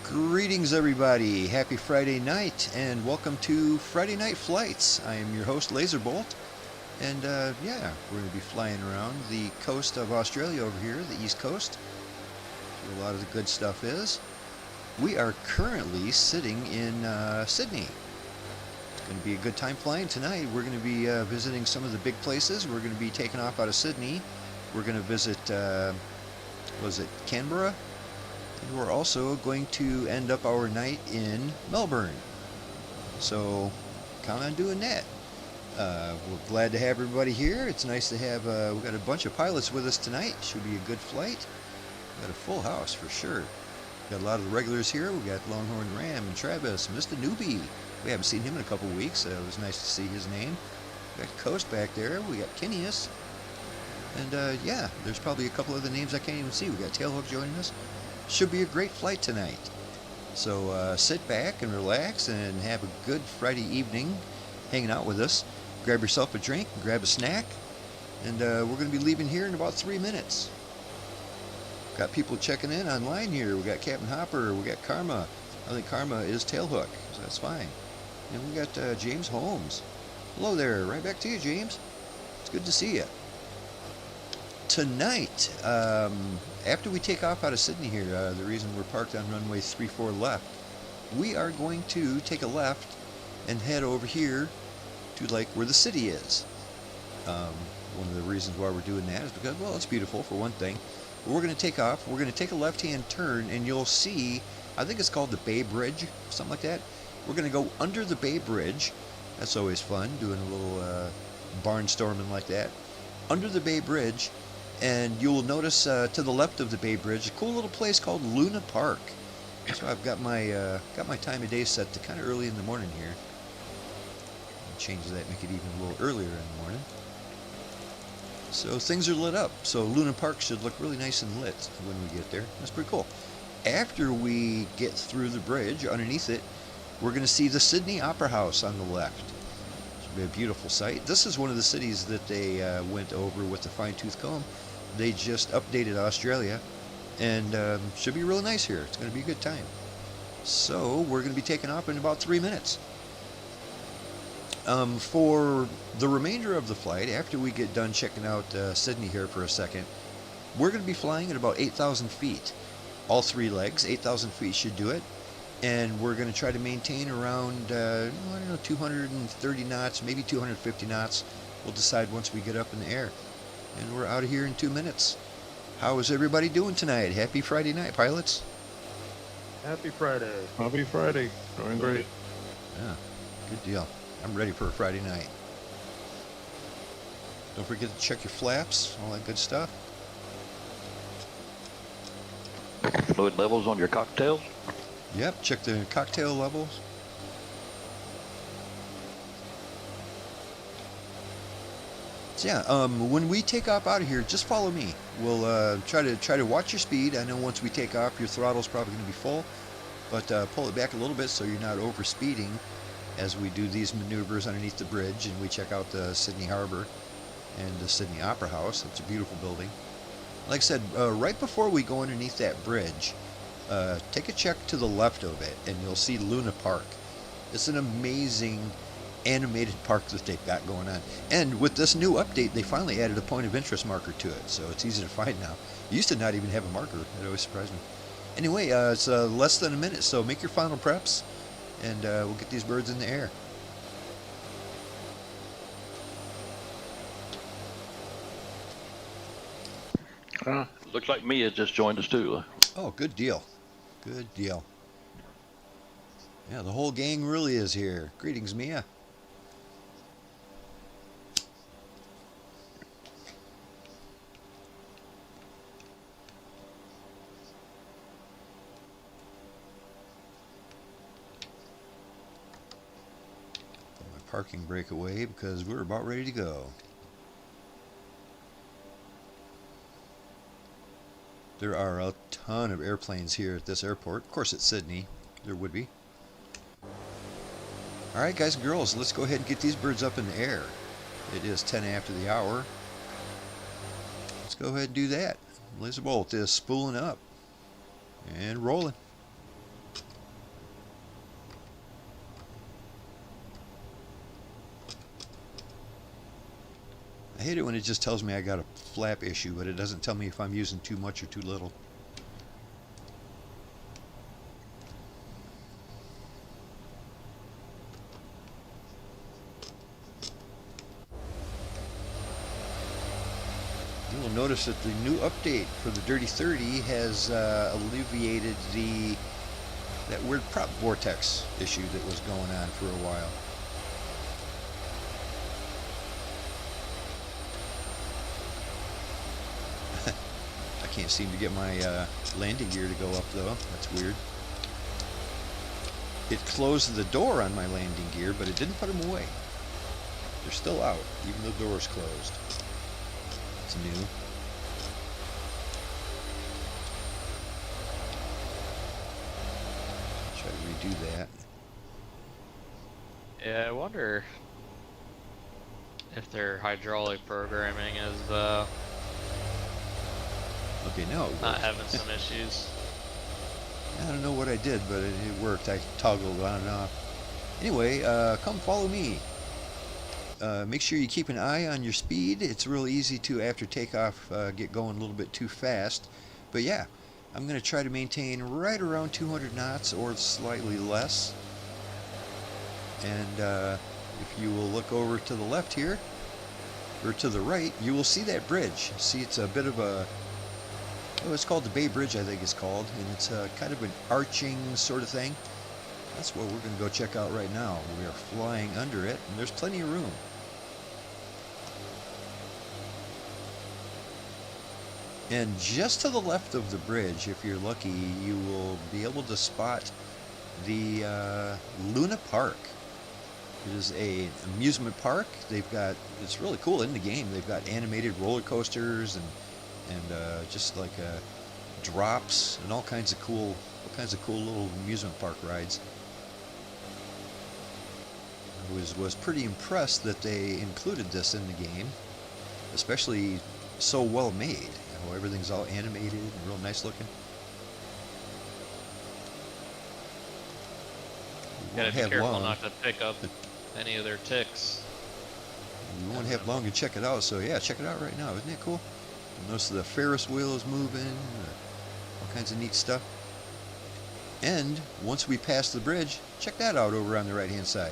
Greetings everybody, happy Friday night and welcome to Friday Night Flights. I am your host Lazerbolt and yeah, we're going to be flying around the coast of Australia over here, the east coast, where a lot of the good stuff is. We are currently sitting in Sydney. It's going to be a good time flying tonight. We're going to be visiting some of the big places. We're going to be taking off out of Sydney. We're going to visit, was it Canberra? And we're also going to end up our night in Melbourne. So count on doing that. We're glad to have everybody here. It's nice to have, we've got a bunch of pilots with us tonight. Should be a good flight. We've got a full house for sure. Got a lot of the regulars here. We got Longhorn Ram and Travis, Mr. Newbie. We haven't seen him in a couple of weeks. It was nice to see his name. We got Coast back there. We got Kineas. And yeah, there's probably a couple other names I can't even see. We got Tailhook joining us. Should be a great flight tonight. So sit back and relax and have a good Friday evening hanging out with us. Grab yourself a drink, grab a snack, and we're going to be leaving here in about 3 minutes. Got people checking in online here. We got Captain Hopper, we got Karma. I think Karma is Tailhook, so that's fine. And we got James Holmes. Hello there, right back to you, James. It's good to see you. Tonight, after we take off out of Sydney here, the reason we're parked on runway 34 left, we are going to take a left and head over here to like where the city is. One of the reasons why we're doing that is because, well, it's beautiful for one thing. But we're going to take off, we're going to take a left-hand turn, and you'll see, I think it's called the Bay Bridge, something like that. We're going to go under the Bay Bridge. That's always fun, doing a little barnstorming like that. Under the Bay Bridge. And you'll notice to the left of the Bay Bridge, a cool little place called Luna Park. So I've got my time of day set to kind of early in the morning here. I'll change that, make it even a little earlier in the morning. So things are lit up. So Luna Park should look really nice and lit when we get there. That's pretty cool. After we get through the bridge, underneath it, we're going to see the Sydney Opera House on the left. Should be a beautiful sight. This is one of the cities that they went over with the fine-tooth comb. They just updated Australia, and should be really nice here. It's going to be a good time. So we're going to be taking off in about 3 minutes. For the remainder of the flight, after we get done checking out Sydney here for a second, we're going to be flying at about 8,000 feet. All three legs, 8,000 feet should do it. And we're going to try to maintain around, I don't know, 230 knots, maybe 250 knots. We'll decide once we get up in the air. And we're out of here in 2 minutes. How is everybody doing tonight? Happy Friday night, pilots. Happy Friday. Happy Friday. Doing great. Yeah, good deal. I'm ready for a Friday night. Don't forget to check your flaps, all that good stuff. Fluid levels on your cocktails? Yep, check the cocktail levels. So yeah, when we take off out of here, just follow me. We'll try to watch your speed. I know once we take off, your throttle's probably going to be full, but pull it back a little bit so you're not over speeding as we do these maneuvers underneath the bridge and we check out the Sydney Harbour and the Sydney Opera House. It's a beautiful building. Like I said, right before we go underneath that bridge, take a check to the left of it and you'll see Luna Park. It's an amazing animated park that they've got going on. And with this new update, they finally added a point of interest marker to it, so it's easy to find now. It used to not even have a marker. It always surprised me. Anyway, it's less than a minute, so make your final preps, and we'll get these birds in the air. Looks like Mia just joined us too. Oh, good deal. Good deal. Yeah, the whole gang really is here. Greetings, Mia. Parking brake away because we're about ready to go. There are a ton of airplanes here at this airport. Of course, it's Sydney. There would be. Alright, guys and girls, let's go ahead and get these birds up in the air. It is 10 after the hour. Let's go ahead and do that. Lazerbolt is spooling up and rolling. hate it when it just tells me I got a flap issue, but it doesn't tell me if I'm using too much or too little. You will notice that the new update for the Dirty 30 has alleviated that weird prop vortex issue that was going on for a while. I can't seem to get my landing gear to go up though. That's weird. It closed the door on my landing gear, but it didn't put them away. They're still out, even though the door's closed. It's new. Try to redo that. Yeah, I wonder if their hydraulic programming is Okay, now it not works. having some issues. I don't know what I did, but it worked. I toggled on and off. Anyway, come follow me. Make sure you keep an eye on your speed. It's real easy to, after takeoff, get going a little bit too fast. But yeah, I'm going to try to maintain right around 200 knots or slightly less. And if you will look over to the left here, or to the right, you will see that bridge. See, it's a bit of a... Oh, it's called the Bay Bridge, I think it's called, and it's kind of an arching sort of thing. That's what we're going to go check out right now. We are flying under it, and there's plenty of room. And just to the left of the bridge, if you're lucky, you will be able to spot the Luna Park. It is an amusement park. They've got, it's really cool in the game. They've got animated roller coasters and just like drops and all kinds of cool little amusement park rides. I was pretty impressed that they included this in the game, especially so well made. You know, everything's all animated and real nice looking. We Gotta won't be have careful long. not to pick up any of their ticks. We won't have long to check it out. So yeah, check it out right now. Isn't that cool? Notice the Ferris wheel is moving, all kinds of neat stuff. And once we pass the bridge, check that out over on the right hand side.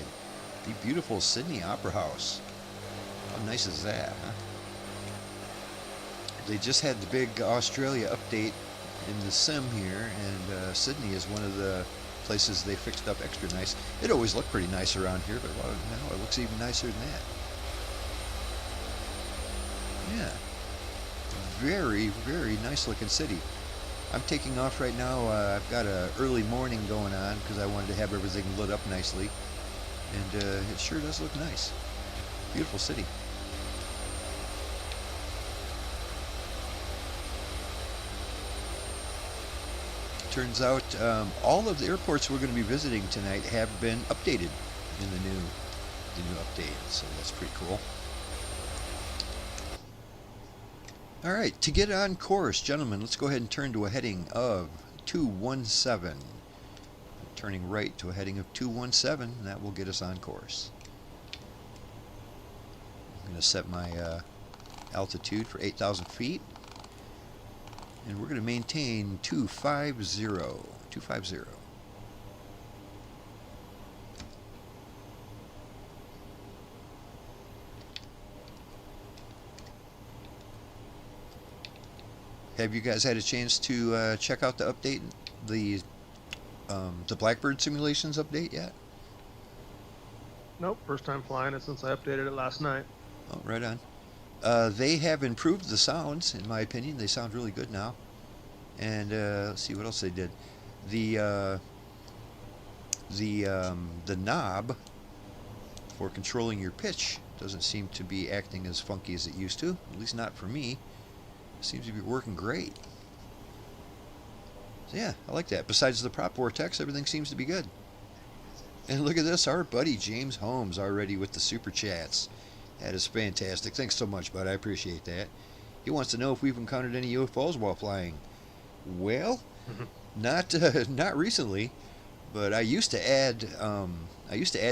The beautiful Sydney Opera House. How nice is that, huh? They just had the big Australia update in the sim here, and Sydney is one of the places they fixed up extra nice. It always looked pretty nice around here, but well, now it looks even nicer than that. Yeah. Very, very nice looking city. I'm taking off right now. I've got an early morning going on because I wanted to have everything lit up nicely, and it sure does look nice. Beautiful city. Turns out all of the airports we're going to be visiting tonight have been updated in the new update, so that's pretty cool. All right, to get on course, gentlemen, let's go ahead and turn to a heading of 217. Turning right to a heading of 217, and that will get us on course. I'm going to set my altitude for 8,000 feet, and we're going to maintain 250. 250. Have you guys had a chance to check out the update, the Blackbird Simulations update yet? Nope, first time flying it since I updated it last night. Oh, right on. They have improved the sounds, in my opinion. They sound really good now. And let's see what else they did. The knob for controlling your pitch doesn't seem to be acting as funky as it used to. At least not for me. Seems to be working great. So yeah, I like that. Besides the prop vortex, everything seems to be good. And look at this, our buddy James Holmes already with the super chats. That is fantastic. Thanks so much, bud. I appreciate that. He wants to know if we've encountered any UFOs while flying. Well, not recently, But I used to add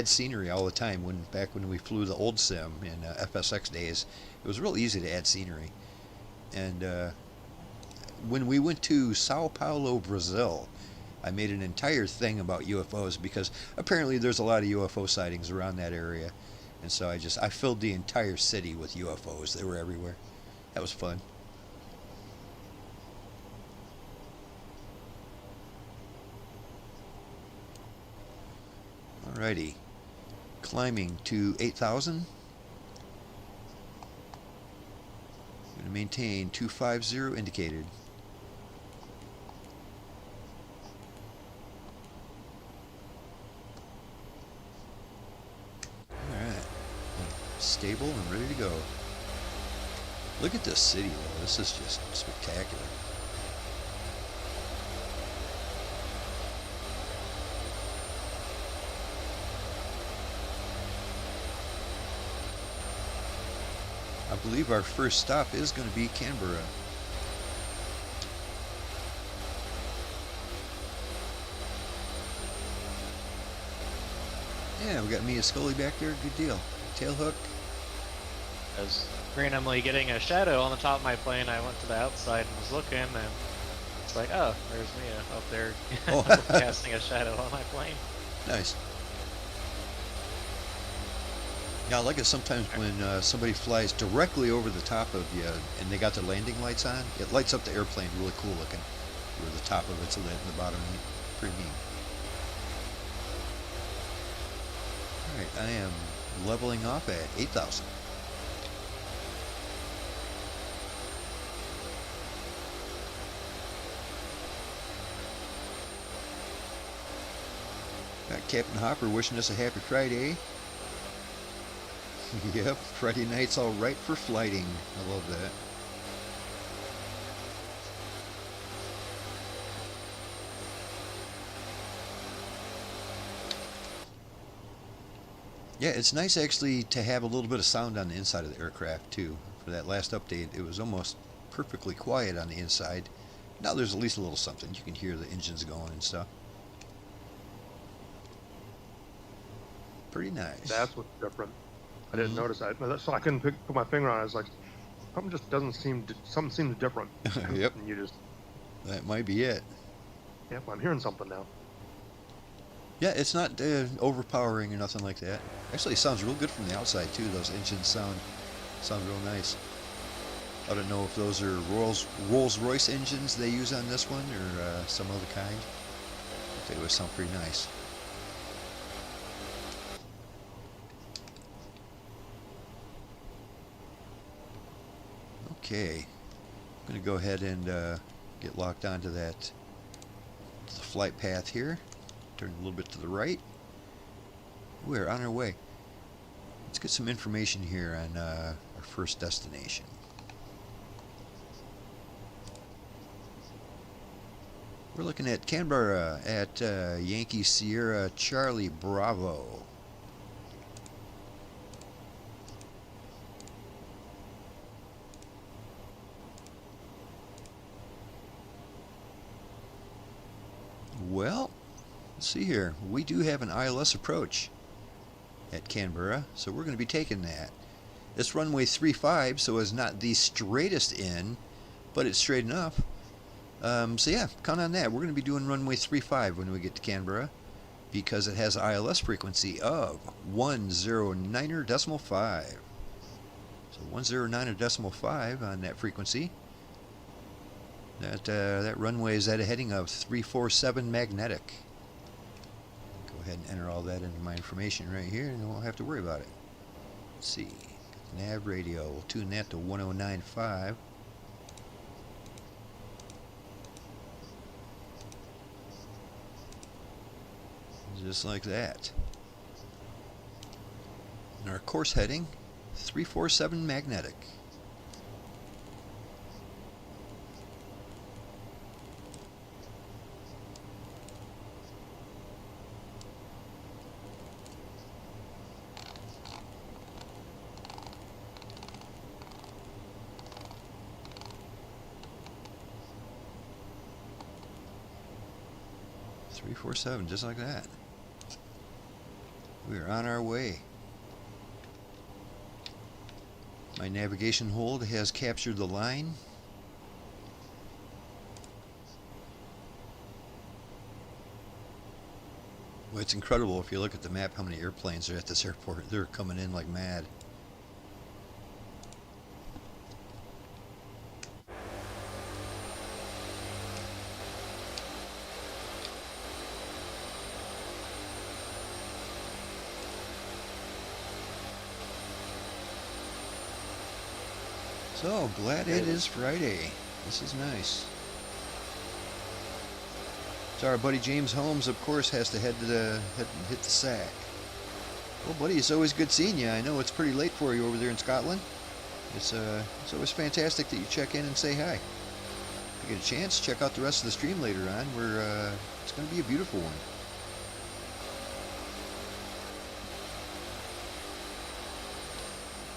scenery all the time back when we flew the old sim in FSX days. It was real easy to add scenery. And when we went to Sao Paulo, Brazil, I made an entire thing about UFOs because apparently there's a lot of UFO sightings around that area. And so I filled the entire city with UFOs. They were everywhere. That was fun. Alrighty. Climbing to 8,000. Going to maintain 250 indicated. Alright. Stable and ready to go. Look at this city though. This is just spectacular. I believe our first stop is going to be Canberra. Yeah, we got Mia Scully back there. Good deal. Tail hook. I was randomly getting a shadow on the top of my plane. I went to the outside and was looking, and it's like, oh, there's Mia up there Oh. casting a shadow on my plane. Nice. Yeah, I like it sometimes when somebody flies directly over the top of you and they got their landing lights on. It lights up the airplane really cool looking. Where the top of it's lit and the bottom pretty neat. Alright, I am leveling off at 8,000. Got Captain Hopper wishing us a happy Friday. Yep, Friday night's all right for flighting. I love that. Yeah, it's nice actually to have a little bit of sound on the inside of the aircraft too. For that last update, it was almost perfectly quiet on the inside. Now there's at least a little something. You can hear the engines going and stuff. Pretty nice. That's what's different. I didn't notice that. So I couldn't put my finger on it. I was like, something just doesn't seem, something seems different. Yep. And you just, That might be it. yep, I'm hearing something now. Yeah, it's not overpowering or nothing like that. Actually, it sounds real good from the outside too. Those engines sound real nice. I don't know if those are Rolls-Royce engines they use on this one or some other kind. But they always sound pretty nice. Okay, I'm going to go ahead and get locked onto the flight path here. Turn a little bit to the right. We're on our way. Let's get some information here on our first destination. We're looking at Canberra at Yankee Sierra Charlie Bravo. Well, let's see here. We do have an ILS approach at Canberra, so we're going to be taking that. It's runway 35, so it's not the straightest in, but it's straight enough. So yeah, count on that. We're going to be doing runway 35 when we get to Canberra because it has an ILS frequency of 109.5. So 109.5 on that frequency. That runway is at a heading of 347 magnetic. Go ahead and enter all that into my information right here and I won't have to worry about it. Let's see. Nav radio. We'll tune that to 109.5. Just like that. And our course heading 347 magnetic. 347, just like that. We are on our way. My navigation hold has captured the line. Well, it's incredible if you look at the map how many airplanes are at this airport. They're coming in like mad. So, glad it is Friday. This is nice. So our buddy James Holmes, of course, has to hit the sack. Well, buddy, it's always good seeing you. I know it's pretty late for you over there in Scotland. It's always fantastic that you check in and say hi. If you get a chance, check out the rest of the stream later on. It's going to be a beautiful one.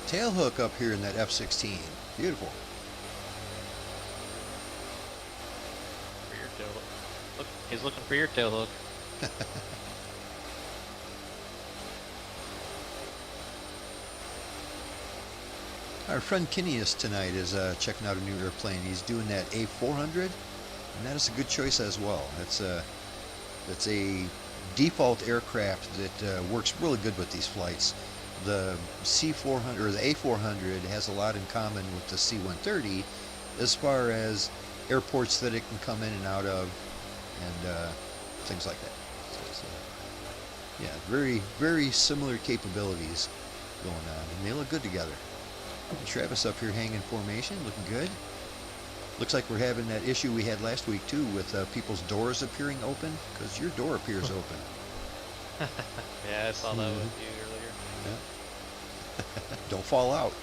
Tail hook up here in that F-16. Beautiful. For your tail hook. Look, he's looking for your tail hook. Our friend Kineas tonight is checking out a new airplane. He's doing that A400, and that is a good choice as well. That's a default aircraft that works really good with these flights. The C400 or the A400 has a lot in common with the C-130 as far as airports that it can come in and out of and things like that. So it's, yeah, very, very similar capabilities going on, and they look good together. And Travis up here hanging formation, looking good. Looks like we're having that issue we had last week too with people's doors appearing open, because your door appears open. Yeah, I saw that with you earlier. Yeah. Don't fall out.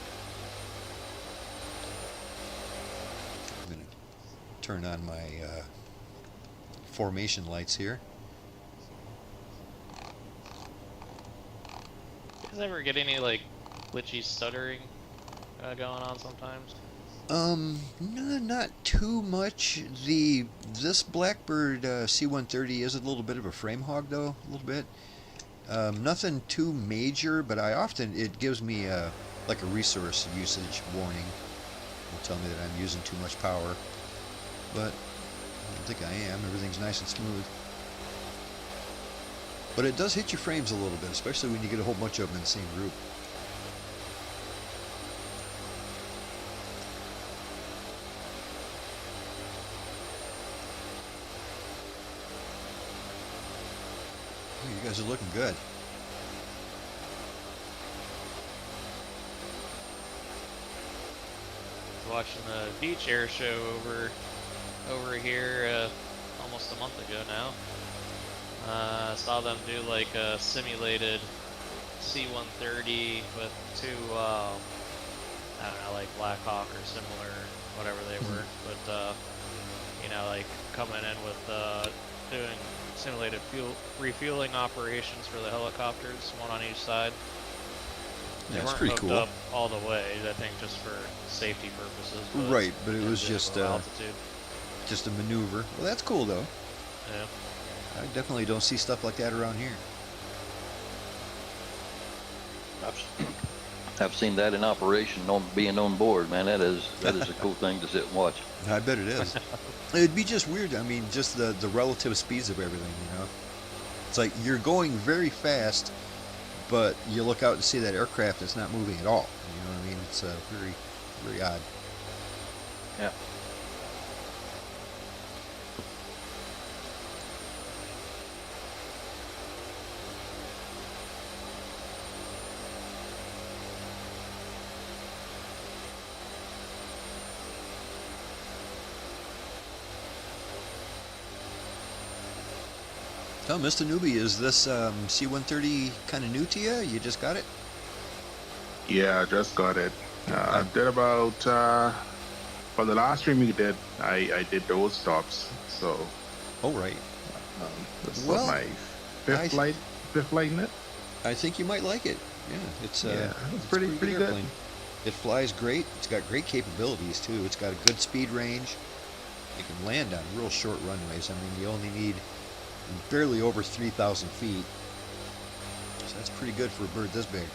I'm going to turn on my formation lights here. You guys ever get any like glitchy stuttering going on sometimes? No, not too much. This Blackbird C-130 is a little bit of a frame hog though, a little bit. Nothing too major, but it gives me like a resource usage warning. It'll tell me that I'm using too much power, but I don't think I am. Everything's nice and smooth. But it does hit your frames a little bit, especially when you get a whole bunch of them in the same group. You guys are looking good. Watching the beach air show over here almost a month ago now. Saw them do like a simulated C-130 with two I don't know, like Blackhawk or similar, whatever they were, but you know, like coming in with doing simulated refueling operations for the helicopters, one on each side. Yeah, They it's weren't pretty hooked cool. up all the way, I think, just for safety purposes. Right, but it was just just altitude. just a maneuver. Well, that's cool though. Yeah. I definitely don't see stuff like that around here. I've seen that in operation, being on board, man. That is a cool thing to sit and watch. I bet it is. It'd be just weird. I mean, just the relative speeds of everything, you know. It's like you're going very fast, but you look out and see that aircraft that's not moving at all. You know what I mean? It's very, very odd. Yeah. So, Mr. Newbie, is this C-130 kind of new to you? You just got it? Yeah, I just got it. I did about for the last stream you did. I did those stops. So. Oh, right. This is Well, my fifth flight in it. I think you might like it. Yeah, it's it's pretty good. airplane. It flies great. It's got great capabilities too. It's got a good speed range. You can land on real short runways. I mean, you only need barely over 3,000 feet. So that's pretty good for a bird this big.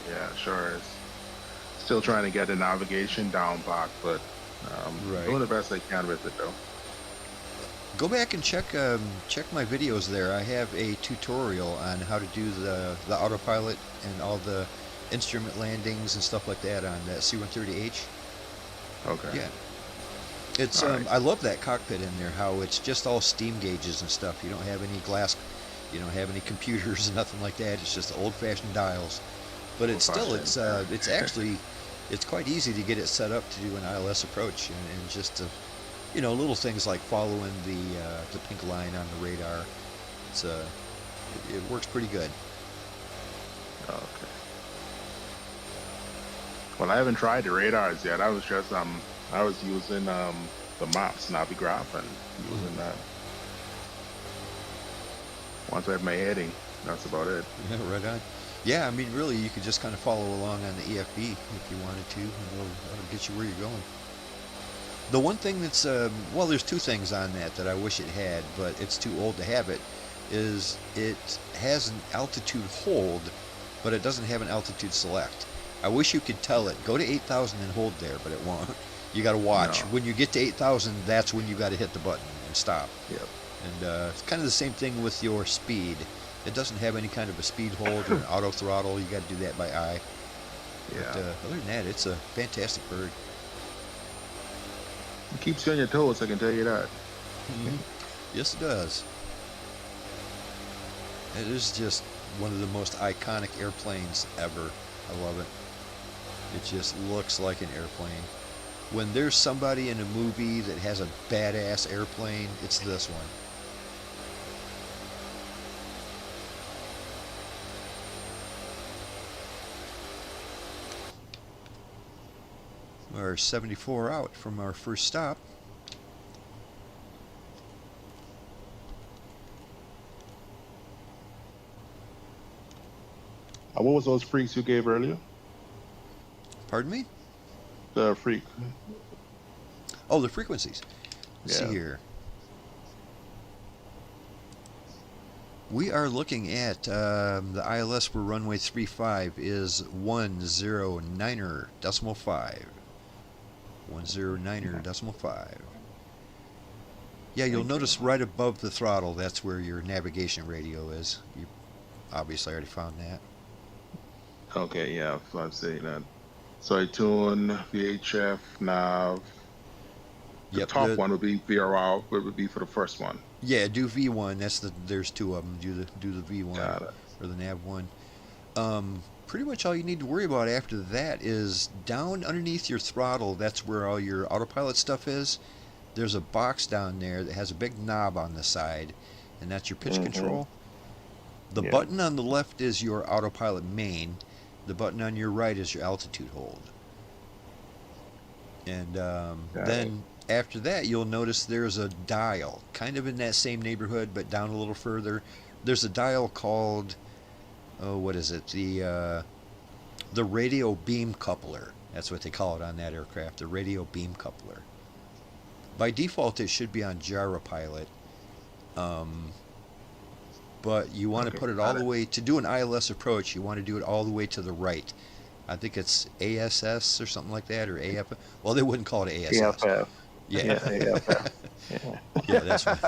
Yeah, sure is. Still trying to get the navigation down back, but Right. doing the best I can with it though. Go back and check my videos there. I have a tutorial on how to do the autopilot and all the instrument landings and stuff like that on that C-130H. Okay. Yeah. It's All right. I love that cockpit in there, how it's just all steam gauges and stuff. You don't have any glass, you don't have any computers and nothing like that. It's just old-fashioned dials. But it's still it's actually it's quite easy to get it set up to do an ILS approach and just to, you know, little things like following the pink line on the radar. It's it works pretty good. Okay. Well, I haven't tried the radars yet. I was just I was using the maps, Navigraph, and using that. Once I have my heading, that's about it. Yeah, right on. Yeah, I mean, really, you could just kind of follow along on the EFB if you wanted to, and it'll get you where you're going. The one thing that's, well, there's two things on that I wish it had, but it's too old to have it, is it has an altitude hold, but it doesn't have an altitude select. I wish you could tell it, go to 8,000 and hold there, but it won't. You got to watch. No. When you get to 8,000, that's when you got to hit the button and stop. Yep. And it's kind of the same thing with your speed. It doesn't have any kind of a speed hold or an auto throttle. You got to do that by eye. Yeah. But other than that, it's a fantastic bird. It keeps you on your toes, I can tell you that. Mm-hmm. Yes, it does. It is just one of the most iconic airplanes ever. I love it. It just looks like an airplane. When there's somebody in a movie that has a badass airplane, it's this one. We're 74 out from our first stop. What was those freaks you gave earlier? Pardon me? The freak. Oh, the frequencies. Let's see here. We are looking at the ILS for runway 35 is 109er decimal 5. 109er decimal 5. Yeah, you'll notice right above the throttle, that's where your navigation radio is. You obviously already found that. Okay, yeah, so I'm saying that. So I tune VHF, nav. The Yep, top one would be VRL, but it would be for the first one. Yeah, do V1. There's two of them. Do the V1 Got it. or the nav one. Pretty much all you need to worry about after that is down underneath your throttle. That's where all your autopilot stuff is. There's a box down there that has a big knob on the side, and that's your pitch control. The button on the left is your autopilot main. The button on your right is your altitude hold. And then after that, you'll notice there's a dial, kind of in that same neighborhood, but down a little further. There's a dial called, oh, what is it? The radio beam coupler. That's what they call it on that aircraft, the radio beam coupler. By default, it should be on gyropilot. But you want to put it all the way, to do an ILS approach, you want to do it all the way to the right. I think it's ASS or something like that, or AF. Well, they wouldn't call it ASS. AFF. Yeah. AFF. Yeah, that's right.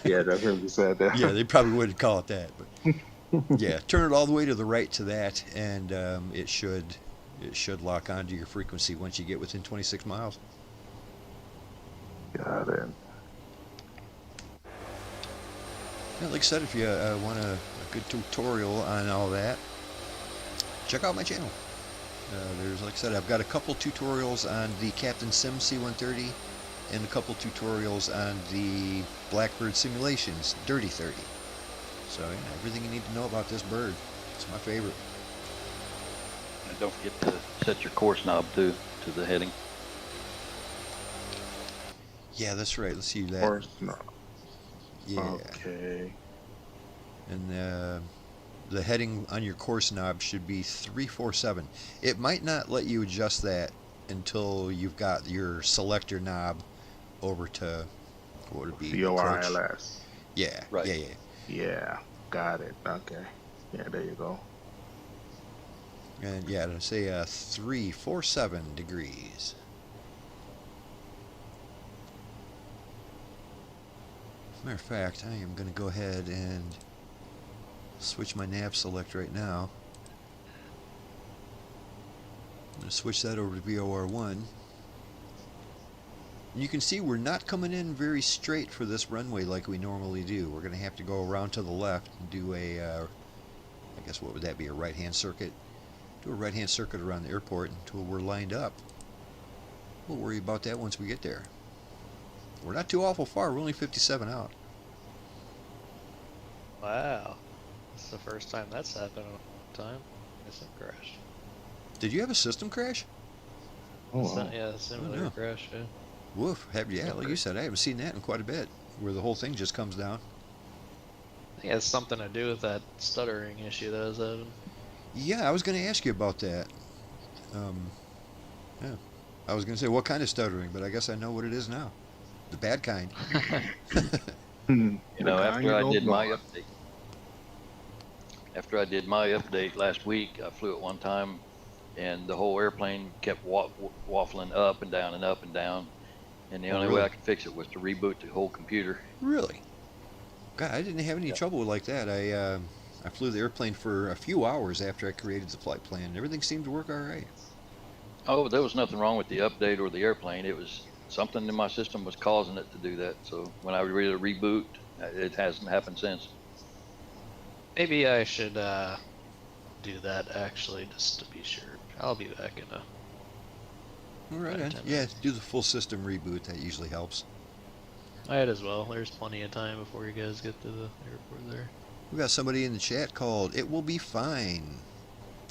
Yeah, that's what you said there. Yeah, they probably wouldn't call it that, but yeah, turn it all the way to the right to that, and it should lock onto your frequency once you get within 26 miles. Got it. Yeah, like I said, if you want a good tutorial on all that, check out my channel. There's, like I said, I've got a couple tutorials on the Captain Sim C-130 and a couple tutorials on the Blackbird Simulations Dirty 30. So yeah, everything you need to know about this bird. It's my favorite. And don't forget to set your course knob too to the heading. Yeah, that's right. Let's see that. Course, no. Yeah. Okay. And the heading on your course knob should be 347. It might not let you adjust that until you've got your selector knob over to, what would it be? CORLS. Yeah, Right. yeah, yeah. Yeah, got it. Okay. Yeah, there you go. And yeah, to say 347 degrees. Matter of fact, I am going to go ahead and switch my nav select right now. I'm going to switch that over to VOR1. And you can see we're not coming in very straight for this runway like we normally do. We're going to have to go around to the left and do a, I guess what would that be, a right-hand circuit? Do a right-hand circuit around the airport until we're lined up. We'll worry about that once we get there. We're not too awful far. We're only 57 out. Wow. That's the first time that's happened in a long time. System crash. Did you have a system crash? Oh, wow. Yeah, simulator no. crash, yeah. Woof. Yeah, like you said, I haven't seen that in quite a bit, where the whole thing just comes down. I think it has something to do with that stuttering issue that I was having. Yeah, I was going to ask you about that. Yeah. I was going to say, what kind of stuttering, but I guess I know what it is now. The bad kind. You know, The after kind I of did my God. update, after I did my update last week, I flew it one time, and the whole airplane kept waffling up and down and up and down. And the Oh, only really? way I could fix it was to reboot the whole computer. Really? God, I didn't have any trouble like that. I flew the airplane for a few hours after I created the flight plan, and everything seemed to work all right. Oh, there was nothing wrong with the update or the airplane. It was something in my system was causing it to do that. So when I ready to reboot, it hasn't happened since. Maybe I should do that actually, just to be sure. I'll be back in a... All right, Right, then. Yeah, do the full system reboot. That usually helps. Might as well. There's plenty of time before you guys get to the airport there. We got somebody in the chat called It Will Be Fine.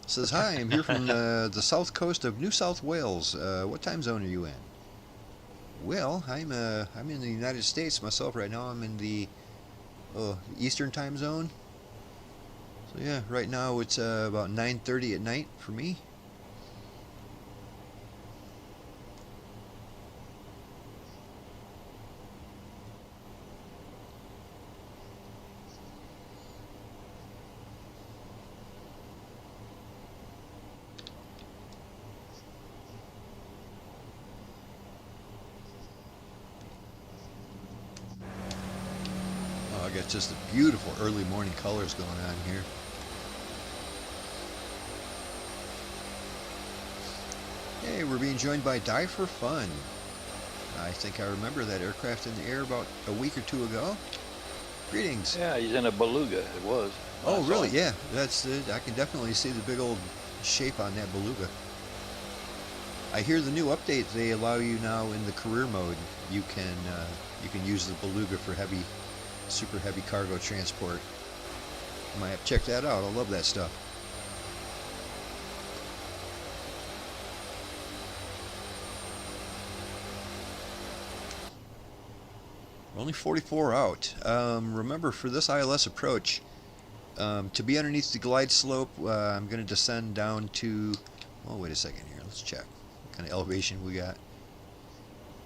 Says, hi, I'm here from the south coast of New South Wales. What time zone are you in? Well, I'm in the United States myself right now. I'm in the Eastern time zone. So yeah, right now it's about 9:30 at night for me. I got just the beautiful early morning colors going on here. Hey, we're being joined by Die for Fun. I think I remember that aircraft in the air about a week or two ago. Greetings. Yeah, he's in a beluga. It was. Oh, I saw really? him. Yeah, that's it. I can definitely see the big old shape on that beluga. I hear the new update. They allow you now in the career mode. You can use the beluga for heavy, super heavy cargo transport. I might have to check that out. I love that stuff. We're only 44 out. Remember, for this ILS approach, to be underneath the glide slope, I'm going to descend down to... Oh, wait a second here. Let's check what kind of elevation we got.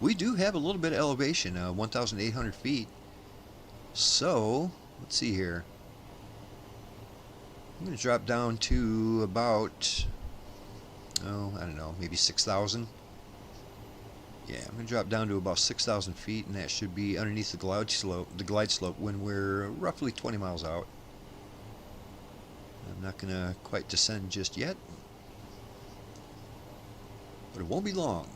We do have a little bit of elevation, 1,800 feet. So, let's see here. I'm going to drop down to about, oh, I don't know, maybe 6,000. Yeah, I'm going to drop down to about 6,000 feet, and that should be underneath the glide slope when we're roughly 20 miles out. I'm not going to quite descend just yet, but it won't be long.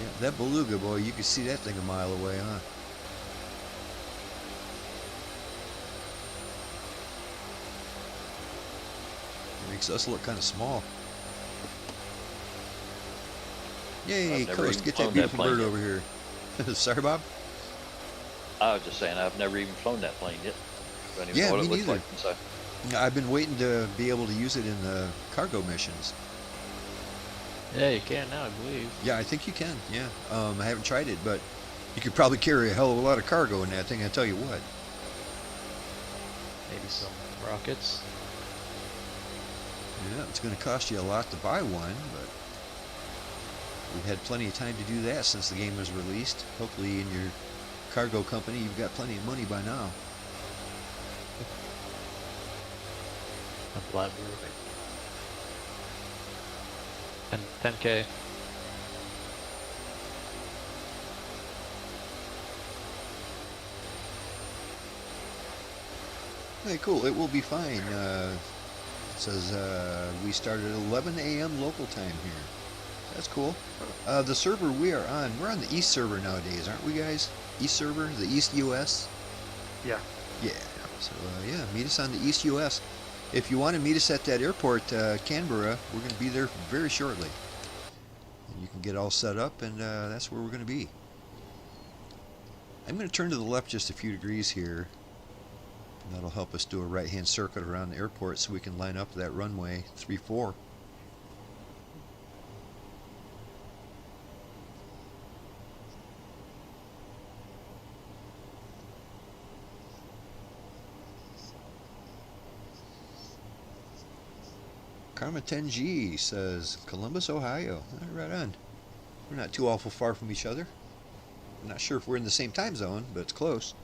Yeah, that beluga, boy, you can see that thing a mile away, huh? Makes us look kind of small. Yay, I've never Coast, even get flown that that beautiful plane bird yet. over here. Sorry, Bob? I was just saying, I've never even flown that plane yet. Don't even Yeah, know what me it looks neither. like inside. I've been waiting to be able to use it in the cargo missions. Yeah, you can now, I believe. Yeah, I think you can. Yeah, I haven't tried it, but You could probably carry a hell of a lot of cargo in that thing, I tell you what. Maybe some rockets. Yeah, it's going to cost you a lot to buy one, but we've had plenty of time to do that since the game was released. Hopefully in your cargo company you've got plenty of money by now. A Blackbird. 10K. Hey, cool. It will be fine. It says we started at 11 a.m. local time here. That's cool. The server we are on, we're on the East server nowadays, aren't we, guys? East server, the East US. Yeah. Yeah. So yeah, meet us on the East US. If you want to meet us at that airport, Canberra, we're going to be there very shortly. And you can get all set up, and that's where we're going to be. I'm going to turn to the left just a few degrees here. And that'll help us do a right-hand circuit around the airport so we can line up that runway 34. Karma 10G says Columbus, Ohio. Right on. We're not too awful far from each other. I'm not sure if we're in the same time zone, but it's close.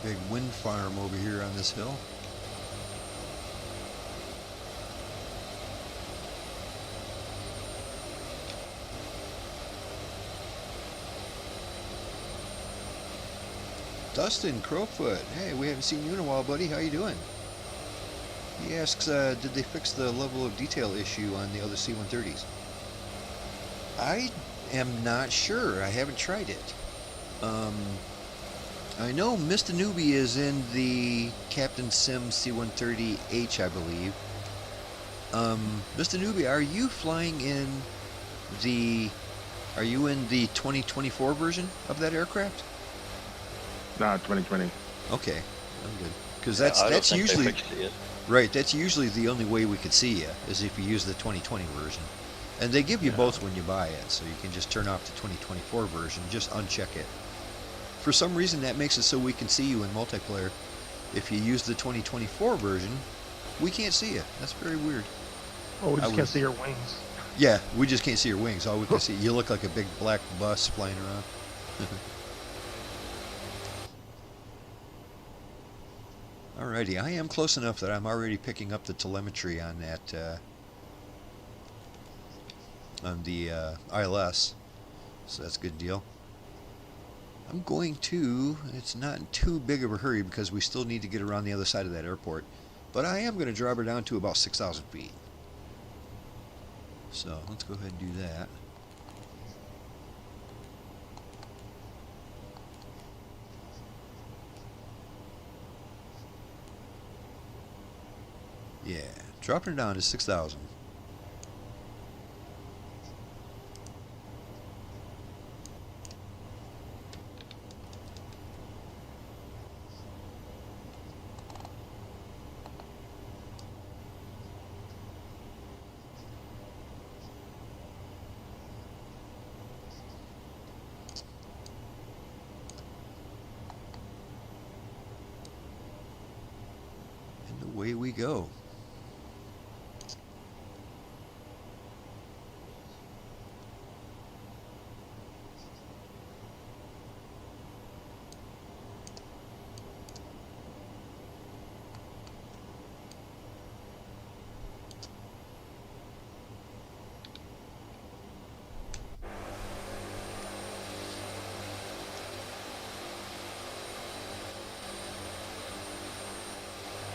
Big wind farm over here on this hill. Dustin Crowfoot, hey, we haven't seen you in a while, buddy. How you doing? He asks, did they fix the level of detail issue on the other C-130s? I am not sure. I haven't tried it. I know Mr. Newbie is in the Captain Sim C-130H, I believe. Mr. Newbie, are you flying in the... Are you in the 2024 version of that aircraft? Nah, 2020. Okay, I'm good. Because I don't that's think usually... they fixed it yet. Right, that's usually the only way we could see you, is if you use the 2020 version. And they give you both when you buy it, so you can just turn off the 2024 version, just uncheck it. For some reason that makes it so we can see you in multiplayer. If you use the 2024 version, we can't see you. That's very weird. Oh, we just can't see your wings. Yeah, we just can't see your wings. All we can see, you look like a big black bus flying around. Alrighty, I am close enough that I'm already picking up the telemetry on that, on the ILS, so that's a good deal. I'm going to, it's not too big of a hurry because we still need to get around the other side of that airport, but I am going to drop her down to about 6,000 feet. So let's go ahead and do that. Yeah, dropping it down to 6,000. And away we go.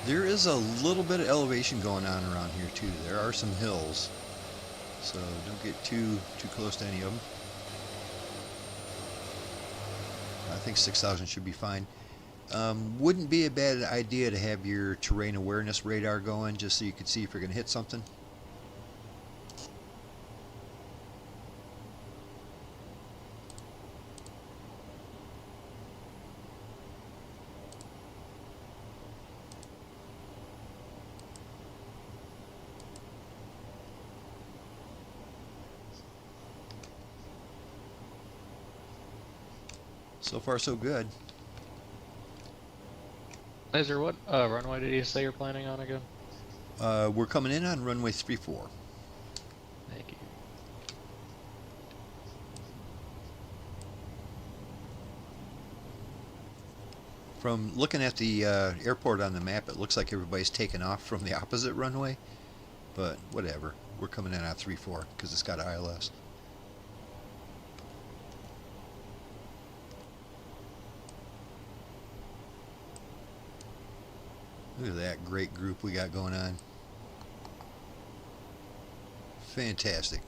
There is a little bit of elevation going on around here too. There are some hills, so don't get too close to any of them. I think 6,000 should be fine. Wouldn't be a bad idea to have your terrain awareness radar going, just so you can see if you're going to hit something. So far, so good. Laser, what runway did you say you're planning on again? We're coming in on runway 34. Thank you. From looking at the airport on the map, it looks like everybody's taken off from the opposite runway, but whatever. We're coming in on 34 because it's got ILS. Look at that great group we got going on. Fantastic.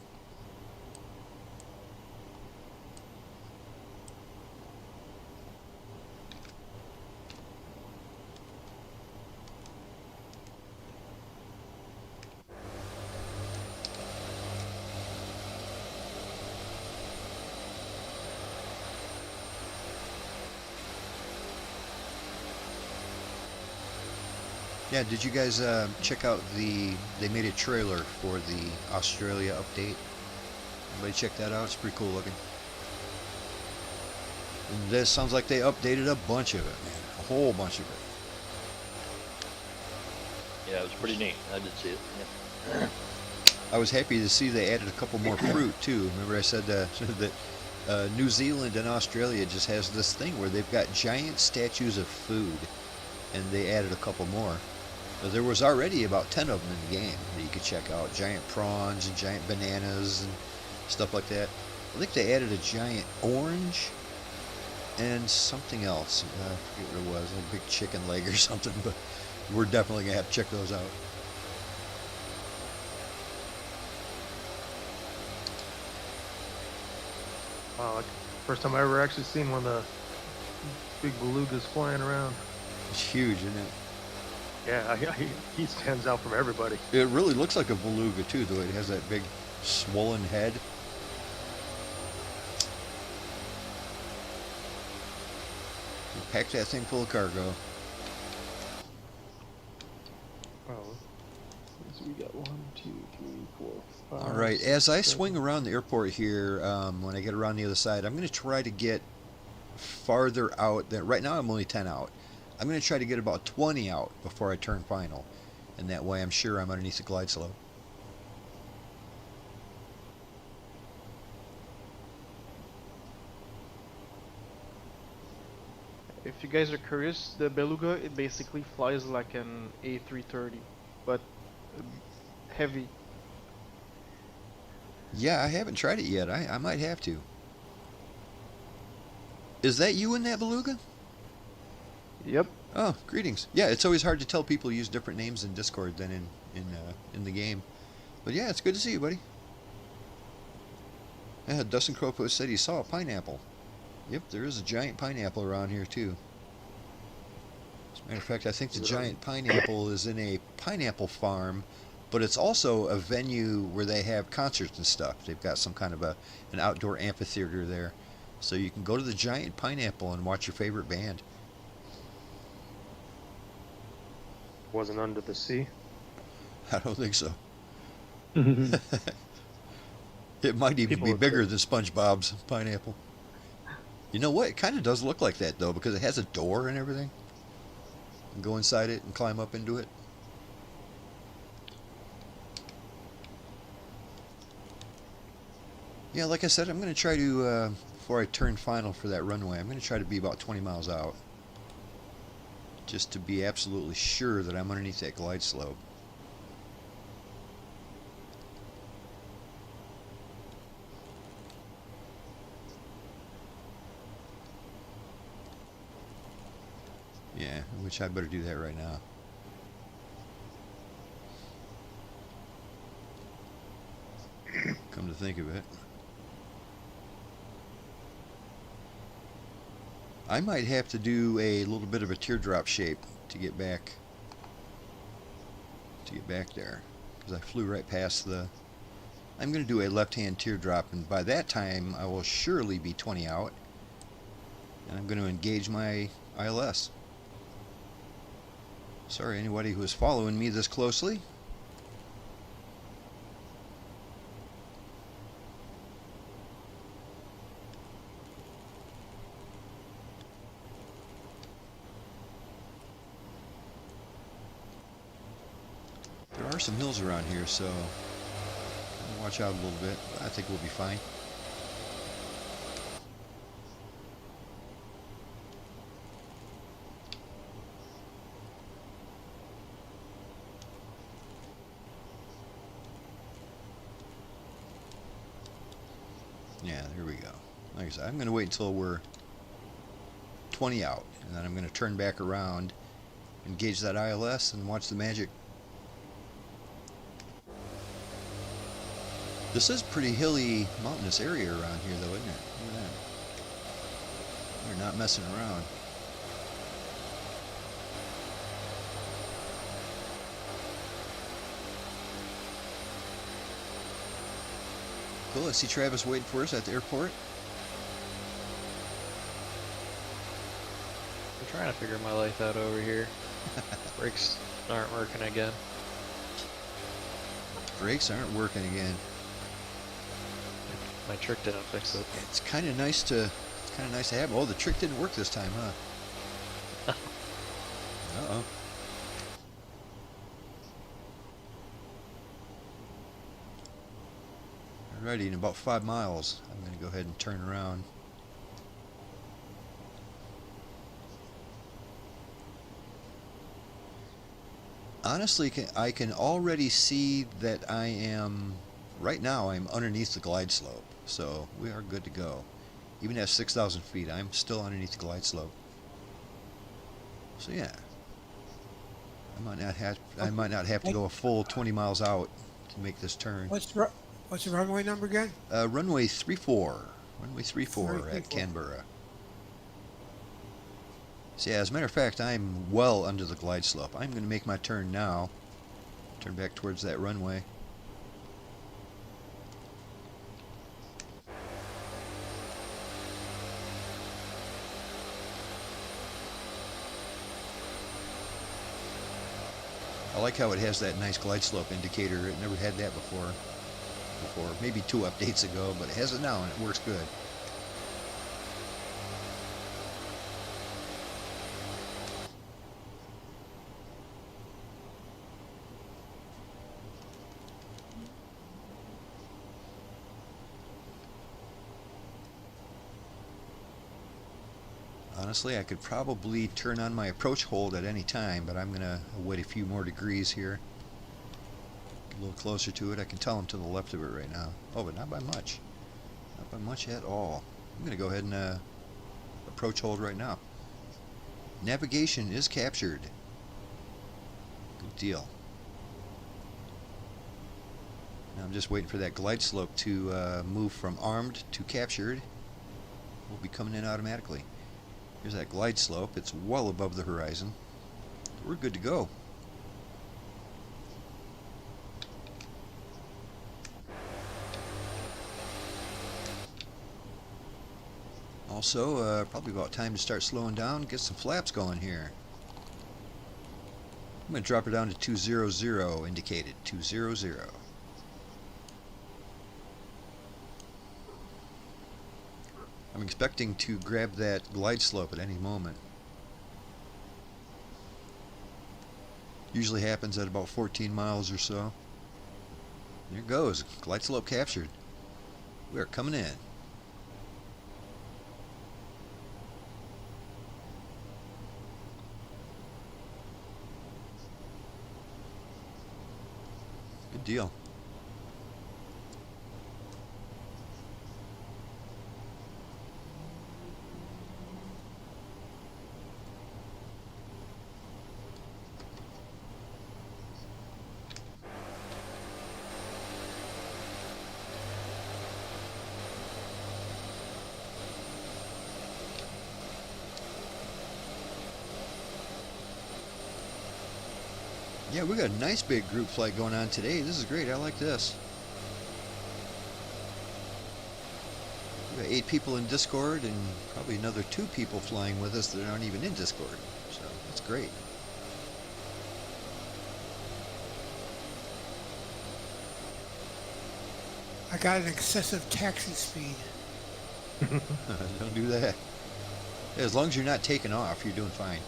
Yeah, did you guys check out they made a trailer for the Australia update? Anybody check that out? It's pretty cool looking. And this sounds like they updated a bunch of it, man. A whole bunch of it. Yeah, it was pretty neat. I did see it. Yeah. I was happy to see they added a couple more fruit too. Remember I said that New Zealand and Australia just has this thing where they've got giant statues of food, and they added a couple more. There was already about 10 of them in the game that you could check out. Giant prawns and giant bananas and stuff like that. I think they added a giant orange and something else. I forget what it was, a big chicken leg or something, but we're definitely going to have to check those out. Wow, like, first time I ever actually seen one of the big belugas flying around. It's huge, isn't it? Yeah, he stands out from everybody. It really looks like a beluga too, though. It has that big swollen head. Pack that thing full of cargo. Oh, so we got 1, 2, 3, 4, 5. All right, as I swing around the airport here, when I get around the other side, I'm going to try to get farther out. Right now I'm only 10 out. I'm going to try to get about 20 out before I turn final, and that way I'm sure I'm underneath the glide slope. If you guys are curious, the Beluga, it basically flies like an A330, but heavy. Yeah, I haven't tried it yet. I might have to. Is that you in that beluga? Yep. Oh, greetings. Yeah, it's always hard to tell people use different names in Discord than in the game. But yeah, it's good to see you, buddy. Yeah, Dustin Cropo said he saw a pineapple. Yep, there is a giant pineapple around here too. As a matter of fact, I think the giant pineapple is in a pineapple farm, but it's also a venue where they have concerts and stuff. They've got some kind of an outdoor amphitheater there. So you can go to the giant pineapple and watch your favorite band. Wasn't under the sea. I don't think so. It might even People be are bigger crazy. than SpongeBob's pineapple. You know what? It kind of does look like that, though, because it has a door and everything. You can go inside it and climb up into it. Yeah, like I said, I'm going to try to, before I turn final for that runway, I'm going to try to be about 20 miles out. Just to be absolutely sure that I'm underneath that glide slope. Yeah, which I better do that right now. to think of it. I might have to do a little bit of a teardrop shape to get back there, because I flew right past the. I'm going to do a left-hand teardrop, and by that time I will surely be 20 out, and I'm going to engage my ILS. Sorry, anybody who is following me this closely. There are some hills around here, so watch out a little bit. I think we'll be fine. Yeah, there we go. Like I said, I'm going to wait until we're 20 out, and then I'm going to turn back around, engage that ILS, and watch the magic. This is pretty hilly, mountainous area around here, though, isn't it? Look at that. They're not messing around. Cool, I see Travis waiting for us at the airport. I'm trying to figure my life out over here. Brakes aren't working again. Brakes aren't working again. My trick didn't fix it. It's kind of nice to have. Oh, the trick didn't work this time, huh? Uh-oh. Alrighty, in about 5 miles, I'm going to go ahead and turn around. Honestly, I can already see that I am, right now, I'm underneath the glide slope. So we are good to go. Even at 6,000 feet, I'm still underneath the glide slope. So yeah, I might not have to go a full 20 miles out to make this turn. What's the runway number again? Runway 34. Runway 34 at Canberra. So yeah, as a matter of fact, I'm well under the glide slope. I'm going to make my turn now. Turn back towards that runway. I like how it has that nice glide slope indicator. It never had that before. Maybe 2 updates ago, but it has it now and it works good. Honestly, I could probably turn on my approach hold at any time, but I'm going to wait a few more degrees here. Get a little closer to it. I can tell I'm to the left of it right now. Oh, but not by much. Not by much at all. I'm going to go ahead and approach hold right now. Navigation is captured. Good deal. Now I'm just waiting for that glide slope to move from armed to captured. We'll be coming in automatically. Here's that glide slope. It's well above the horizon. We're good to go. Also, probably about time to start slowing down, get some flaps going here. I'm going to drop her down to 200 indicated. 200. I'm expecting to grab that glide slope at any moment. Usually happens at about 14 miles or so. There it goes. Glide slope captured. We are coming in. Good deal. Yeah, we got a nice big group flight going on today. This is great. I like this. We got 8 people in Discord and probably another 2 people flying with us that aren't even in Discord. So that's great. I got an excessive taxi speed. Don't do that. As long as you're not taking off, you're doing fine.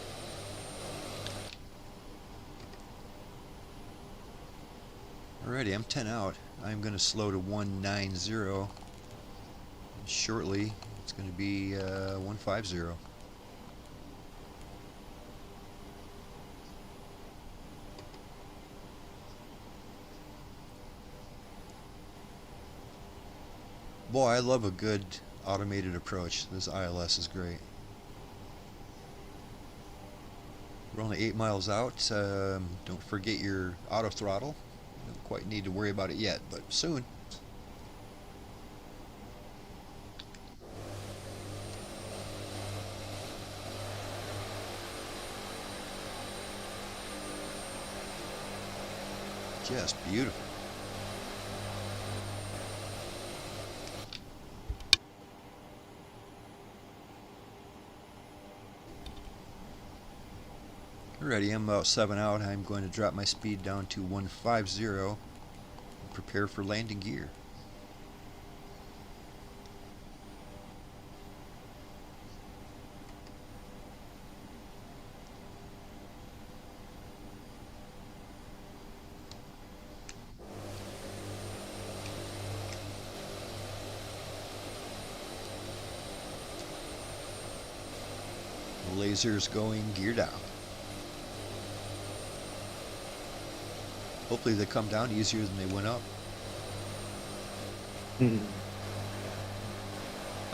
Alrighty, I'm 10 out. I'm going to slow to 190. Shortly, it's going to be 150. Boy, I love a good automated approach. This ILS is great. We're only 8 miles out. Don't forget your auto throttle. Don't quite need to worry about it yet, but soon. Just beautiful. Alrighty, I'm about 7 out. I'm going to drop my speed down to 150 and prepare for landing gear. Lasers going, gear down. Hopefully they come down easier than they went up.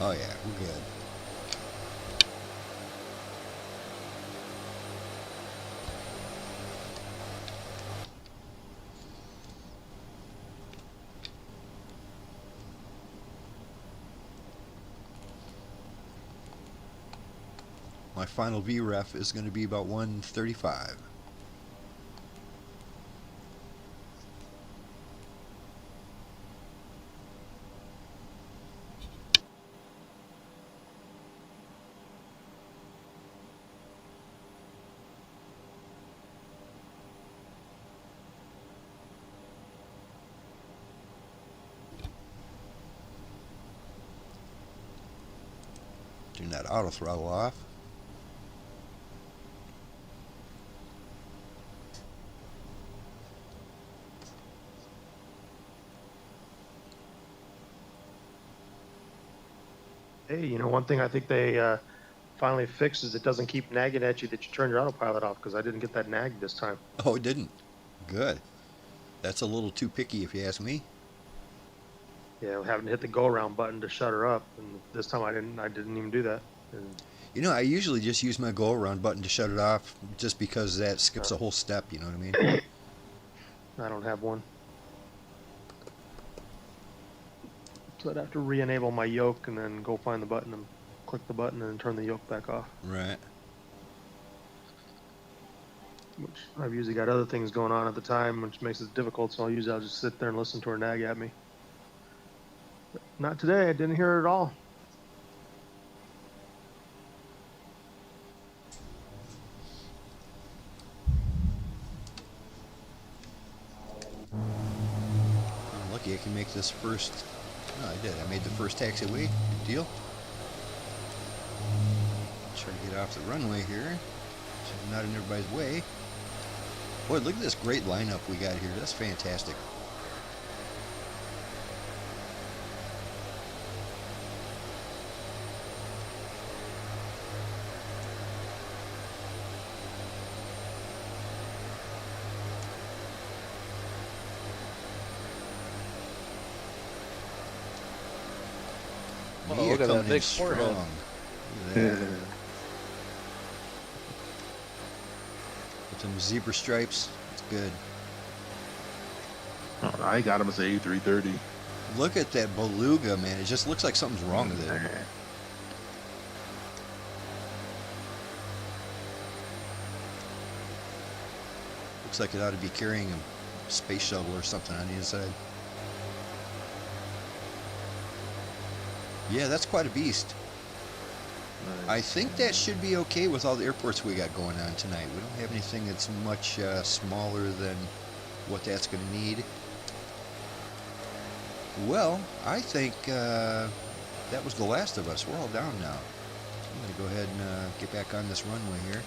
Oh yeah, we're good. My final VREF is going to be about 135. Turn that auto throttle off. Hey, you know, one thing I think they finally fixed is it doesn't keep nagging at you that you turn your autopilot off, because I didn't get that nag this time. Oh, it didn't. Good. That's a little too picky if you ask me. Yeah, having to hit the go around button to shut her up, and this time I didn't even do that. And You know, I usually just use my go around button to shut it off just because that skips a whole step, you know what I mean? I don't have one. So I'd have to re-enable my yoke and then go find the button and click the button and turn the yoke back off. Right. Which I've usually got other things going on at the time, which makes it difficult, so I'll just sit there and listen to her nag at me. But not today, I didn't hear it at all. I'm lucky I can make this first. No, I did. I made the first taxiway. Good deal. Try to get off the runway here, so I'm not in everybody's way. Boy, look at this great lineup we got here. That's fantastic. Oh, Mia look at that coming in big forehead. strong. Look at that. With some zebra stripes. It's good. I got him as a A330. Look at that beluga, man. It just looks like something's wrong with it. Looks like it ought to be carrying a space shuttle or something on the inside. Yeah, that's quite a beast. I think that should be okay with all the airports we got going on tonight. We don't have anything that's much smaller than what that's going to need. Well, I think that was the last of us. We're all down now. I'm going to go ahead and get back on this runway here.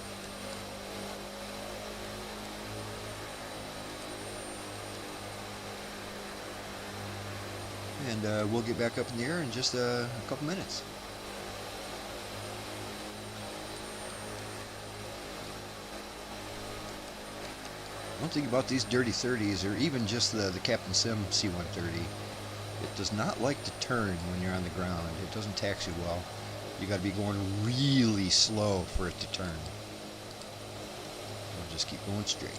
And we'll get back up in the air in just a couple minutes. One thing about these dirty 30s, or even just the Captain Sim C-130, it does not like to turn when you're on the ground. It doesn't taxi well. You got to be going really slow for it to turn. We'll just keep going straight.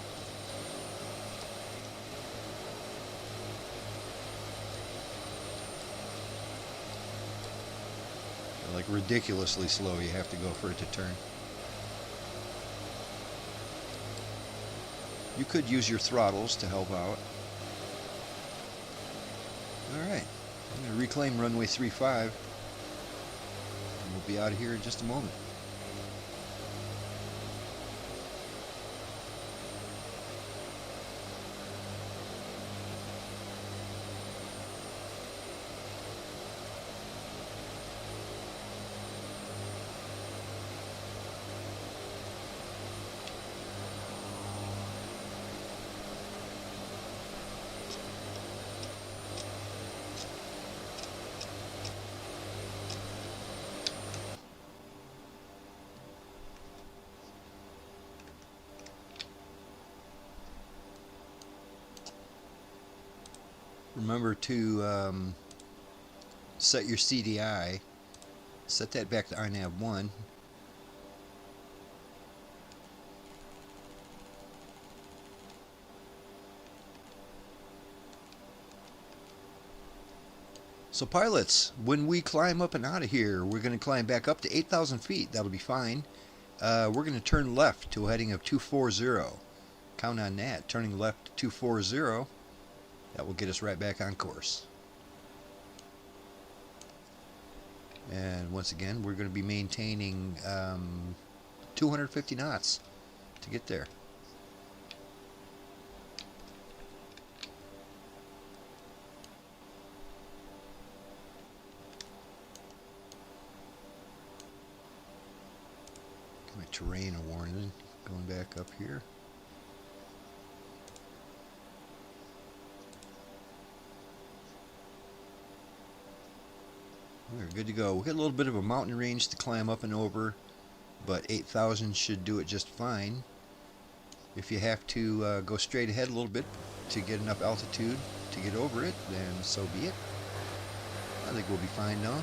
Like ridiculously slow you have to go for it to turn. You could use your throttles to help out. Alright, I'm going to reclaim runway 35. And we'll be out of here in just a moment. Remember to set your CDI. Set that back to RNAV 1. So pilots, when we climb up and out of here, we're going to climb back up to 8,000 feet. That'll be fine. We're going to turn left to a heading of 240. Count on that. Turning left to 240. That will get us right back on course. And once again, we're going to be maintaining 250 knots to get there. Give my terrain a warning. Going back up here. We're good to go. We got a little bit of a mountain range to climb up and over, but 8,000 should do it just fine. If you have to go straight ahead a little bit to get enough altitude to get over it, then so be it. I think we'll be fine now.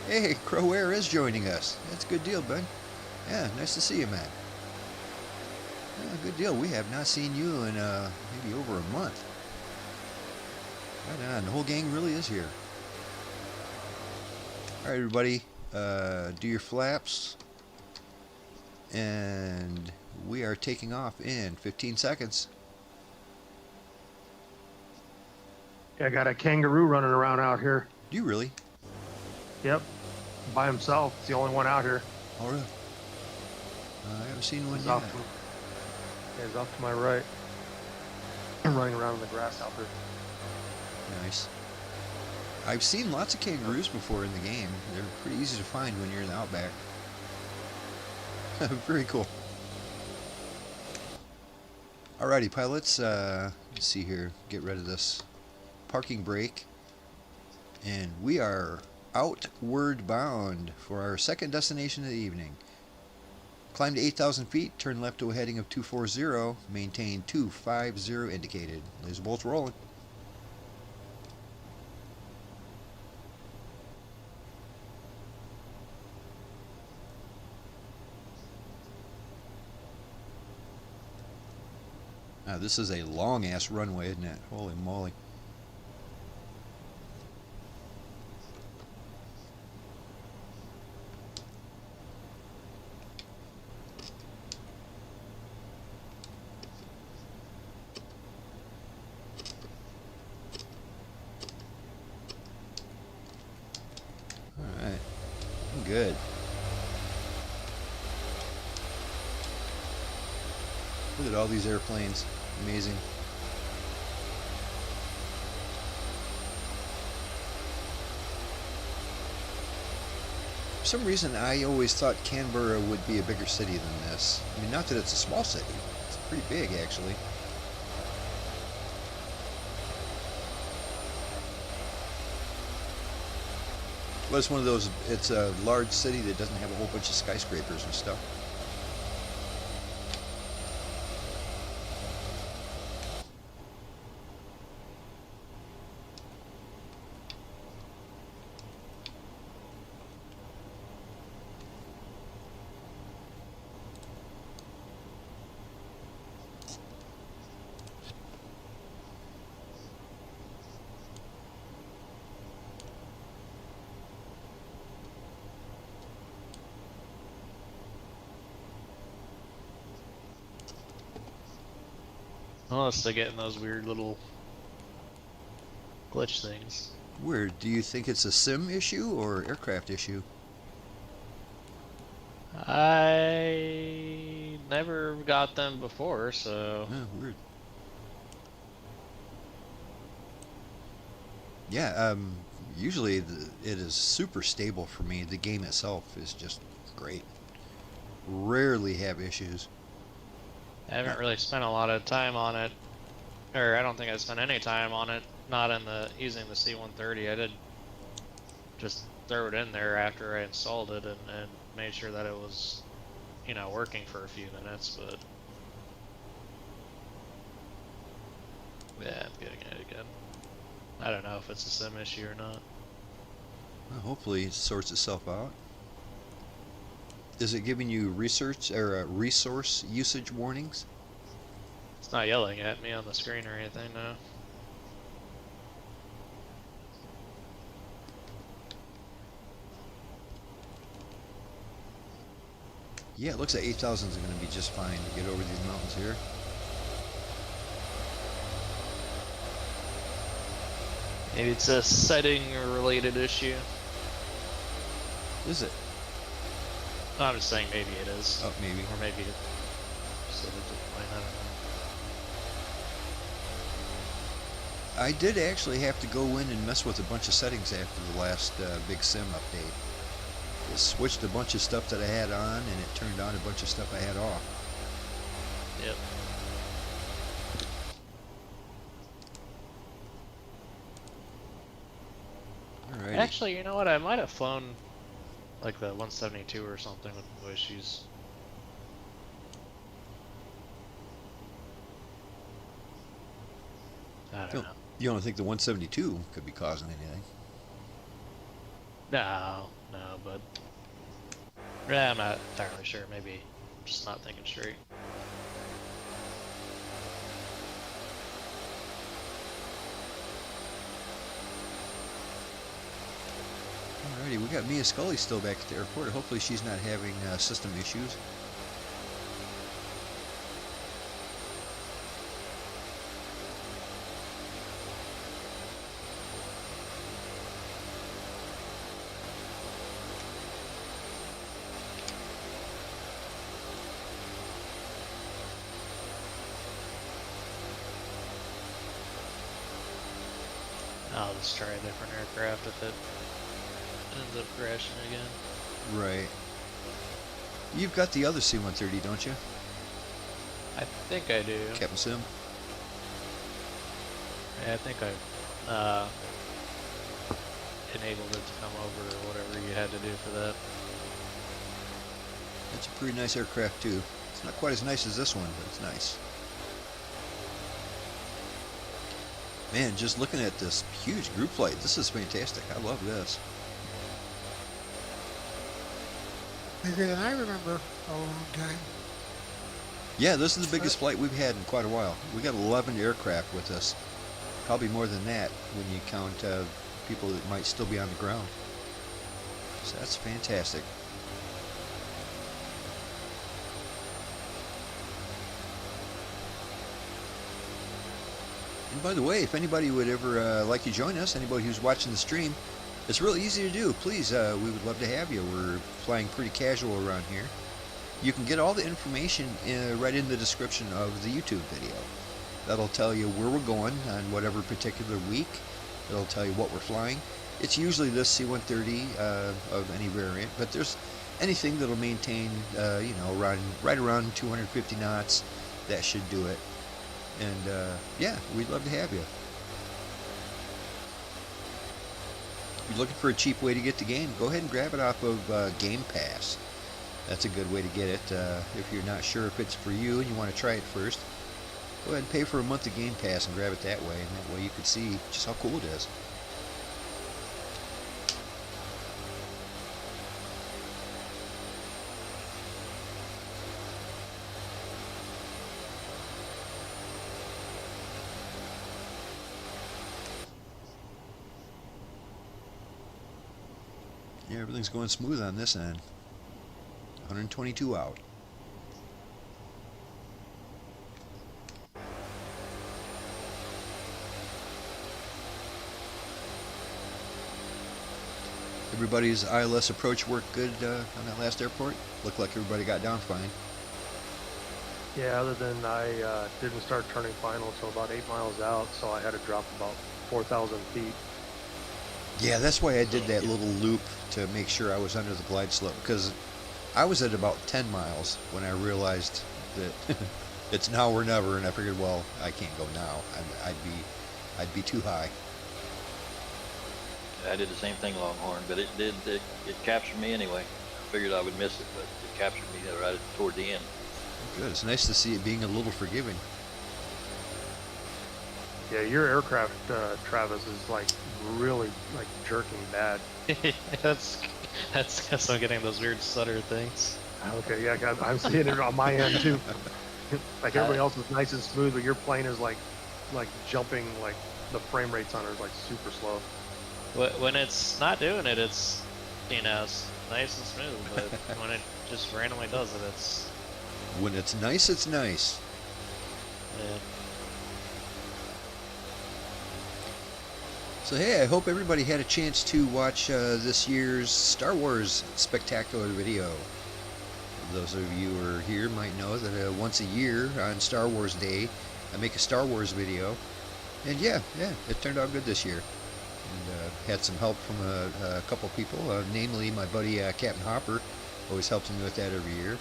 Hey, Crow Air is joining us. That's a good deal, bud. Yeah, nice to see you, man. Yeah, good deal. We have not seen you in maybe over a month. Right on, the whole gang really is here. Alright everybody, do your flaps. And we are taking off in 15 seconds. Yeah, I got a kangaroo running around out here. Do you really? Yep, by himself. It's the only one out here. Oh really? I haven't seen one He's yet. He's off to my right. Running around in the grass out there. Nice. I've seen lots of kangaroos before in the game. They're pretty easy to find when you're in the outback. Very cool. Alrighty, pilots. Let's see here. Get rid of this parking brake. And we are outward bound for our second destination of the evening. Climb to 8,000 feet. Turn left to a heading of 240. Maintain 250 indicated. Lazerbolt's rolling. Now this is a long ass runway, isn't it? Holy moly. good. Look at all these airplanes. Amazing. For some reason, I always thought Canberra would be a bigger city than this. I mean, not that it's a small city. It's pretty big, actually. Well, it's one of those, it's a large city that doesn't have a whole bunch of skyscrapers and stuff. Unless they get in those weird little glitch things. Weird. Do you think it's a sim issue or aircraft issue? I never got them before, so. Oh, weird. Yeah, usually it is super stable for me. The game itself is just great. Rarely have issues. I haven't really spent a lot of time on it, or I don't think I spent any time on it. Not in the using the C-130. I did just throw it in there after I installed it and made sure that it was, you know, working for a few minutes. But yeah, I'm getting it again. I don't know if it's a sim issue or not. Well, hopefully it sorts itself out. Is it giving you research or resource usage warnings? It's not yelling at me on the screen or anything, no. Yeah, it looks like 8,000 is going to be just fine to get over these mountains here. Maybe it's a setting related issue. Is it? I'm just saying maybe it is. Oh, maybe. Or maybe it set it to fine, I don't know. I did actually have to go in and mess with a bunch of settings after the last big sim update. It switched a bunch of stuff that I had on, and it turned on a bunch of stuff I had off. Yep. Alrighty. Actually, you know what? I might have flown like the 172 or something with no issues. I don't know. You don't think the 172 could be causing anything? No, but yeah, I'm not entirely sure. Maybe I'm just not thinking straight. Alrighty, we got Mia Scully still back at the airport. Hopefully she's not having system issues. I'll just try a different aircraft if it ends up crashing again. Right. You've got the other C-130, don't you? I think I do. Captain Sim? Yeah, I think I enabled it to come over or whatever you had to do for that. That's a pretty nice aircraft too. It's not quite as nice as this one, but it's nice. Man, just looking at this huge group flight, this is fantastic. I love this. Bigger than I remember a long time. Yeah, this is the biggest flight we've had in quite a while. We got 11 aircraft with us. Probably more than that when you count people that might still be on the ground. So that's fantastic. And by the way, if anybody would ever like to join us, anybody who's watching the stream, It's real easy to do. Please, we would love to have you. We're flying pretty casual around here. You can get all the information right in the description of the YouTube video. That'll tell you where we're going on whatever particular week. It'll tell you what we're flying. It's usually this C-130 of any variant, but there's anything that'll maintain, you know, right around 250 knots. That should do it. And yeah, we'd love to have you. If you're looking for a cheap way to get the game, go ahead and grab it off of Game Pass. That's a good way to get it. If you're not sure if it's for you and you want to try it first, go ahead and pay for a month of Game Pass and grab it that way, and that way you can see just how cool it is. Yeah, everything's going smooth on this end. 122 out. Everybody's ILS approach worked good on that last airport? Looked like everybody got down fine. Yeah, other than I didn't start turning final until about 8 miles out, so I had to drop about 4,000 feet. Yeah, that's why I did that little loop to make sure I was under the glide slope, because I was at about 10 miles when I realized that it's now or never, and I figured, well, I can't go now. I'd be too high. I did the same thing, Longhorn, but it captured me anyway. I figured I would miss it, but it captured me right toward the end. Good. It's nice to see it being a little forgiving. Yeah, your aircraft, Travis, is like really like jerking bad. that's because I'm getting those weird stutter things. Okay, yeah, I'm seeing it on my end too. Like everybody else is nice and smooth, but your plane is like jumping, like the frame rates on it is like super slow. When it's not doing it, it's, you know, it's nice and smooth, but when it just randomly does it, it's... When it's nice, it's nice. Yeah. So hey, I hope everybody had a chance to watch this year's Star Wars spectacular video. Those of you who are here might know that once a year on Star Wars Day, I make a Star Wars video. And yeah, it turned out good this year. And had some help from a couple people, namely my buddy Captain Hopper, always helps me with that every year.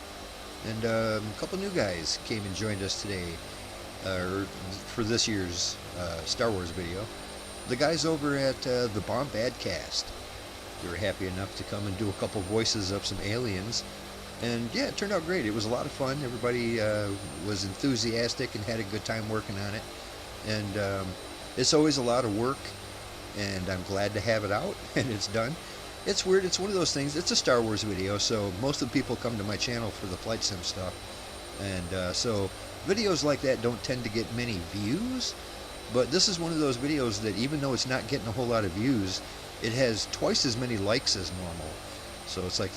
And a couple new guys came and joined us today for this year's Star Wars video. The guys over at the Bombadcast. We were happy enough to come and do a couple voices of some aliens. And yeah, it turned out great. It was a lot of fun. Everybody was enthusiastic and had a good time working on it. And it's always a lot of work. And I'm glad to have it out and it's done. It's weird. It's one of those things. It's a Star Wars video, so most of the people come to my channel for the flight sim stuff. And so videos like that don't tend to get many views. But this is one of those videos that even though it's not getting a whole lot of views, it has twice as many likes as normal. So it's like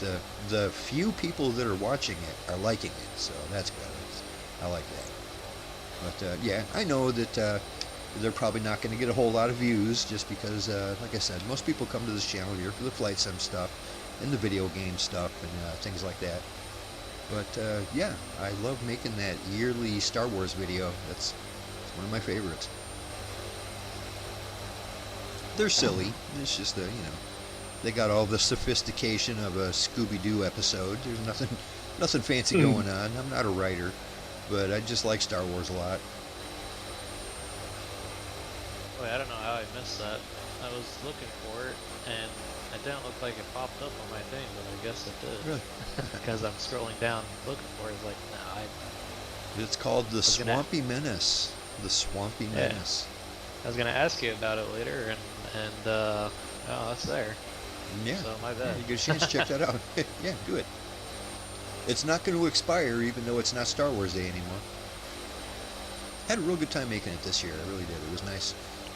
the few people that are watching it are liking it. So that's good. I like that. But yeah, I know that they're probably not going to get a whole lot of views just because, like I said, most people come to this channel here for the flight sim stuff and the video game stuff and things like that. But yeah, I love making that yearly Star Wars video. It's one of my favorites. They're silly. It's just you know, they got all the sophistication of a Scooby-Doo episode. There's nothing fancy going on. I'm not a writer, but I just like Star Wars a lot. Wait, I don't know how I missed that. I was looking for it, and it didn't look like it popped up on my thing, but I guess it did. Really? Because I'm scrolling down looking for it. It's like, no, It's called the Swampy Menace. The Swampy Menace. I was gonna ask you about it later, and oh, that's there. Yeah. So my Yeah, bad. you get a chance to check that out. Yeah, do it. It's not going to expire, even though it's not Star Wars Day anymore. Had a real good time making it this year. I really did. It was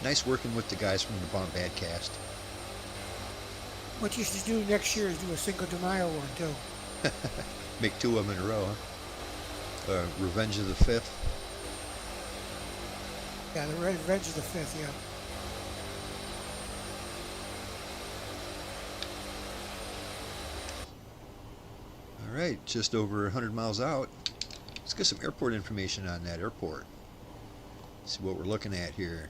nice working with the guys from the Bombadcast. What you should do next year is do a Cinco de Mayo one too. Make two of them in a row, huh? Revenge of the 5th. Yeah, the Revenge of the 5th, yeah. All right, just over 100 miles out. Let's get some airport information on that airport. See what we're looking at here.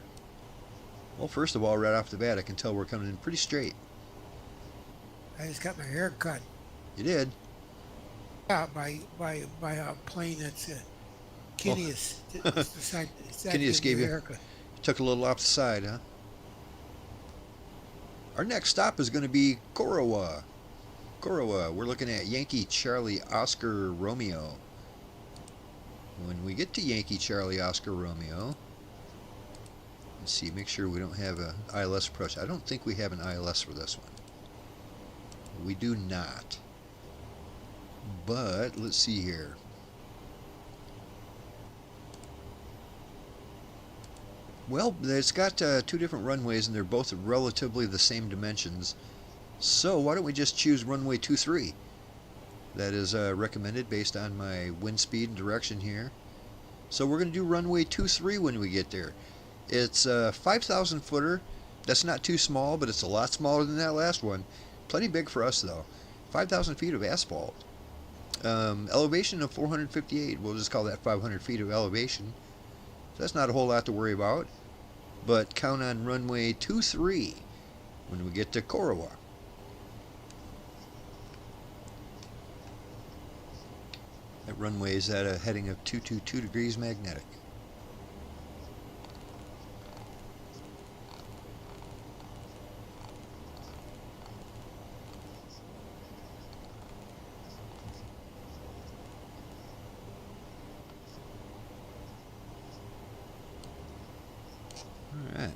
Well, first of all, right off the bat, I can tell we're coming in pretty straight. I just got my hair cut. You did? Yeah, by a plane that's Kineas. Kineas gave you, took a little off the side, huh? Our next stop is going to be Corowa. Corowa, we're looking at Yankee Charlie Oscar Romeo. When we get to Yankee Charlie Oscar Romeo, let's see, make sure we don't have an ILS approach. I don't think we have an ILS for this one. We do not. But let's see here. Well, it's got 2 different runways and they're both relatively the same dimensions. So why don't we just choose runway 23? That is recommended based on my wind speed and direction here. So we're going to do runway 23 when we get there. It's a 5,000 footer. That's not too small, but it's a lot smaller than that last one. Plenty big for us though. 5,000 feet of asphalt. Elevation of 458. We'll just call that 500 feet of elevation. So that's not a whole lot to worry about. But count on runway 23 when we get to Corowa. That runway is at a heading of 222 degrees magnetic. All right.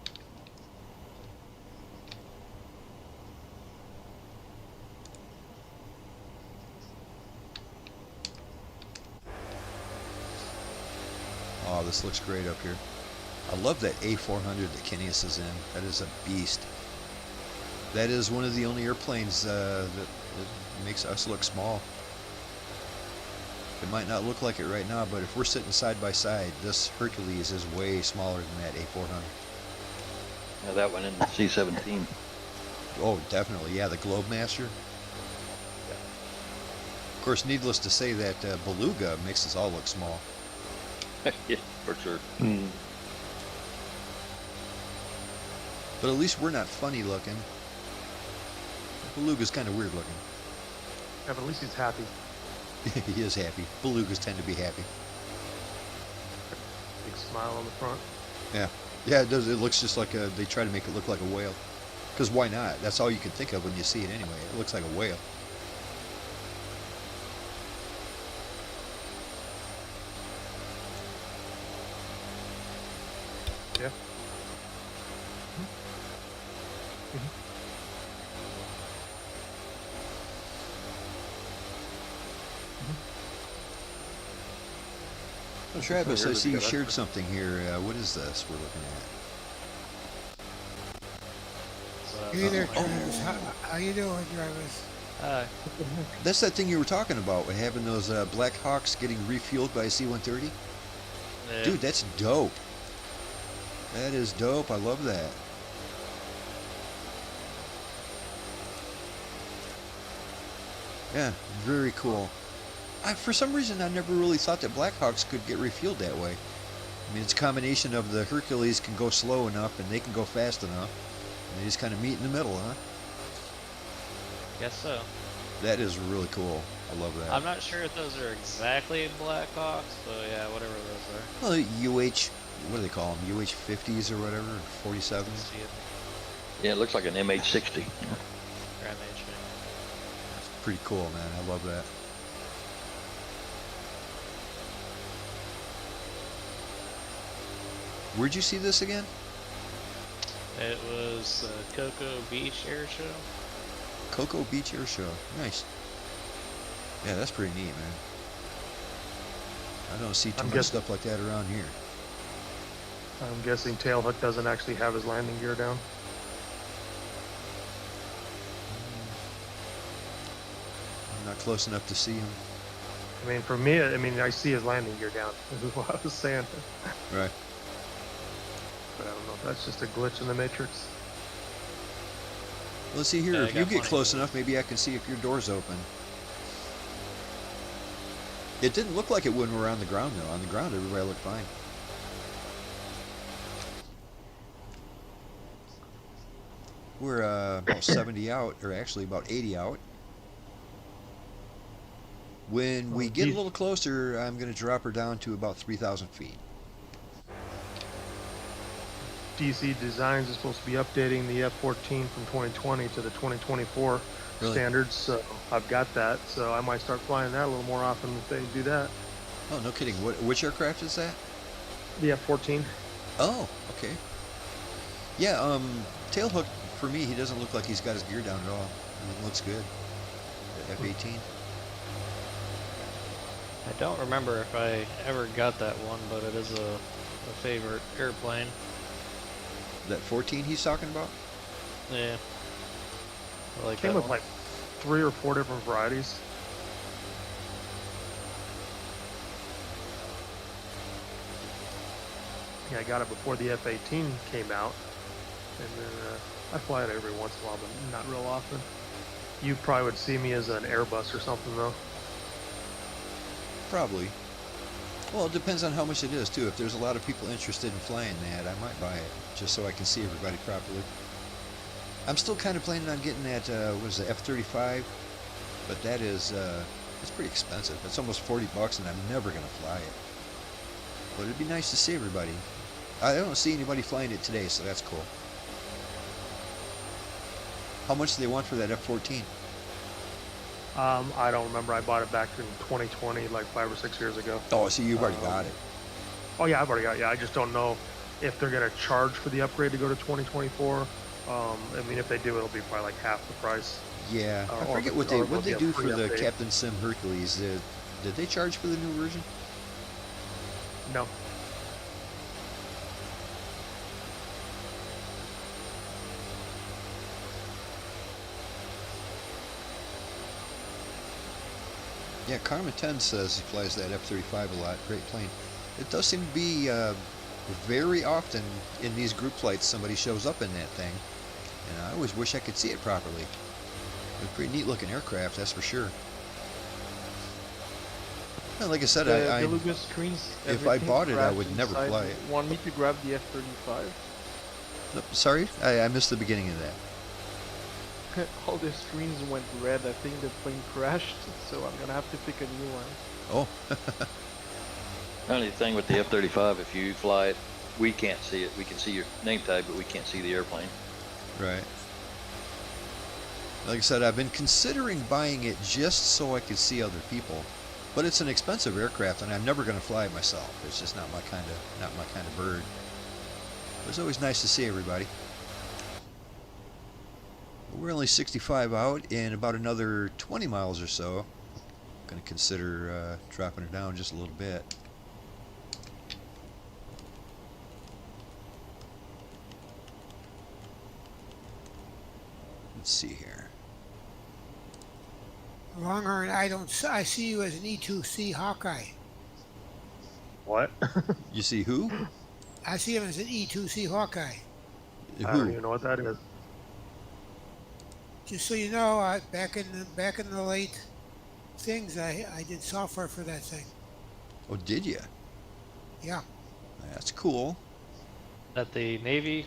Oh, this looks great up here. I love that A400 that Kineas is in. That is a beast. That is one of the only airplanes that makes us look small. It might not look like it right now, but if we're sitting side by side, this Hercules is way smaller than that A400. Now that one in the C-17. Oh, definitely. Yeah, the Globemaster. Of course, needless to say that Beluga makes us all look small. Yeah, for sure. But at least we're not funny looking. Beluga's kind of weird looking. Yeah, but at least he's happy. He is happy. Belugas tend to be happy. Big smile on the front. Yeah. Yeah, it does. It looks just like a, they try to make it look like a whale. Because why not? That's all you can think of when you see it anyway. It looks like a whale. Yeah. Oh, Travis, I see you shared something here. What is this we're looking at? Hey there, Travis. How you doing, Travis? Hi. That's that thing you were talking about, with having those Black Hawks getting refueled by a C-130? Yeah. Dude, that's dope. That is dope. I love that. Yeah, very cool. For some reason, I never really thought that Black Hawks could get refueled that way. I mean, it's a combination of the Hercules can go slow enough and they can go fast enough. And they just kind of meet in the middle, huh? Guess so. That is really cool. I love that. I'm not sure if those are exactly Black Hawks, but yeah, whatever those are. Well, UH, what do they call them? UH-50s or whatever? 47s? See it. Yeah, it looks like an MH-60. Grand H. That's pretty cool, man. I love that. Where'd you see this again? It was Cocoa Beach Air Show. Cocoa Beach Air Show. Nice. Yeah, that's pretty neat, man. I don't see too much stuff like that around here. I'm guessing Tailhook doesn't actually have his landing gear down. I'm not close enough to see him. I mean, for me, I mean, I see his landing gear down. This is what I was saying. Right. But I don't know if that's just a glitch in the matrix. Let's see here. Yeah, I if you got get plenty close of enough, maybe I can see if your door's open. It didn't look like it when we were on the ground, though. On the ground, everybody looked fine. We're about 70 out, or actually about 80 out. When we get a little closer, I'm going to drop her down to about 3,000 feet. DC Designs is supposed to be updating the F-14 from 2020 to the 2024 Really? standards, so I've got that. So I might start flying that a little more often if they do that. Oh, no kidding. Which aircraft is that? The F-14. Oh, okay. Yeah, Tailhook, for me, he doesn't look like he's got his gear down at all. It looks good. The F-18. I don't remember if I ever got that one, but it is a favorite airplane. That 14 he's talking about? Yeah. I like Came that with one. like 3 or 4 different varieties. Yeah, I got it before the F-18 came out, and then I fly it every once in a while, but not real often. You probably would see me as an Airbus or something, though. Probably. Well, it depends on how much it is, too. If there's a lot of people interested in flying that, I might buy it, just so I can see everybody properly. I'm still kind of planning on getting that, what is it, F-35? But that is, it's pretty expensive. It's almost 40 bucks, and I'm never going to fly it. But it'd be nice to see everybody. I don't see anybody flying it today, so that's cool. How much do they want for that F-14? I don't remember. I bought it back in 2020, like 5 or 6 years ago. Oh, so you've already got it. Oh yeah, I've already got it. Yeah, I just don't know if they're gonna charge for the upgrade to go to 2024. I mean, if they do, it'll be probably like half the price. Yeah, I or forget if what it's- or they it'll do be a for free the update. Captain Sim Hercules. Did they charge for the new version? No. Yeah, Karma 10 says he flies that F-35 a lot. Great plane. It does seem to be very often in these group flights somebody shows up in that thing, and I always wish I could see it properly. It's a pretty neat looking aircraft, that's for sure. Well, like I said, The Beluga screens. if I everything bought it, I crashed would never inside. fly it. Want me to grab the F-35? Sorry, I missed the beginning of that. All the screens went red. I think the plane crashed, so I'm gonna have to pick a new one. Oh, The only thing with the F-35, if you fly it, we can't see it. We can see your name tag, but we can't see the airplane. right. Like I said, I've been considering buying it just so I could see other people, but it's an expensive aircraft, and I'm never going to fly it myself. It's just not my kind of bird. But it's always nice to see everybody. We're only 65 out, and about another 20 miles or so. I'm going to consider dropping it down just a little bit. Let's see here. Longhorn, I see you as an E2C Hawkeye. What? You see who? I see him as an E2C Hawkeye. I don't Who? even know what that is. Just so you know, back in the late things, I did software for that thing. Oh, did you? Yeah, That's cool. That the Navy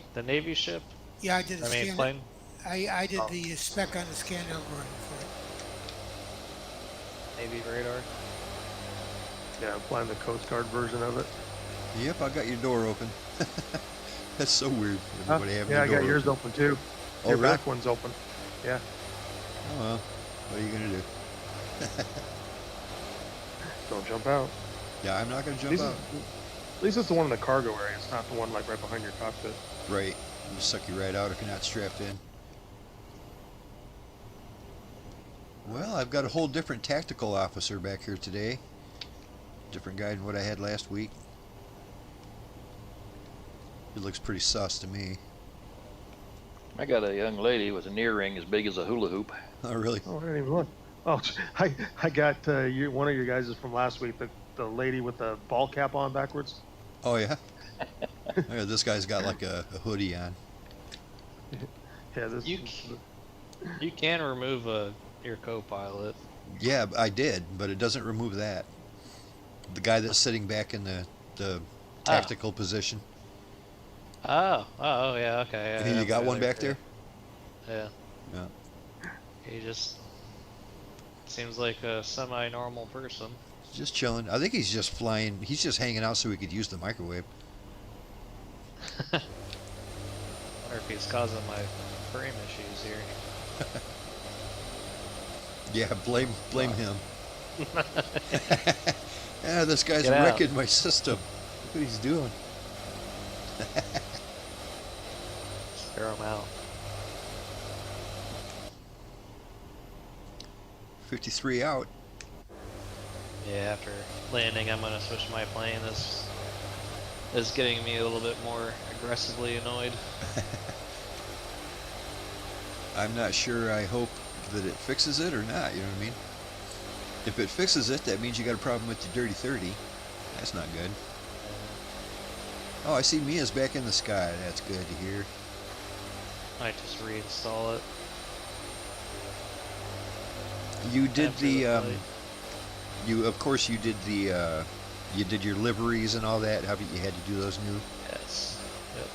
ship? yeah, I did. I mean, scan. plane? I did the spec on the scan algorithm for it. Navy radar? Yeah, I'm flying the Coast Guard version of it. Yep, I got your door open. That's so weird. Everybody having Yeah, I their door got yours open too. Oh, Your really? back one's open. Yeah. Oh, well. What are you going to do? Don't jump out. Yeah, I'm not going to jump These out. At least it's the one in the cargo area. It's not the one like right behind your cockpit. Right. It'll suck you right out if you're not strapped in. Well, I've got a whole different tactical officer back here today. Different guy than what I had last week. He looks pretty sus to me. I got a young lady with an earring as big as a hula hoop. Oh, really? Oh, I didn't even look. Oh, I got one of your guys is from last week. The lady with the ball cap on backwards. Oh, yeah? Yeah, this guy's got like a hoodie on. Yeah, this. You can remove your co-pilot. Yeah, I did, but it doesn't remove that. The guy that's sitting back in the tactical position. Oh, yeah, okay. Yeah, You yeah, got yeah, one back there? Yeah. Yeah. He just seems like a semi-normal person. Just chilling. I think he's just flying. He's just hanging out so he could use the microwave. I wonder if he's causing my frame issues here. Yeah, blame him. Yeah, this guy's Get out. wrecking my system. Look what he's doing. Throw him out. 53 out. Yeah, after landing, I'm gonna switch my plane. This is getting me a little bit more aggressively annoyed. I'm not sure. I hope that it fixes it or not. You know what I mean? If it fixes it, that means you got a problem with your dirty 30. That's not good. Oh, I see Mia's back in the sky. That's good to hear. I just reinstall it. You did After the flight. you of course you did the you did your liveries and all that. How about you had to do those new? Yes. Yep.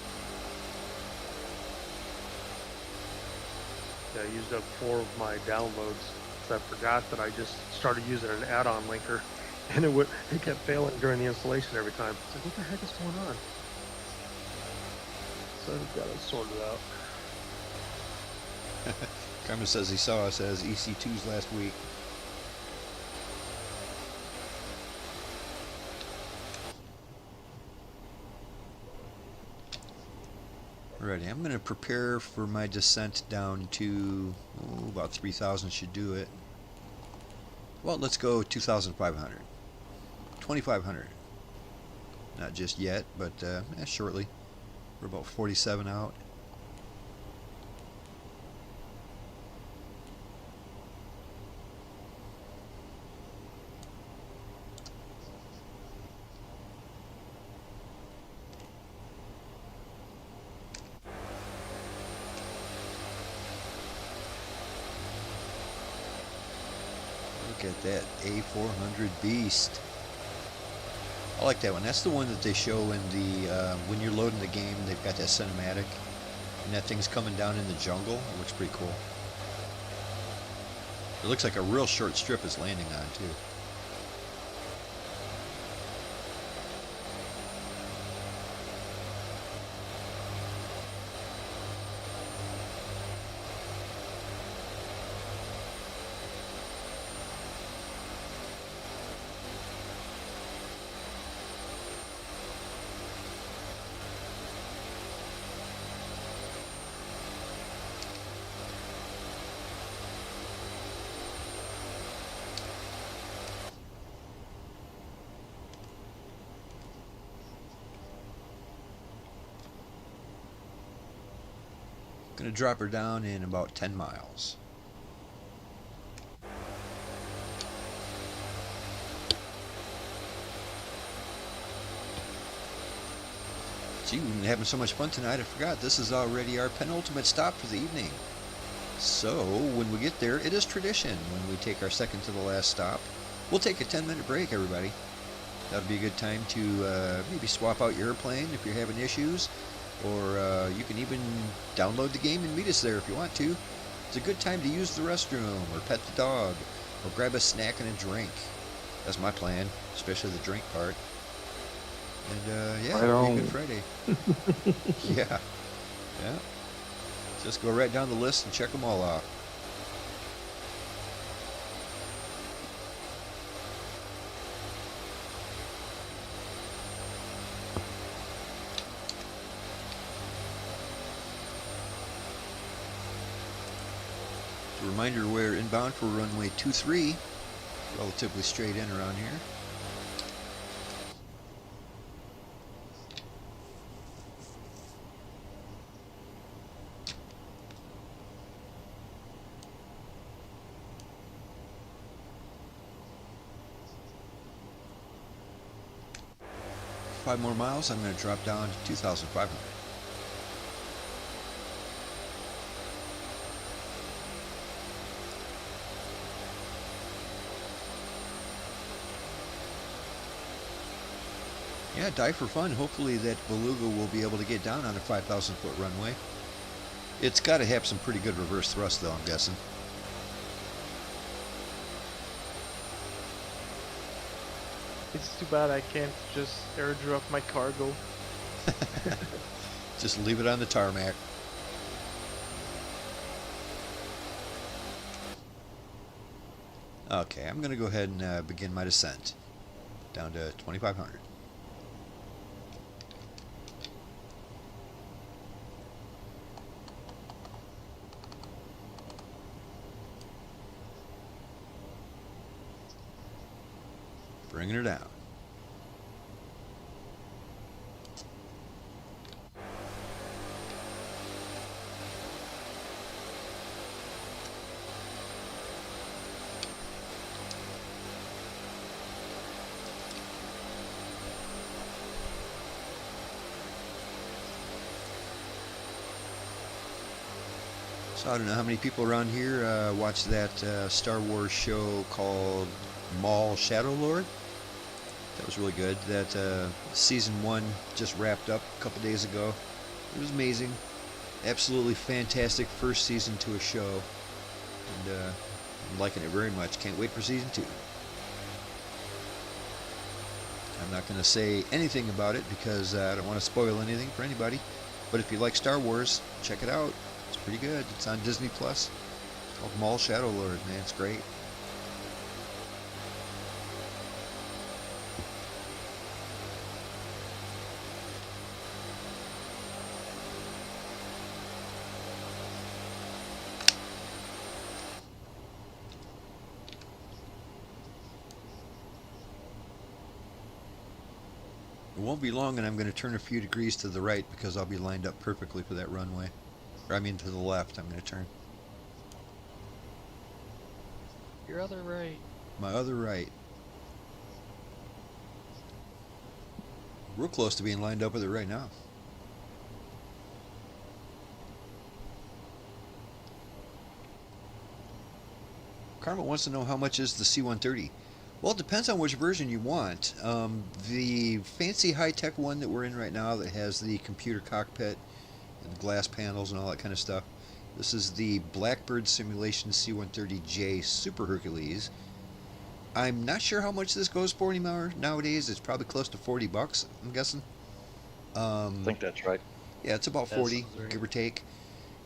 Yeah, I used up 4 of my downloads. So I forgot that I just started using an add-on linker, and it kept failing during the installation every time. It's like, what the heck is going on? So I've got it sorted out. Carmen says he saw us as EC2s last week. Alrighty, I'm going to prepare for my descent down to about 3,000 should do it. Well, let's go 2,500. 2,500. Not just yet, but shortly. We're about 47 out. Look at that A400 beast. I like that one. That's the one that they show in the when you're loading the game. They've got that cinematic, and that thing's coming down in the jungle. It looks pretty cool. It looks like a real short strip is landing on too. Gonna drop her down in about 10 miles. Gee, we've been having so much fun tonight, I forgot this is already our penultimate stop for the evening. So, when we get there, it is tradition. When we take our second to the last stop, we'll take a 10-minute break, everybody. That'll be a good time to maybe swap out your airplane if you're having issues. Or you can even download the game and meet us there if you want to. It's a good time to use the restroom, or pet the dog, or grab a snack and a drink. That's my plan, especially the drink part. And yeah, it'll be a good Friday. Yeah. Yeah. Just go right down the list and check them all off. Reminder, we're inbound for runway 23, relatively straight in around here. Five more miles, I'm going to drop down to 2,500. Yeah, dive for fun. Hopefully that Beluga will be able to get down on a 5,000 foot runway. It's got to have some pretty good reverse thrust though, I'm guessing. It's too bad I can't just airdrop my cargo. Just leave it on the tarmac. Okay, I'm going to go ahead and begin my descent down to 2,500. Bringing her down. So I don't know how many people around here watched that Star Wars show called Maul Shadow Lord. That was really good. That season 1 just wrapped up a couple days ago. It was amazing. Absolutely fantastic first season to a show. And I'm liking it very much. Can't wait for season 2. I'm not going to say anything about it because I don't want to spoil anything for anybody. But if you like Star Wars, check it out. It's pretty good. It's on Disney Plus. It's called Maul Shadow Lord, man. It's great. It won't be long and I'm going to turn a few degrees to the right because I'll be lined up perfectly for that runway. Or I mean to the left I'm going to turn. Your other right. My other right. Real close to being lined up with it right now. Karma wants to know how much is the C-130. Well, it depends on which version you want. The fancy high-tech one that we're in right now that has the computer cockpit and the glass panels and all that kind of stuff. This is the Blackbird Simulations C-130J Super Hercules. I'm not sure how much this goes for anymore nowadays. It's probably close to 40 bucks, I'm guessing. I think that's right. Yeah, it's about That 40, sounds right. give or take.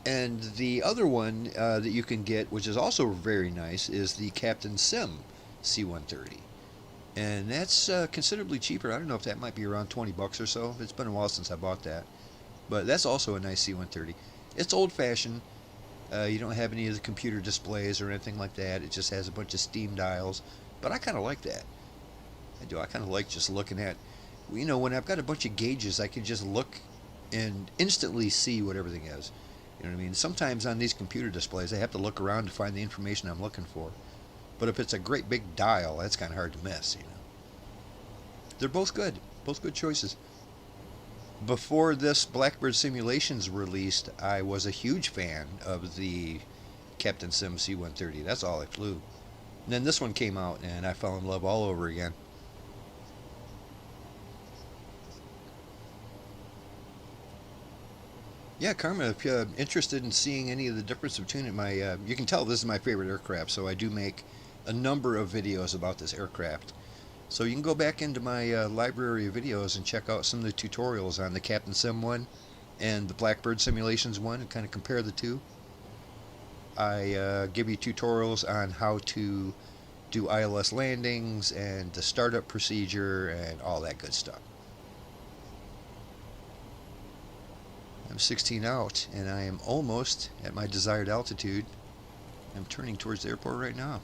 And the other one that you can get, which is also very nice, is the Captain Sim C-130. And that's considerably cheaper. I don't know if that might be around 20 bucks or so. It's been a while since I bought that. But that's also a nice C-130. It's old-fashioned. You don't have any of the computer displays or anything like that. It just has a bunch of steam dials. But I kind of like that. I do. I kind of like just looking at, you know, when I've got a bunch of gauges, I can just look and instantly see what everything is. You know what I mean? Sometimes on these computer displays, I have to look around to find the information I'm looking for. But if it's a great big dial, that's kind of hard to miss, you know. They're both good choices. Before this Blackbird Simulations released, I was a huge fan of the Captain Sim C-130. That's all I flew. And then this one came out, and I fell in love all over again. Yeah, Karma, if you're interested in seeing any of the difference between it, you can tell this is my favorite aircraft, so I do make a number of videos about this aircraft. So you can go back into my library of videos and check out some of the tutorials on the Captain Sim one and the Blackbird Simulations one and kind of compare the two. I give you tutorials on how to do ILS landings and the startup procedure and all that good stuff. I'm 16 out and I am almost at my desired altitude. I'm turning towards the airport right now.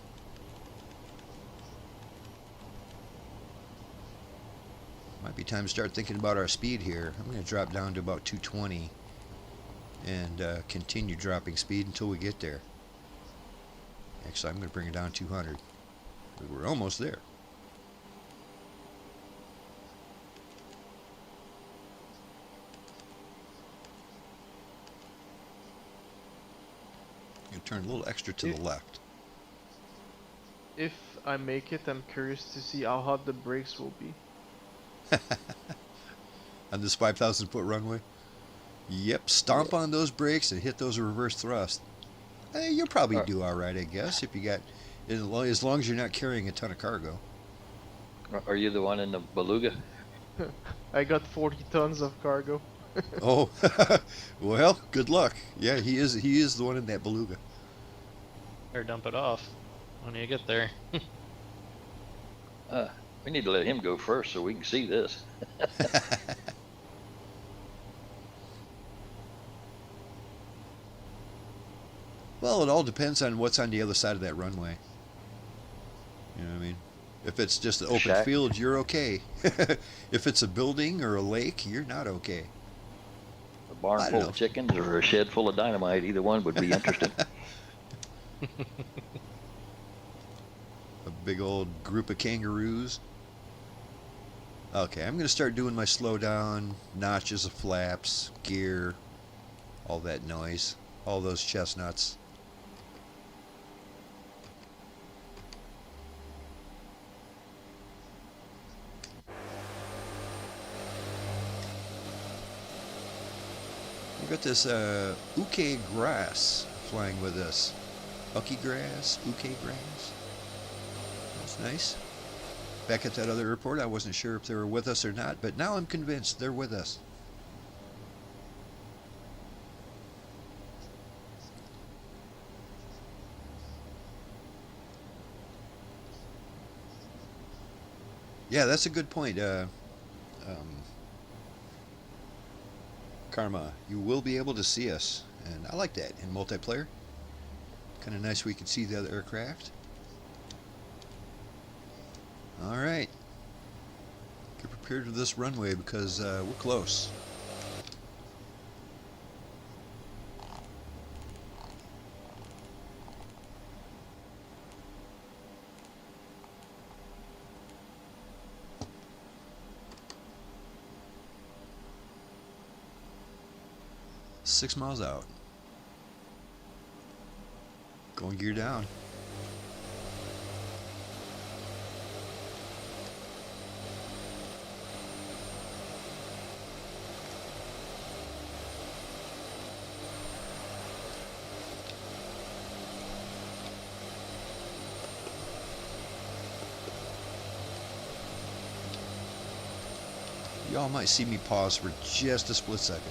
Might be time to start thinking about our speed here. I'm going to drop down to about 220 and continue dropping speed until we get there. Actually, I'm going to bring it down 200. We're almost there. You turn a little extra to the left. If I make it, I'm curious to see how hot the brakes will be. On this 5,000 foot runway. Yep, stomp on those brakes and hit those reverse thrust. You'll probably do all right, I guess, if you got, as long as you're not carrying a ton of cargo. Are you the one in the beluga? I got 40 tons of cargo. Oh, well, good luck. Yeah, he is the one in that beluga. Or dump it off when you get there. We need to let him go first so we can see this. Well, it all depends on what's on the other side of that runway. You know what I mean? If it's just an open Shack. field, you're okay. If it's a building or a lake, you're not okay. A barn I don't full know. of chickens or a shed full of dynamite, either one would be interesting. A big old group of kangaroos. Okay, I'm going to start doing my slowdown, notches of flaps, gear, all that noise, all those chestnuts. We've got this uke grass flying with us. Uke grass, uke grass. That's nice. Back at that other airport, I wasn't sure if they were with us or not, but now I'm convinced they're with us. Yeah, that's a good point. Karma, you will be able to see us, and I like that in multiplayer. Kind of nice we can see the other aircraft. All right, get prepared for this runway because we're close. Six miles out. Going gear down. Y'all might see me pause for just a split second.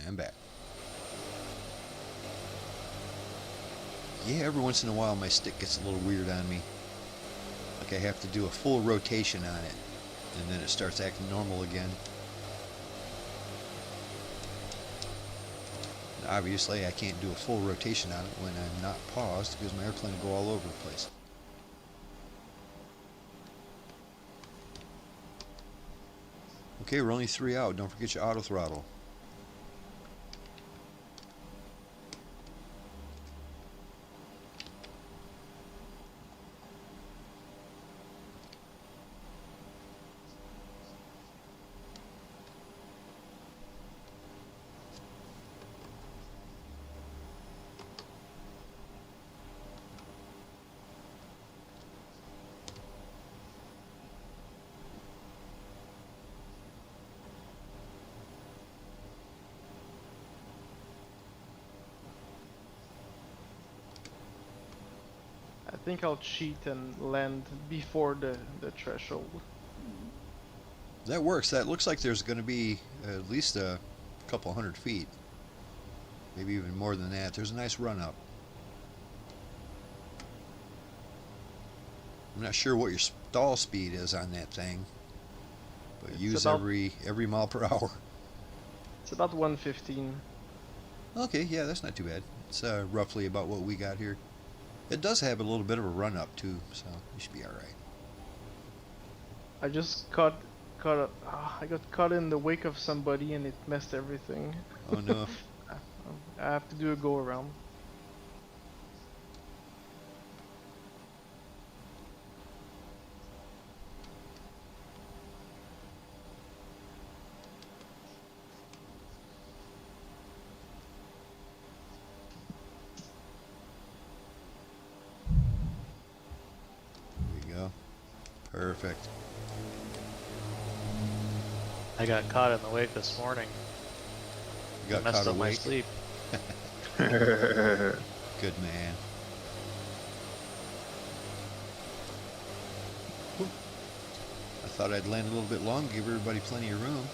And back. Yeah, every once in a while my stick gets a little weird on me. Like I have to do a full rotation on it, and then it starts acting normal again. Obviously, I can't do a full rotation on it when I'm not paused because my airplane will go all over the place. Okay, we're only 3 out. Don't forget your auto throttle. I think I'll cheat and land before the threshold. That works. That looks like there's going to be at least a couple 100 feet. Maybe even more than that. There's a nice run up. I'm not sure what your stall speed is on that thing, but It's use about- every mile per hour. It's about 115. Okay, yeah, that's not too bad. It's roughly about what we got here. It does have a little bit of a run up too, so you should be all right. I just I got caught in the wake of somebody and it messed everything. Oh no. I have to do a go around. Perfect. I got caught in the wake this morning. You I got messed caught up my awake. sleep. Good man. Whew. I thought I'd land a little bit long, give everybody plenty of room.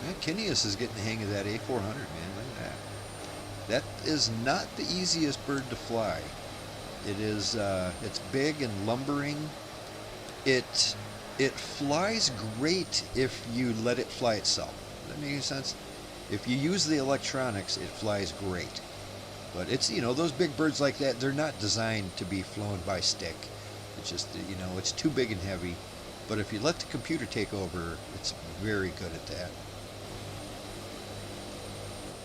Man, Kineas is getting the hang of that A400, man. Look at that. That is not the easiest bird to fly. It is, it's big and lumbering. It flies great if you let it fly itself. Does that make any sense? If you use the electronics, it flies great. But it's, you know, those big birds like that, they're not designed to be flown by stick. It's just, you know, it's too big and heavy. But if you let the computer take over, it's very good at that.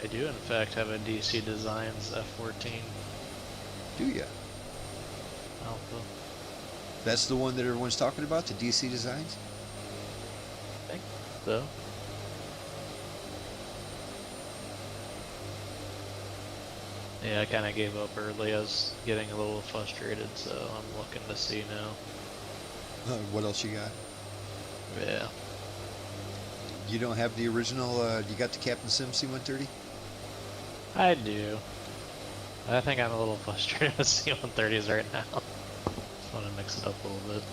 I do in fact have a DC Designs F14 Do ya? Alpha. That's the one that everyone's talking about, the DC Designs? I think so. Yeah, I kind of gave up early. I was getting a little frustrated, so I'm looking to see now. What else you got? Yeah. You don't have the original, you got the Captain Sim C-130? I do. I think I'm a little frustrated with C-130s right now. Just want to mix it up a little bit.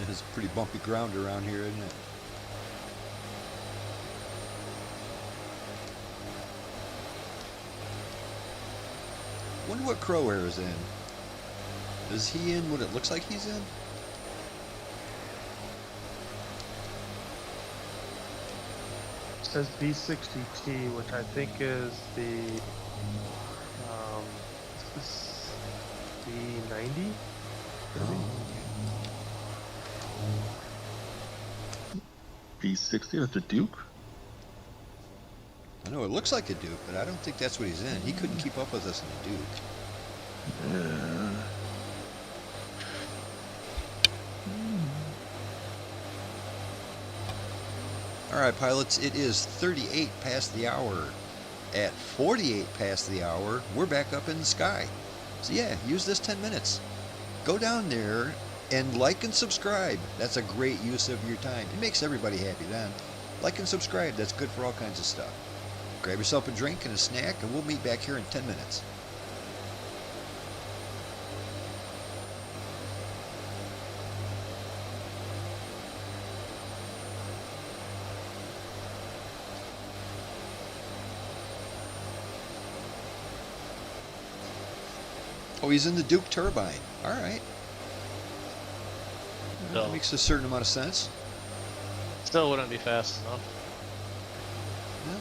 It's pretty bumpy ground around here, isn't it? Wonder what Corowa is in. Is he in what it looks like he's in? It says B60T, which I think is the is this B90. B60, that's the Duke? I know it looks like a Duke, but I don't think that's what he's in. He couldn't keep up with us in the Duke. Yeah. Alright pilots, it is 38 past the hour. At 48 past the hour, we're back up in the sky. So yeah, use this 10 minutes. Go down there and like and subscribe. That's a great use of your time. It makes everybody happy then. Like and subscribe, that's good for all kinds of stuff. Grab yourself a drink and a snack and we'll meet back here in 10 minutes. Oh, he's in the Duke turbine. All right. That No. makes a certain amount of sense. Still wouldn't be fast enough. Yeah.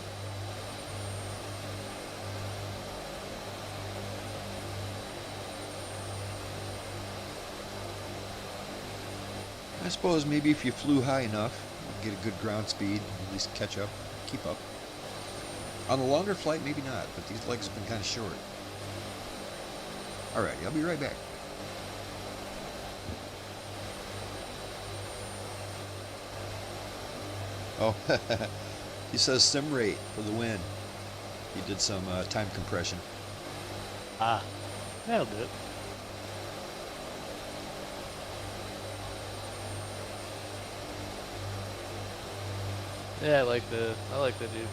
I suppose maybe if you flew high enough, you'd get a good ground speed, at least catch up, keep up. On a longer flight, maybe not, but these legs have been kind of short. Alrighty, I'll be right back. Oh, he says sim rate for the win. He did some time compression. Ah, that'll do it. Yeah, I like the Duke.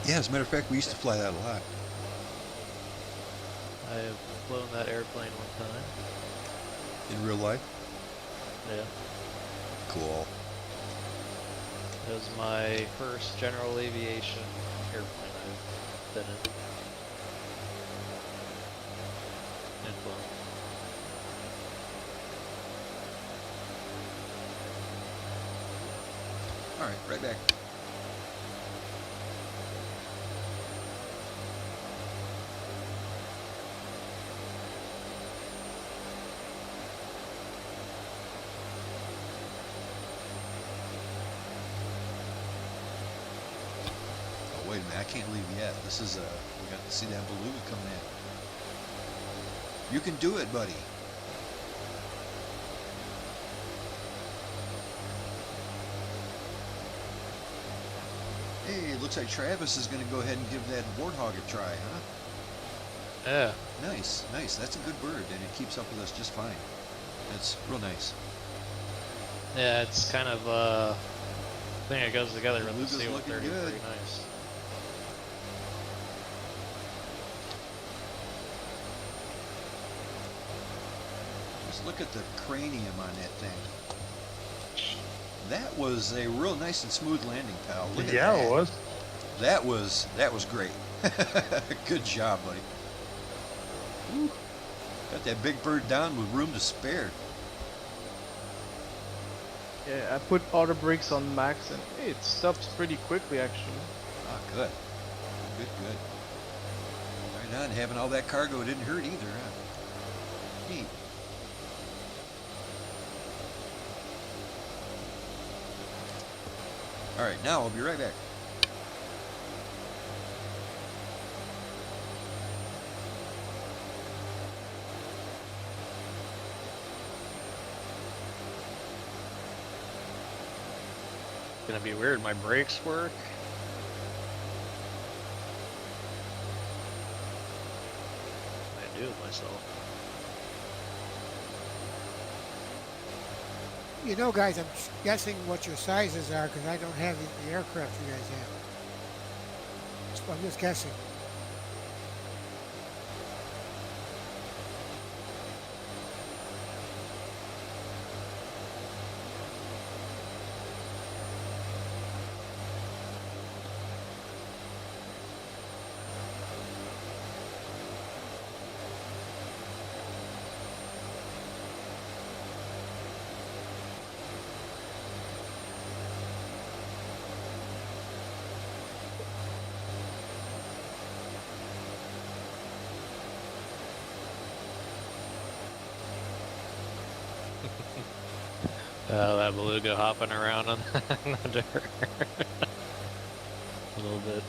Yeah, as a matter of fact, we used to fly that a lot. I have flown that airplane one time. In real life? Yeah. Cool. It was my first general aviation airplane I've been in. And flown. Alright, right back. can't leave yet. This is we got to see that beluga coming in. You can do it, buddy. Hey, it looks like Travis is going to go ahead and give that warthog a try, huh? Yeah. Nice, nice. That's a good bird, and it keeps up with us just fine. That's real nice. Yeah, it's kind of thing that goes together with the Beluga's C-130. looking Pretty good. nice. Just look at the cranium on that thing. That was a real nice and smooth landing, pal. Look at Yeah, that. it was. That was great. Good job, buddy. Woo. Got that big bird down with room to spare. Yeah, I put auto brakes on max and it stops pretty quickly actually. Ah, good. Good, good. Right on. Having all that cargo didn't hurt either, huh? Neat. All right, now I'll be right back. Gonna be weird. My brakes work. What do I do with myself? You know, guys, I'm guessing what your sizes are because I don't have the aircraft you guys have. So I'm just guessing. That beluga hopping around on the dirt. A little bit.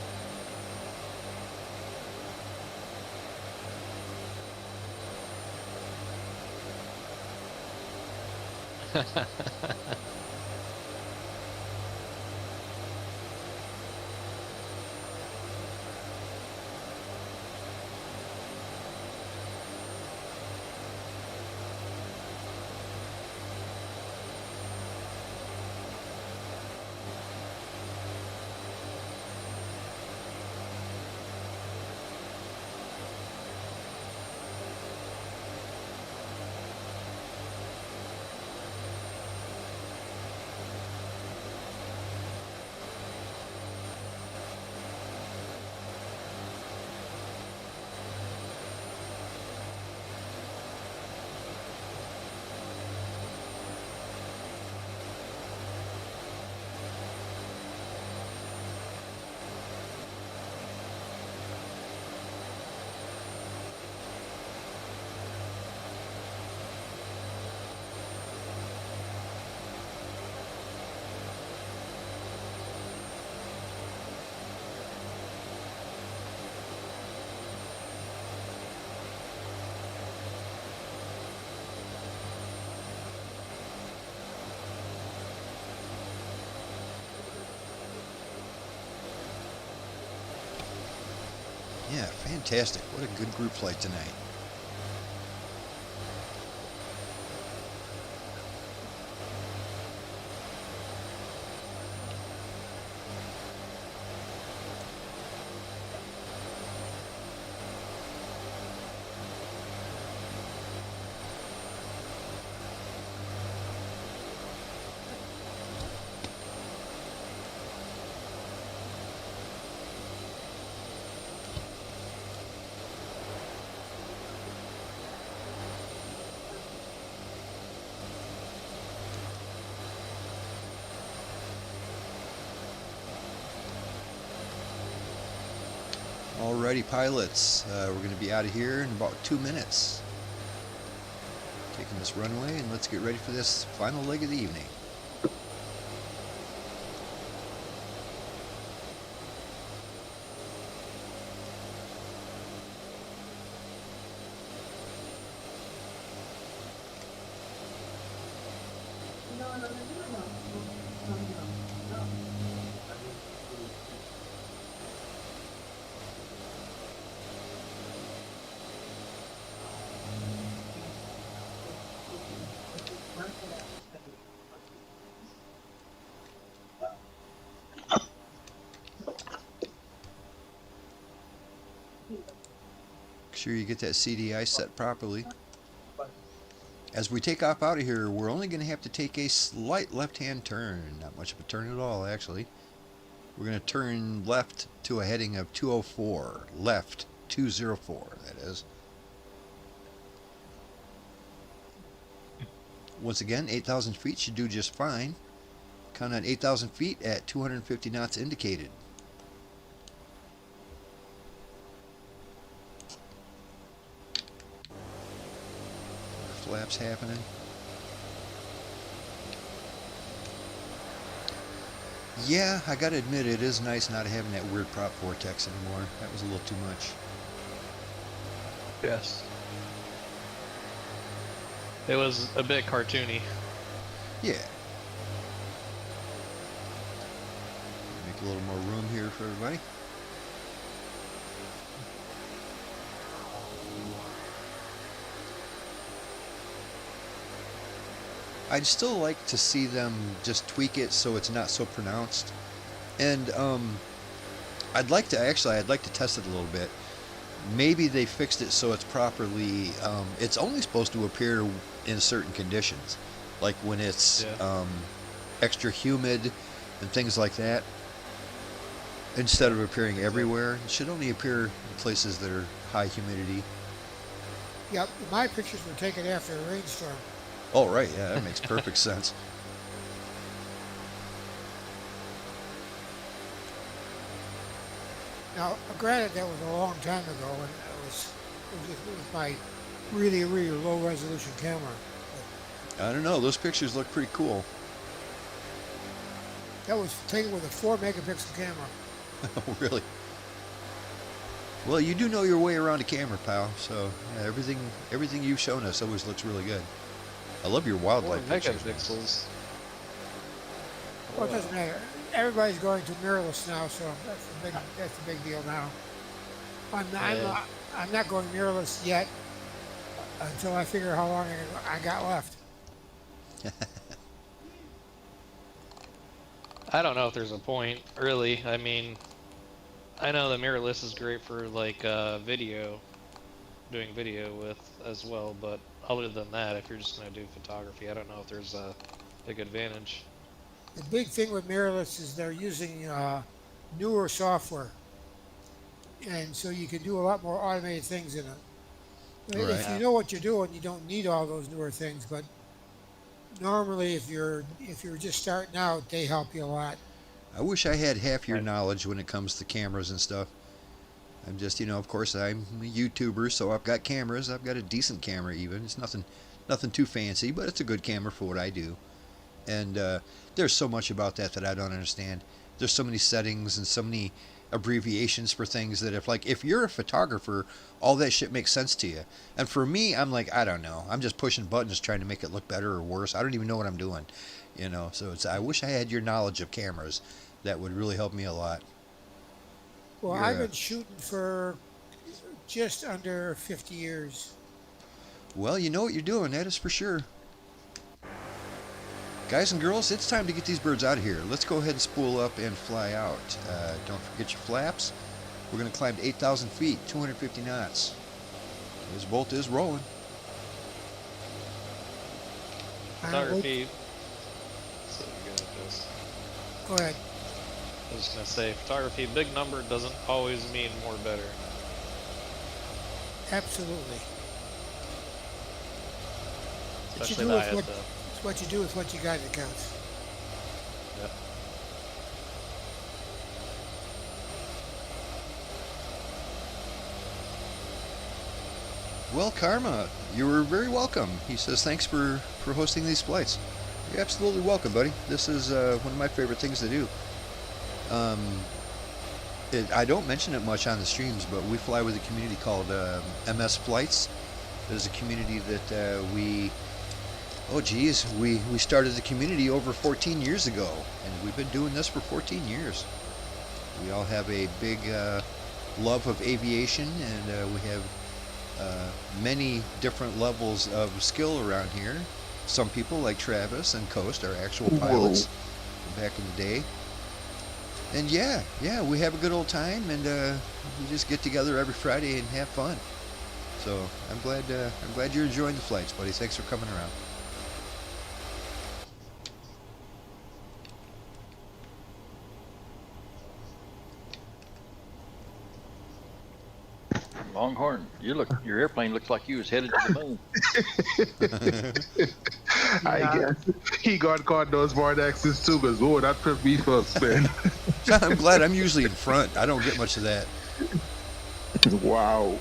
Yeah, fantastic. What a good group flight tonight. Alrighty, pilots, we're going to be out of here in about 2 minutes. Taking this runway, and let's get ready for this final leg of the evening. Make sure you get that CDI set properly. As we take off out of here, we're only going to have to take a slight left-hand turn. Not much of a turn at all, actually. We're going to turn left to a heading of 204. Left 204, that is. Once again, 8,000 feet should do just fine. Count on 8,000 feet at 250 knots indicated. Flaps happening. Yeah, I gotta admit, it is nice not having that weird prop vortex anymore. That was a little too much. Yes. It was a bit cartoony. Yeah. Make a little more room here for everybody. I'd still like to see them just tweak it so it's not so pronounced. And I'd like to test it a little bit. Maybe they fixed it so it's properly, it's only supposed to appear in certain conditions. Like when it's extra humid and things like that. Instead of appearing everywhere, it should only appear in places that are high humidity. Yep, my pictures were taken after a rainstorm. Oh, right, yeah, that makes perfect sense. Now, granted, that was a long time ago, and it was my really, really low resolution camera. I don't know, those pictures look pretty cool. That was taken with a 4 megapixel camera. Oh, really? Well, you do know your way around a camera, pal, so yeah, everything you've shown us always looks really good. I love your wildlife pictures. Megapixels. Well, it doesn't matter. Everybody's going to mirrorless now, so that's a big deal now. I'm not going mirrorless yet until I figure how long I got left. I don't know if there's a point, really. I mean, I know the mirrorless is great for like video, doing video with as well, but other than that, if you're just going to do photography, I don't know if there's a big advantage. The big thing with mirrorless is they're using newer software, and so you can do a lot more automated things in it. Right. If you know what you're doing, you don't need all those newer things. But normally, if you're just starting out, they help you a lot. I wish I had half your knowledge when it comes to cameras and stuff. I'm just, of course, I'm a YouTuber, so I've got cameras. I've got a decent camera even. It's nothing too fancy, but it's a good camera for what I do. And there's so much about that I don't understand. There's so many settings and so many abbreviations for things that if you're a photographer, all that shit makes sense to you. And for me, I'm like, I don't know. I'm just pushing buttons trying to make it look better or worse. I don't even know what I'm doing. So I wish I had your knowledge of cameras. That would really help me a lot. Well, I've been shooting for just under 50 years. Well, you know what you're doing, that is for sure. Guys and girls, it's time to get these birds out of here. Let's go ahead and spool up and fly out. Don't forget your flaps. We're going to climb to 8,000 feet, 250 knots. This bolt is rolling. Photography. So you're gonna just. Go ahead. I was just gonna say, photography, big number doesn't always mean more better. Absolutely. Especially that. It's what you do with what you got that counts. Yep. Well, Karma, you were very welcome. He says, thanks for hosting these flights. You're absolutely welcome, buddy. This is one of my favorite things to do. I don't mention it much on the streams, but we fly with a community called MS Flights. There's a community that we Oh geez, we started the community over 14 years ago, and we've been doing this for 14 years. We all have a big love of aviation, and we have many different levels of skill around here. Some people like Travis and Coast are actual pilots from back in the day. And yeah, we have a good old time, and we just get together every Friday and have fun. So I'm glad you're enjoying the flights, buddy. Thanks for coming around. Longhorn, your airplane looks like you was headed to the moon. I guess he got caught in those vortexes too, because whoa, that put me for a spin. I'm glad I'm usually in front. I don't get much of that. Wow.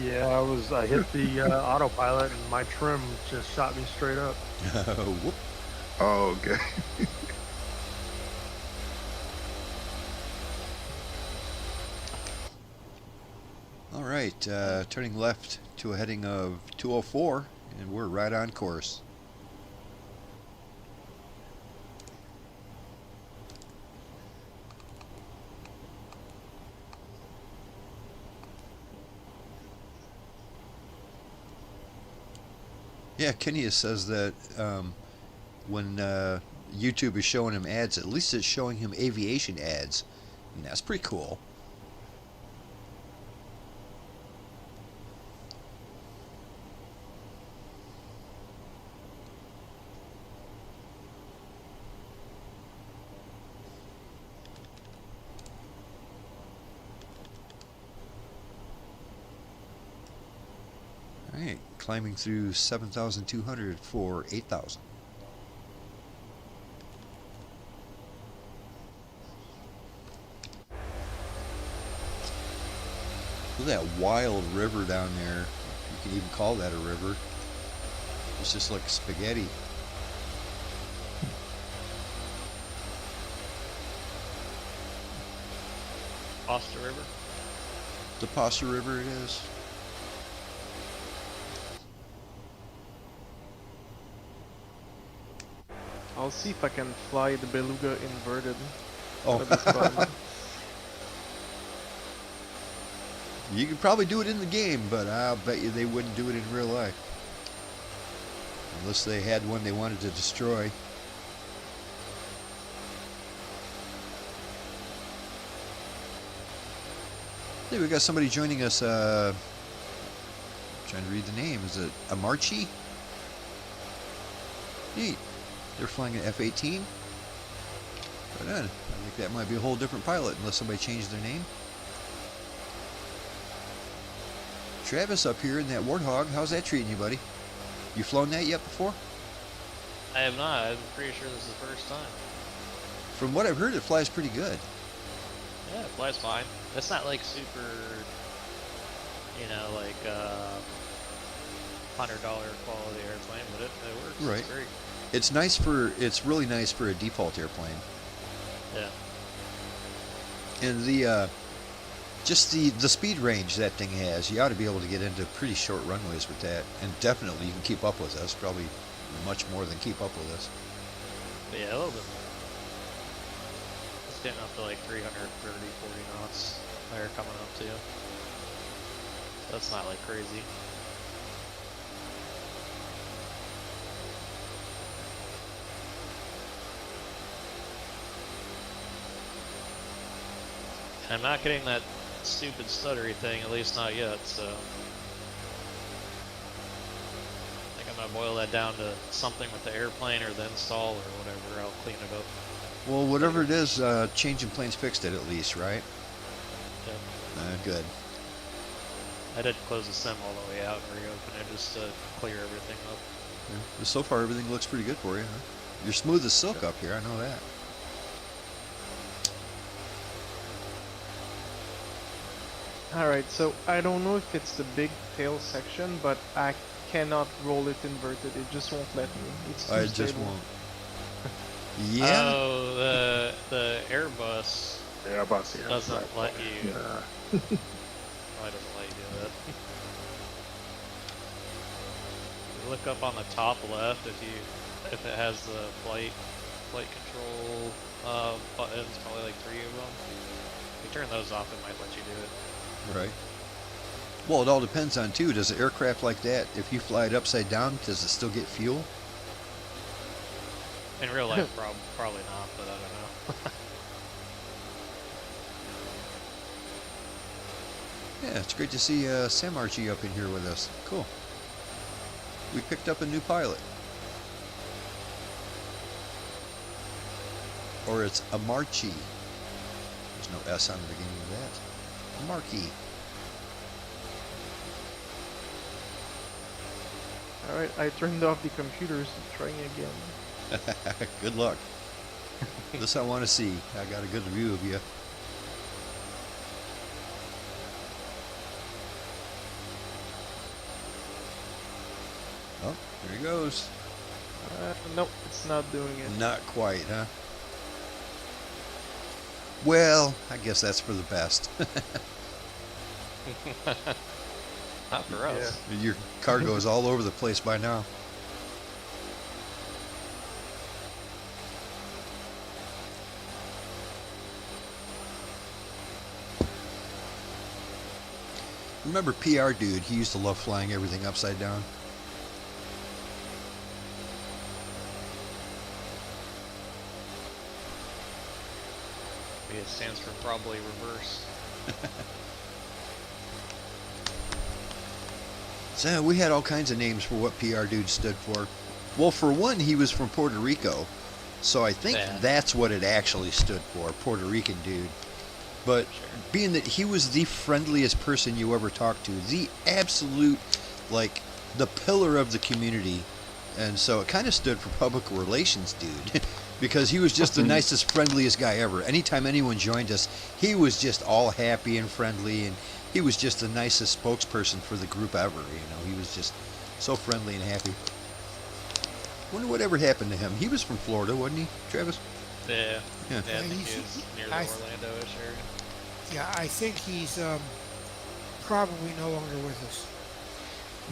Yeah, I hit the autopilot and my trim just shot me straight up. Whoop. Oh, okay. All right, turning left to a heading of 204, and we're right on course. Yeah, Kenya says that when YouTube is showing him ads, at least it's showing him aviation ads, and that's pretty cool. Alright, climbing through 7,200 for 8,000. Look at that wild river down there. You can even call that a river. It's just like spaghetti. Foster River. The Pasta River it is. I'll see if I can fly the Beluga inverted. Oh. That'll be fun. You could probably do it in the game, but I'll bet you they wouldn't do it in real life. Unless they had one they wanted to destroy. Hey, we got somebody joining us. Trying to read the name. Is it Amarchi? Neat. They're flying an F-18. Right on. I think that might be a whole different pilot unless somebody changed their name. Travis up here in that Warthog, how's that treating you, buddy? You flown that yet before? I have not. I'm pretty sure this is the first time. From what I've heard, it flies pretty good. Yeah, it flies fine. It's not like super, like $100 quality airplane, but it works. Right. It's great. It's really nice for a default airplane. Yeah. And just the speed range that thing has, you ought to be able to get into pretty short runways with that. And definitely you can keep up with us, probably much more than keep up with us. But yeah, a little bit more. It's getting up to like 330, 40 knots. They're coming up to you. That's not like crazy. And I'm not getting that stupid stuttery thing, at least not yet, so I think I'm gonna boil that down to something with the airplane or the install or whatever. I'll clean it up. Well, whatever it is, changing planes fixed it at least, right? Yeah. Good. I did close the sim all the way out and reopen it just to clear everything up. Yeah. So far, everything looks pretty good for you, huh? You're smooth as silk up here, I know that. Alright, so I don't know if it's the big tail section, but I cannot roll it inverted. It just won't let me. It's too I just stable. won't. Yeah. Oh, the Airbus Airbus, yeah. doesn't let you. Yeah. Why doesn't let you do that? look up on the top left if it has the flight control buttons, probably like 3 of them. If you turn those off, it might let you do it. Right. Well, it all depends on too. Does an aircraft like that, if you fly it upside down, does it still get fuel? In real life, probably not, but I don't know. Yeah, it's great to see Sam Archie up in here with us. Cool. We picked up a new pilot. Or it's a Marchie. There's no S on the beginning of that. Marky. Alright, I turned off the computers, trying again. Good luck. This I want to see. I got a good view of you. Oh, there he goes. Nope, it's not doing it. Not quite, huh? Well, I guess that's for the best. Not for us. Your cargo is all over the place by now. Remember PR Dude? He used to love flying everything upside down. It stands for probably reverse. So we had all kinds of names for what PR Dude stood for. Well, for one, he was from Puerto Rico, so I think that's what it actually stood for, Puerto Rican dude. But being that he was the friendliest person you ever talked to, the absolute, like, the pillar of the community, and so it kind of stood for public relations dude, because he was just the nicest, friendliest guy ever. Anytime anyone joined us, he was just all happy and friendly, and he was just the nicest spokesperson for the group ever. You know, he was just so friendly and happy. Wonder what ever happened to him. He was from Florida, wasn't he, Travis? Yeah. Yeah. I think he was near the Orlando-ish area. Yeah, I think he's probably no longer with us.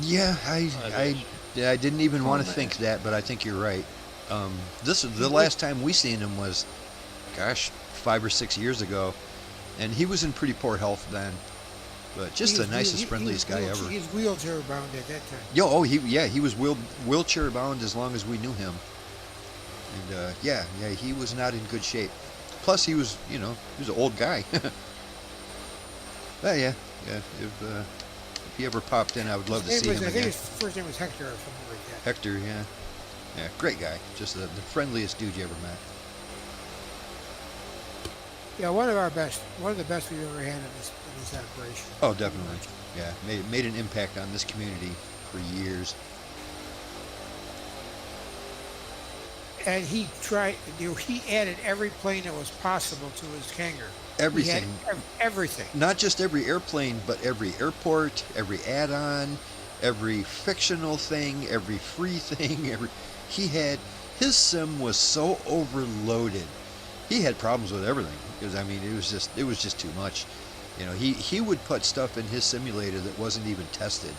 Yeah, I didn't even want to think that, but I think you're right. The last time we seen him was, gosh, 5 or 6 years ago, and he was in pretty poor health then. But just the nicest, friendliest guy ever. He was wheelchair bound at that time. He was wheelchair bound as long as we knew him. And he was not in good shape. Plus, he was an old guy. If he ever popped in, I would love to see him again. I think his first name was Hector or something like that. Hector, yeah, great guy. Just the friendliest dude you ever met. Yeah, one of the best we've ever had in this operation. Oh, definitely. Yeah, made an impact on this community for years. And he added every plane that was possible to his hangar. Everything. He had everything. Not just every airplane, but every airport, every add-on, every fictional thing, every free thing. His sim was so overloaded. He had problems with everything because it was just too much. He would put stuff in his simulator that wasn't even tested.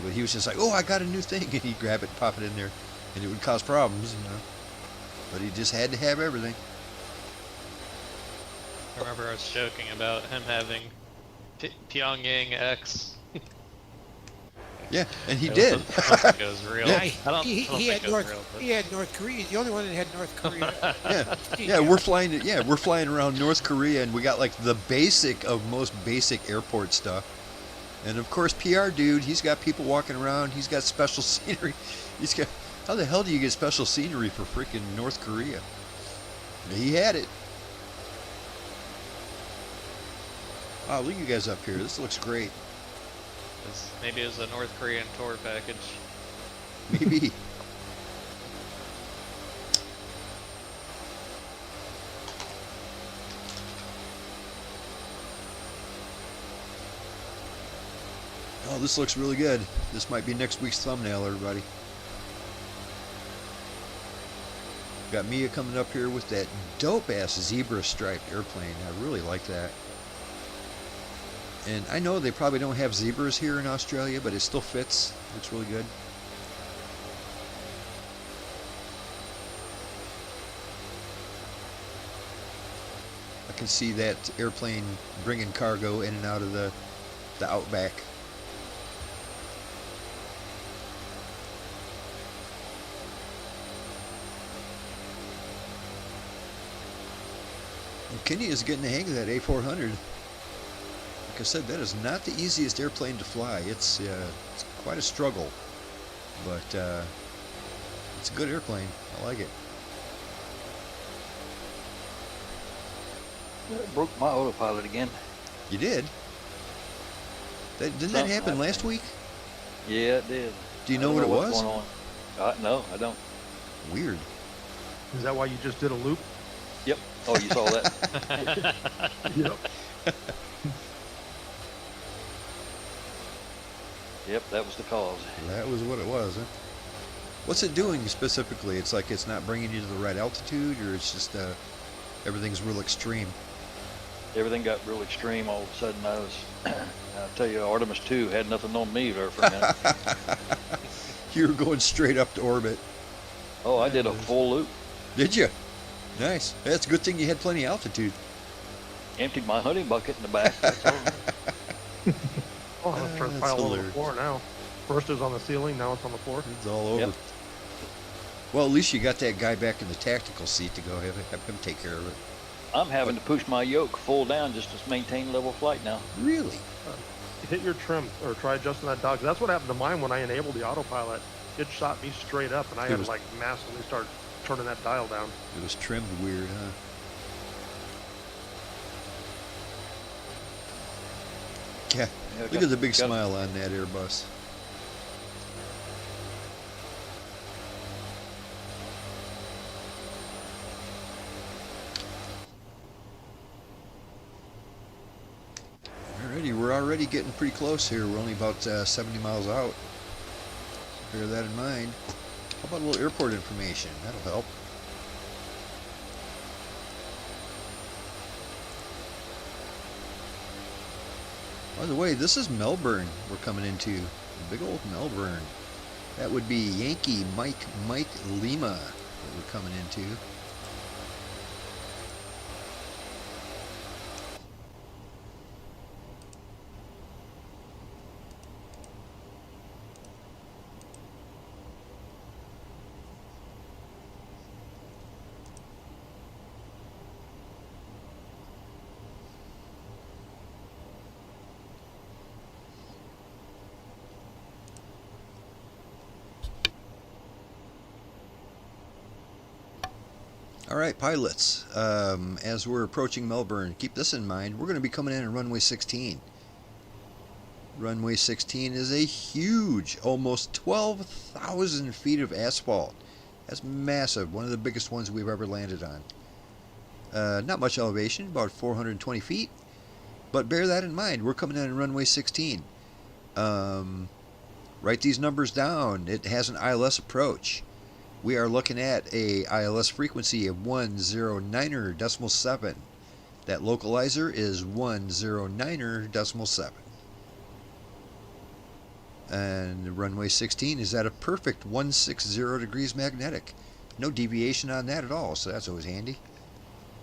But he was just like, oh, I got a new thing, and he'd grab it and pop it in there, and it would cause problems. But he just had to have everything. I remember I was joking about him having Pyongyang X. Yeah, and he did. I don't think it was real. Yeah, I don't think it was real. He had North Korea. He's the only one that had North Korea. We're flying around North Korea, and we got like the basic of most basic airport stuff. And of course, PR Dude, he's got people walking around. He's got special scenery. How the hell do you get special scenery for freaking North Korea? He had it. Wow, look at you guys up here. This looks great. Maybe it was a North Korean tour package. Maybe. Oh, this looks really good. This might be next week's thumbnail, everybody. Got Mia coming up here with that dope-ass zebra striped airplane. I really like that. And I know they probably don't have zebras here in Australia, but it still fits. Looks really good. I can see that airplane bringing cargo in and out of the outback. And Kenny is getting the hang of that A400. Like I said, that is not the easiest airplane to fly. It's quite a struggle, but it's a good airplane. I like it. Broke my autopilot again. You did? Didn't that Something happen last happened. week? Yeah, it did. Do you I know don't what it what's was? going on. No, I don't. Weird. Is that why you just did a loop? Yep. Oh, you saw that? Yep. Yep, that was the cause. That was what it was, huh? What's it doing specifically? It's like it's not bringing you to the right altitude, or it's just everything's real extreme. Everything got real extreme all of a sudden. I'll tell you, Artemis 2 had nothing on me there for a minute. You were going straight up to orbit. Oh, I did a full loop. Did you? Nice. That's a good thing you had plenty of altitude. Emptied my honey bucket in the back. That's all. Oh, I'm trying to That's pile on the hilarious. floor now. First it was on the ceiling, now it's on the floor. It's all over. Yep. Well, at least you got that guy back in the tactical seat to go have him take care of it. I'm having to push my yoke full down just to maintain level flight now. Really? Hit your trim, or try adjusting that dial. 'Cause that's what happened to mine when I enabled the autopilot. It shot me straight up, and I It had was- to like massively start turning that dial down. It was trimmed weird, huh? Yeah. Yeah, Look at the big got- smile on that Airbus. Alrighty, we're already getting pretty close here. We're only about 70 miles out. So bear that in mind. How about a little airport information? That'll help. By the way, this is Melbourne we're coming into. Big old Melbourne. That would be Yankee Mike Lima that we're coming into. All right, pilots, as we're approaching Melbourne, keep this in mind. We're going to be coming in on runway 16. Runway 16 is a huge, almost 12,000 feet of asphalt. That's massive, one of the biggest ones we've ever landed on. Not much elevation, about 420 feet, but bear that in mind. We're coming in on runway 16. Write these numbers down. It has an ILS approach. We are looking at a ILS frequency of 109.7. That localizer is 109.7. And the runway 16 is at a perfect 160 degrees magnetic. No deviation on that at all, so that's always handy.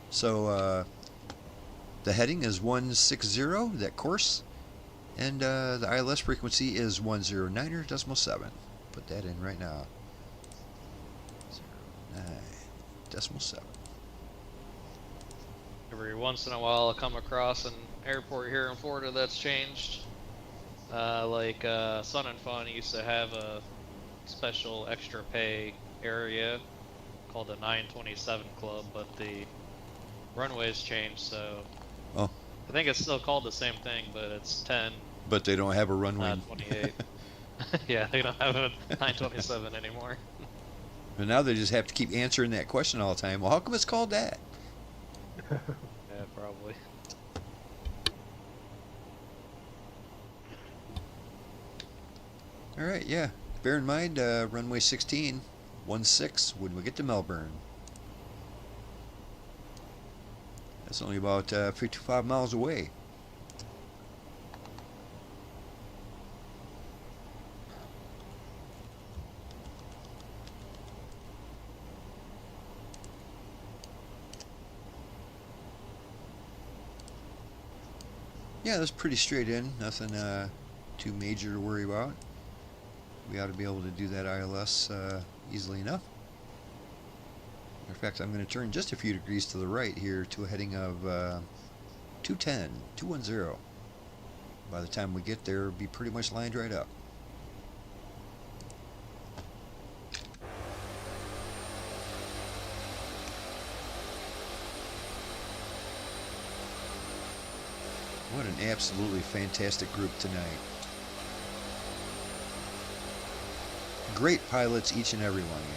So the heading is 160, that course, and the ILS frequency is 109.7. Put that in right now. 9.7. Every once in a while, I'll come across an airport here in Florida that's changed. Sun and Fun used to have a special extra pay area called the 927 Club, but the runways changed, so Oh. I think it's still called the same thing, but it's 10, But they don't have a runway. not 28. Yeah, they don't have a 927 anymore. And now they just have to keep answering that question all the time. Well, how come it's called that? Yeah, probably. All right, yeah. Bear in mind, runway 16, 16 when we get to Melbourne. That's only about 55 miles away. Yeah, that's pretty straight in. Nothing too major to worry about. We ought to be able to do that ILS easily enough. In fact, I'm going to turn just a few degrees to the right here to a heading of 210, 210. By the time we get there, it'll be pretty much lined right up. What an absolutely fantastic group tonight. Great pilots, each and every one of you.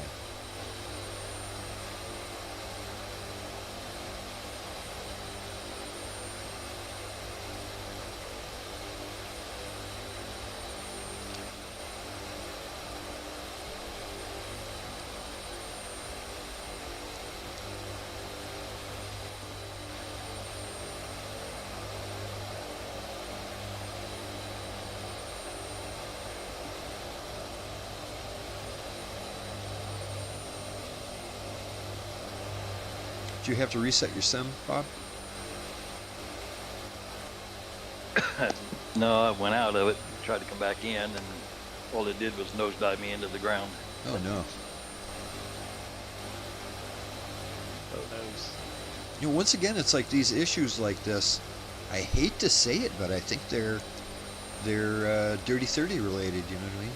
Do you have to reset your sim, Bob? No, I went out of it, tried to come back in, and all it did was nosedive me into the ground. Oh no. Oh knows. You know, once again, it's like these issues like this. I hate to say it, but I think they're Dirty 30 related. You know what I mean?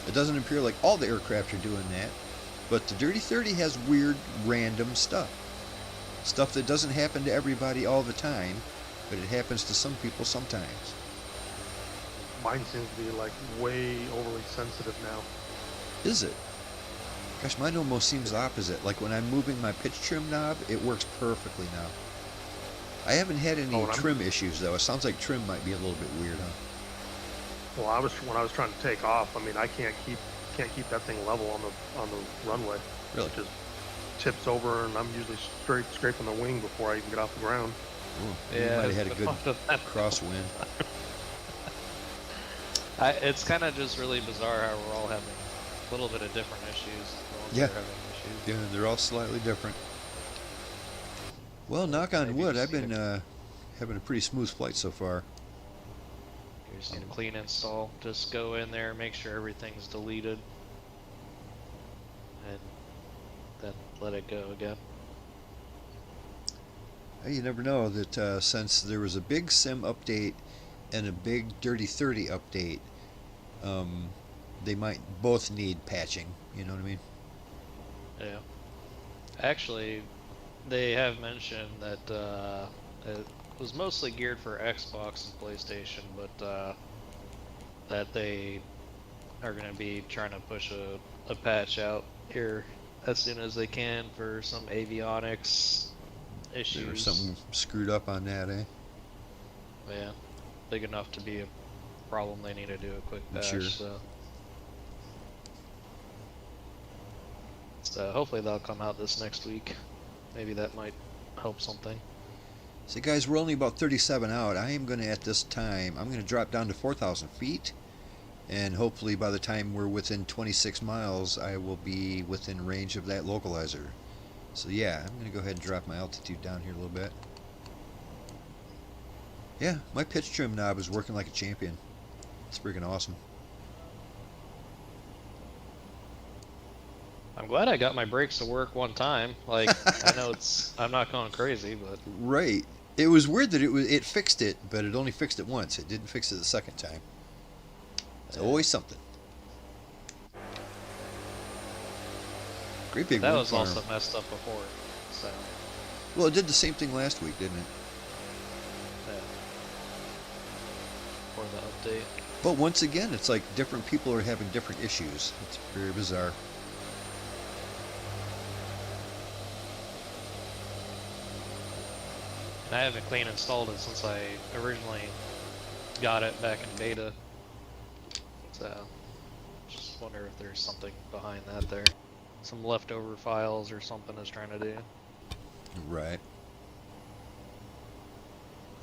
It doesn't appear like all the aircraft are doing that, but the Dirty 30 has weird, random stuff. Stuff that doesn't happen to everybody all the time, but it happens to some people sometimes. Mine seems to be like way overly sensitive now. Is it? Gosh, mine almost seems the opposite. Like when I'm moving my pitch trim knob, it works perfectly now. I haven't had any trim issues though. It sounds like trim might be a little bit weird, huh? Well, when I was trying to take off, I mean, I can't keep that thing level on the runway. Really? It just tips over, and I'm usually scraping the wing before I even get off the ground. Ooh, you Yeah, might have had a good that. crosswind. It's kind of just really bizarre how we're all having a little bit of different issues. The ones Yeah. that are having issues. Yeah, they're all slightly different. Well, knock on Maybe wood, just I've been having a pretty smooth flight so far. You just need a clean install. Just go in there, make sure everything's deleted, and then let it go again. You never know that since there was a big sim update and a big Dirty 30 update, they might both need patching. You know what I mean? Yeah. Actually, they have mentioned that it was mostly geared for Xbox and PlayStation, but that they are going to be trying to push a patch out here as soon as they can for some avionics issues. There was something screwed up on that, eh? Yeah, big enough to be a problem. They need to do a quick patch. Sure. So hopefully that'll come out this next week. Maybe that might help something. So guys, we're only about 37 out. I am going to, at this time, I'm going to drop down to 4,000 feet. And hopefully by the time we're within 26 miles, I will be within range of that localizer. So yeah, I'm going to go ahead and drop my altitude down here a little bit. Yeah, my pitch trim knob is working like a champion. It's freaking awesome. I'm glad I got my brakes to work one time. Like, I know I'm not going crazy, but... Right. It was weird that it fixed it, but it only fixed it once. It didn't fix it the second time. It's always something. Great big that wind was farm. also messed up before, so... Well, it did the same thing last week, didn't it? Yeah. For the update. But once again, it's like different people are having different issues. It's very bizarre. And I haven't clean installed it since I originally got it back in beta. So, just wonder if there's something behind that there. Some leftover files or something it's trying to do. Right.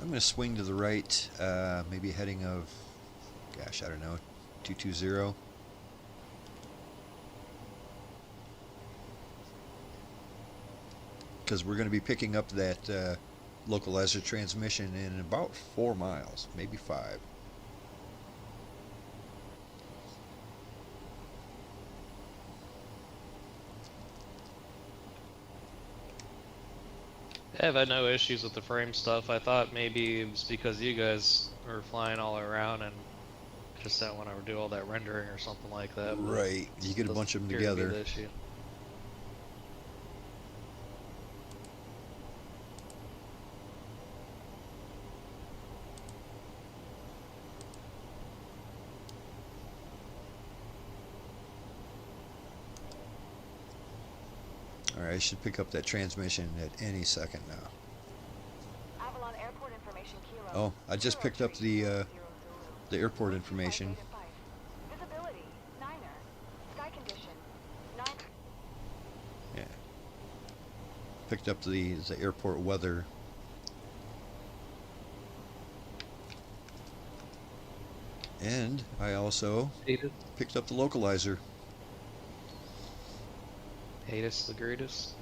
I'm going to swing to the right, maybe heading of, gosh, I don't know, 220. Because we're going to be picking up that localizer transmission in about 4 miles, maybe 5. I've had no issues with the frame stuff. I thought maybe it was because you guys were flying all around and just don't want to do all that rendering or something like that. Right, you get a bunch of them together. The issue. Alright, I should pick up that transmission at any second now. Avalon Airport information, Kilo. Oh, I just picked up the airport information. Visibility, 9er. Sky condition, 9. Yeah. Picked up the airport weather. And I also picked up the localizer. ATIS, the greatest.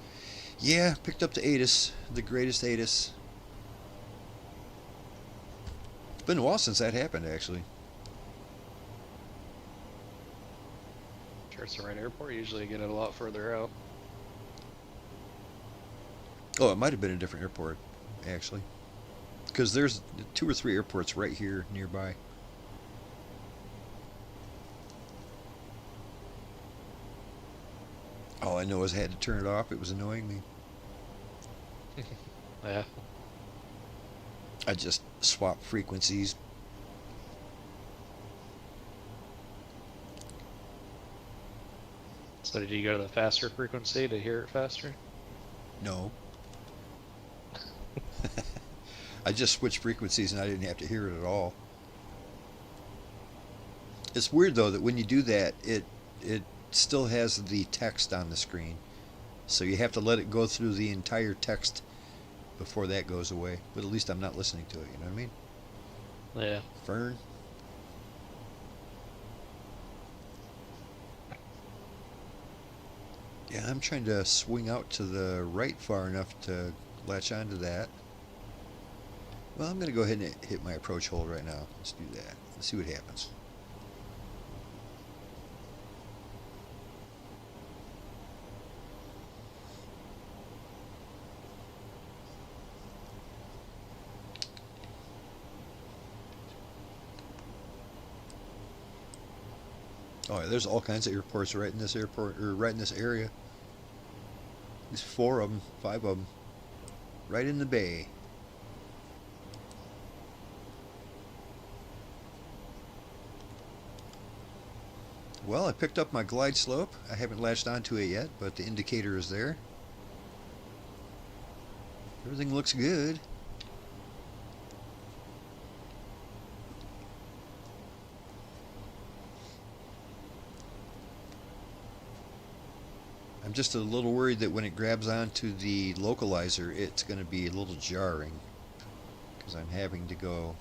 Yeah, picked up the ATIS, the greatest ATIS. It's been a while since that happened, actually. Sure, it's the right airport. Usually you get it a lot further out. Oh, it might have been a different airport, actually. Because there's 2 or 3 airports right here nearby. All I know is I had to turn it off. It was annoying me. Yeah. I just swapped frequencies. So did you go to the faster frequency to hear it faster? No. I just switched frequencies and I didn't have to hear it at all. It's weird though that when you do that, it still has the text on the screen. So you have to let it go through the entire text before that goes away. But at least I'm not listening to it, you know what I mean? Yeah. Fern? Yeah, I'm trying to swing out to the right far enough to latch onto that. Well, I'm going to go ahead and hit my approach hold right now. Let's do that. Let's see what happens. Oh, yeah, there's all kinds of airports right in this airport, or right in this area. There's 4 of them, 5 of them, right in the bay. Well, I picked up my glide slope. I haven't latched onto it yet, but the indicator is there. Everything looks good. I'm just a little worried that when it grabs onto the localizer, it's going to be a little jarring because I'm having to go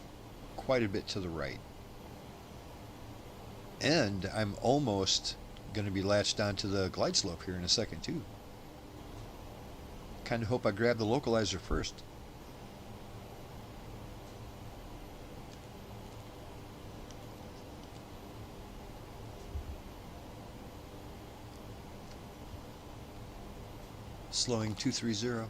quite a bit to the right. And I'm almost going to be latched onto the glide slope here in a second too. Kind of hope I grab the localizer first. Slowing 230.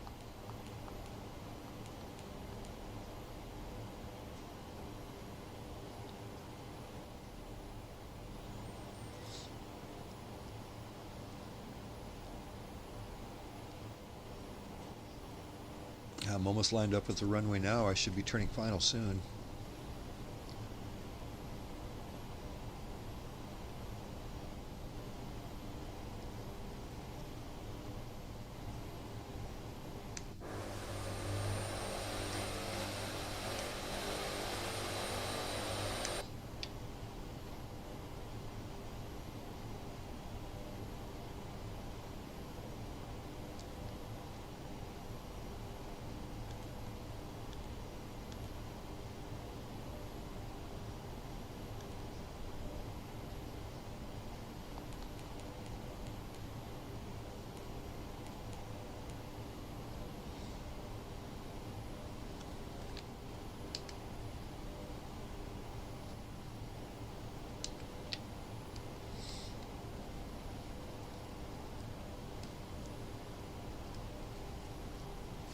I'm almost lined up with the runway now. I should be turning final soon.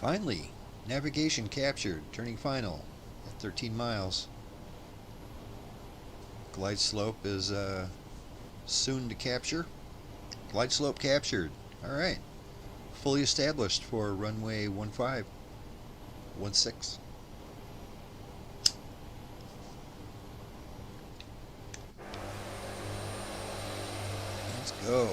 Finally, navigation captured, turning final at 13 miles. Glide slope is soon to capture. Glide slope captured. All right. Fully established for runway 15, 16. Let's go.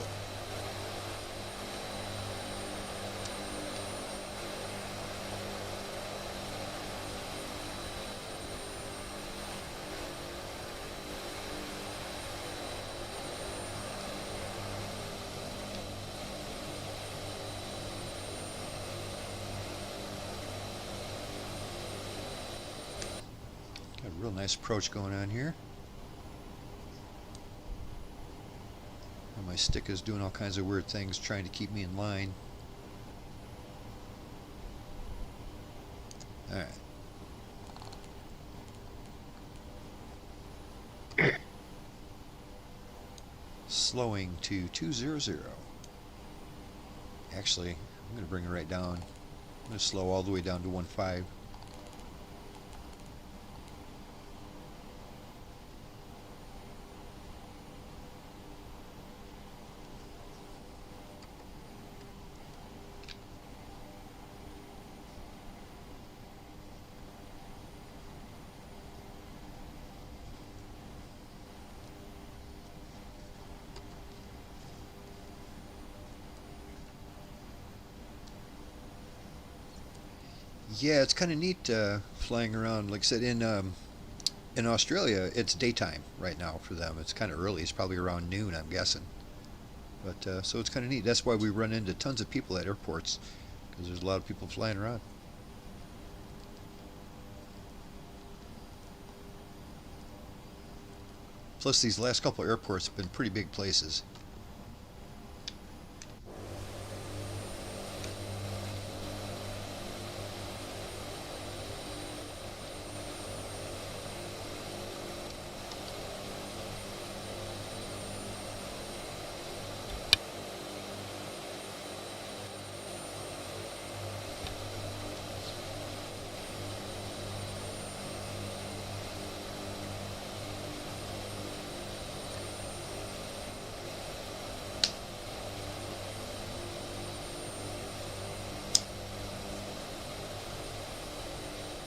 Got a real nice approach going on here. And my stick is doing all kinds of weird things trying to keep me in line. Alright. Slowing to 200. Actually, I'm going to bring it right down. I'm going to slow all the way down to 15. Yeah, it's kind of neat flying around. Like I said, in Australia, it's daytime right now for them. It's kind of early. It's probably around noon, I'm guessing. But so it's kind of neat. That's why we run into tons of people at airports, because there's a lot of people flying around. Plus, these last couple of airports have been pretty big places.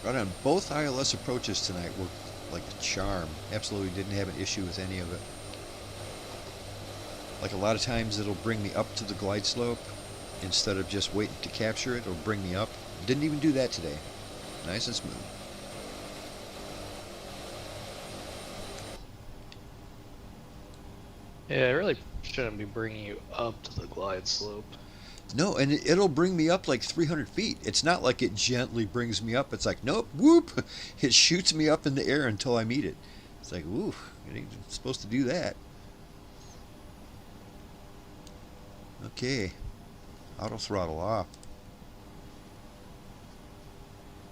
Right on, both ILS approaches tonight worked like a charm. Absolutely didn't have an issue with any of it. Like a lot of times it'll bring me up to the glide slope instead of just waiting to capture it. It'll bring me up. Didn't even do that today. Nice and smooth. Yeah, it really shouldn't be bringing you up to the glide slope. No, and it'll bring me up like 300 feet. It's not like it gently brings me up. It's like, nope, whoop. It shoots me up in the air until I meet it. It's like, ooh, it ain't supposed to do that. Okay, auto throttle off.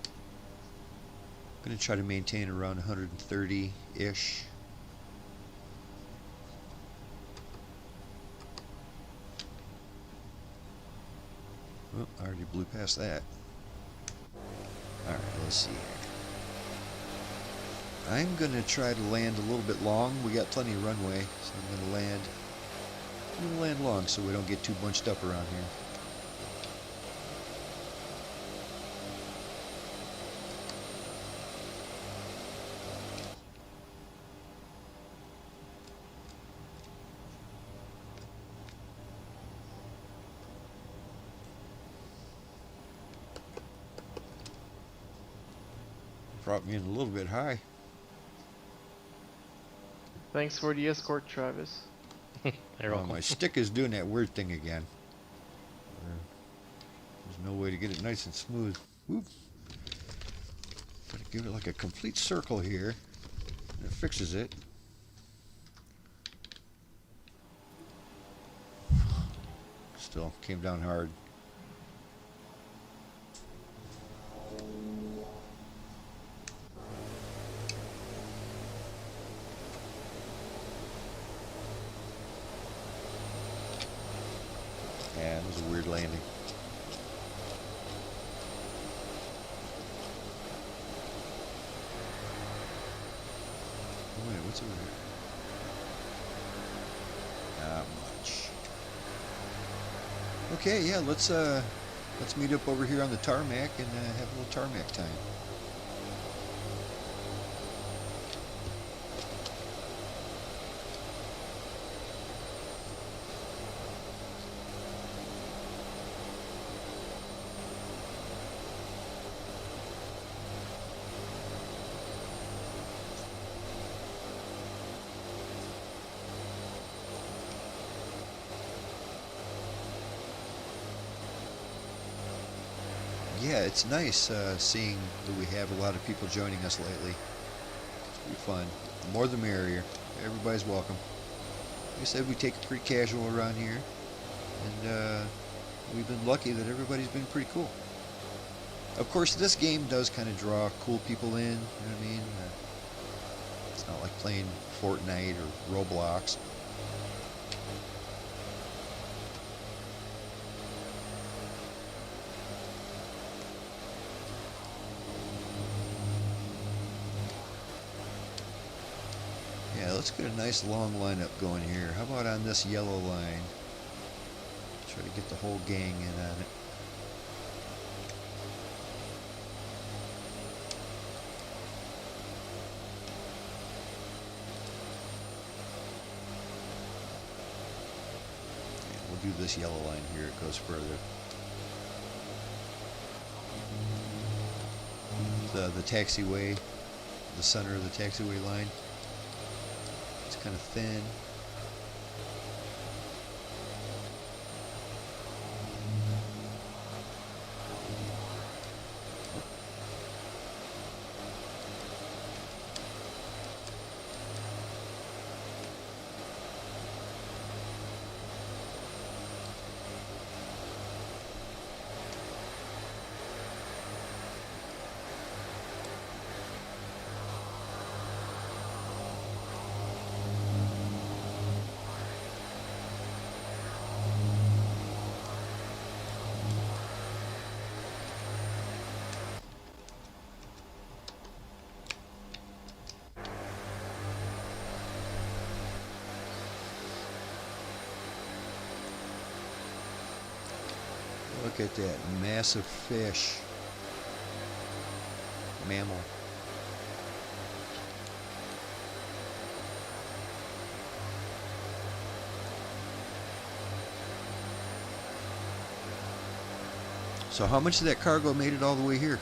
I'm going to try to maintain around 130-ish. Oh, I already blew past that. Alright, let's see here. I'm going to try to land a little bit long. We got plenty of runway, so I'm going to land long so we don't get too bunched up around here. Brought me in a little bit high. Thanks for the escort, Travis. You're Oh, welcome. my stick is doing that weird thing again. There's no way to get it nice and smooth. Whoop. Gotta give it like a complete circle here. And it fixes it. Still came down hard. Yeah, it was a weird landing. What's over here? Not much. Okay, yeah, let's meet up over here on the tarmac and have a little tarmac time. Yeah, it's nice seeing that we have a lot of people joining us lately. It's pretty fun. The more the merrier. Everybody's welcome. Like I said, we take it pretty casual around here, and we've been lucky that everybody's been pretty cool. Of course, this game does kind of draw cool people in, you know what I mean? It's not like playing Fortnite or Roblox. Yeah, let's get a nice long lineup going here. How about on this yellow line? Try to get the whole gang in on it. Yeah, we'll do this yellow line here. It goes further. The taxiway, the center of the taxiway line. It's kind of thin. Look at that massive fish. Mammal. So how much of that cargo made it all the way here?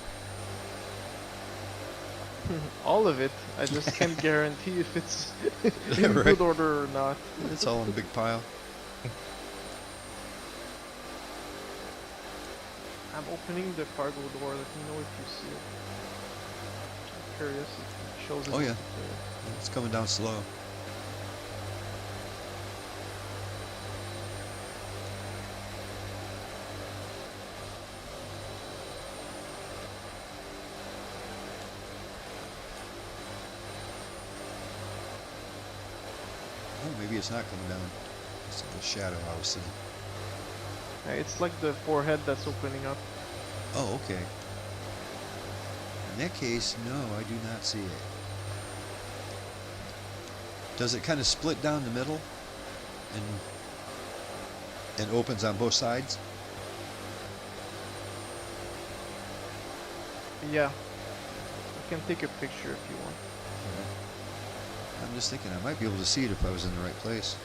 All of it. I just can't guarantee if it's in Right. good order or not. It's all in a big pile. I'm opening the cargo door. Let me know if you see it. I'm curious if it shows it. Oh, yeah. It's coming down slow. Oh, maybe it's not coming down. It's like a shadow I was seeing. It's like the forehead that's opening up. Oh, okay. In that case, no, I do not see it. Does it kind of split down the middle and opens on both sides? Yeah. I can take a picture if you want. I'm just thinking I might be able to see it if I was in the right place.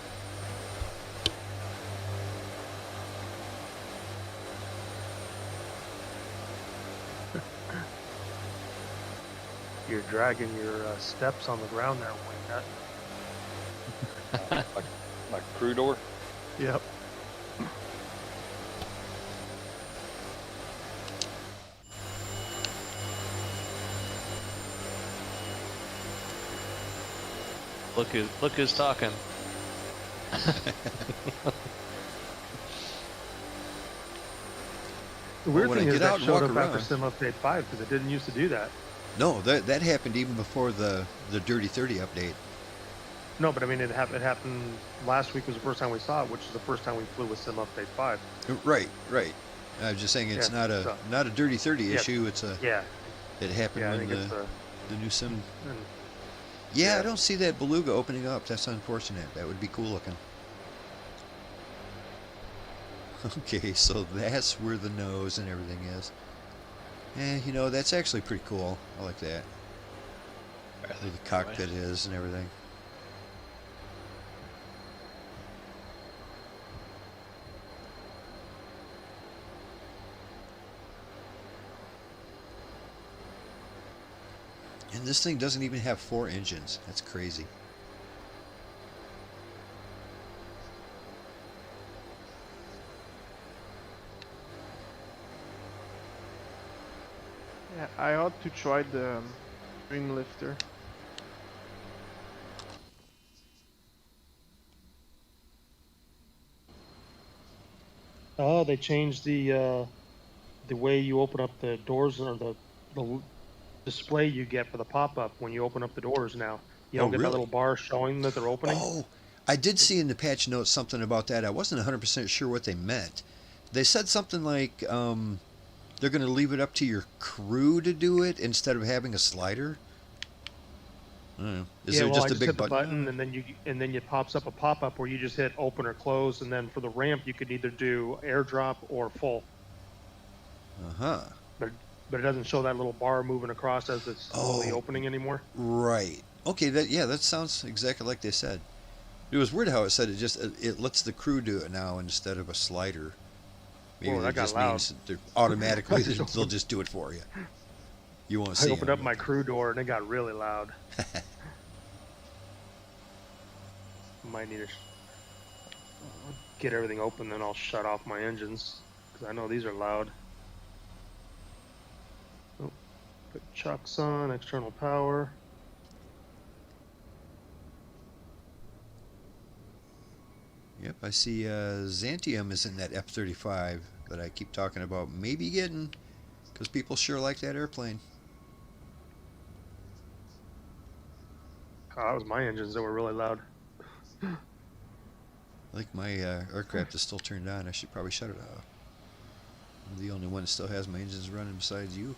You're dragging your steps on the ground there, Wingnut. Like crew door. Yep. Look who's talking. The weird when I thing is get that out and showed walk up after around- Sim Update 5 because it didn't used to do that. No, that happened even before the Dirty 30 update. No, but I mean, it happened last week was the first time we saw it, which is the first time we flew with Sim Update 5. Right. I was just saying it's Yeah, so- not a Dirty 30 Yeah. issue. It's a Yeah. it happened Yeah, I when think it's the new sim. and Yeah, I Yeah. don't see that beluga opening up. That's unfortunate. That would be cool looking. Okay, so that's where the nose and everything is. And you know, that's actually pretty cool. I like that. Where the cockpit is and everything. And this thing doesn't even have 4 engines. That's crazy. Yeah, I ought to try the stream lifter. Oh, they changed the way you open up the doors, or the display you get for the pop-up when you open up the doors now. You Oh, don't get that really? little bar showing that they're opening. Oh, I did see in the patch notes something about that. I wasn't 100% sure what they meant. They said something like they're going to leave it up to your crew to do it instead of having a slider. I don't know. Is Yeah, there well, I just a just big hit the button? button, and then it pops up a pop-up where you just hit open or close, and then for the ramp you could either do airdrop or full. Uh-huh. But it doesn't show that little bar moving across as it's slowly Oh, opening anymore. right. Okay, that sounds exactly like they said. It was weird how it said it lets the crew do it now instead of a slider. Maybe Whoa, that that got just loud. means that they're automatically I just they'll just do it for you. You won't I see opened them. up my crew door and it got really loud. Might need to get everything open, then I'll shut off my engines because I know these are loud. Oh, put chucks on, external power. Yep, I see Xantium is in that F-35 that I keep talking about maybe getting because people sure like that airplane. Oh, that was my engines that were really loud. I think my aircraft is still turned on. I should probably shut it off. I'm the only one that still has my engines running besides you.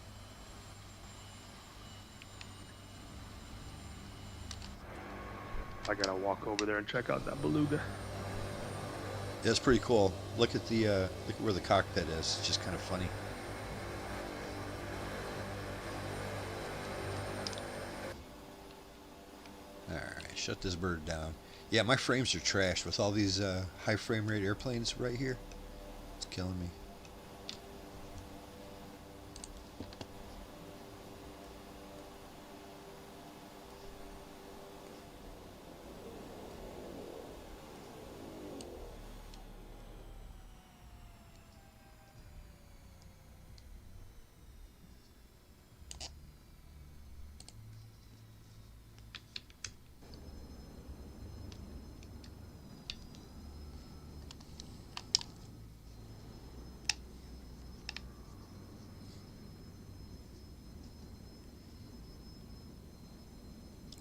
I gotta walk over there and check out that beluga. Yeah, it's pretty cool. Look at the look at where the cockpit is. It's just kind of funny. Alright, shut this bird down. Yeah, my frames are trashed with all these high frame rate airplanes right here. It's killing me.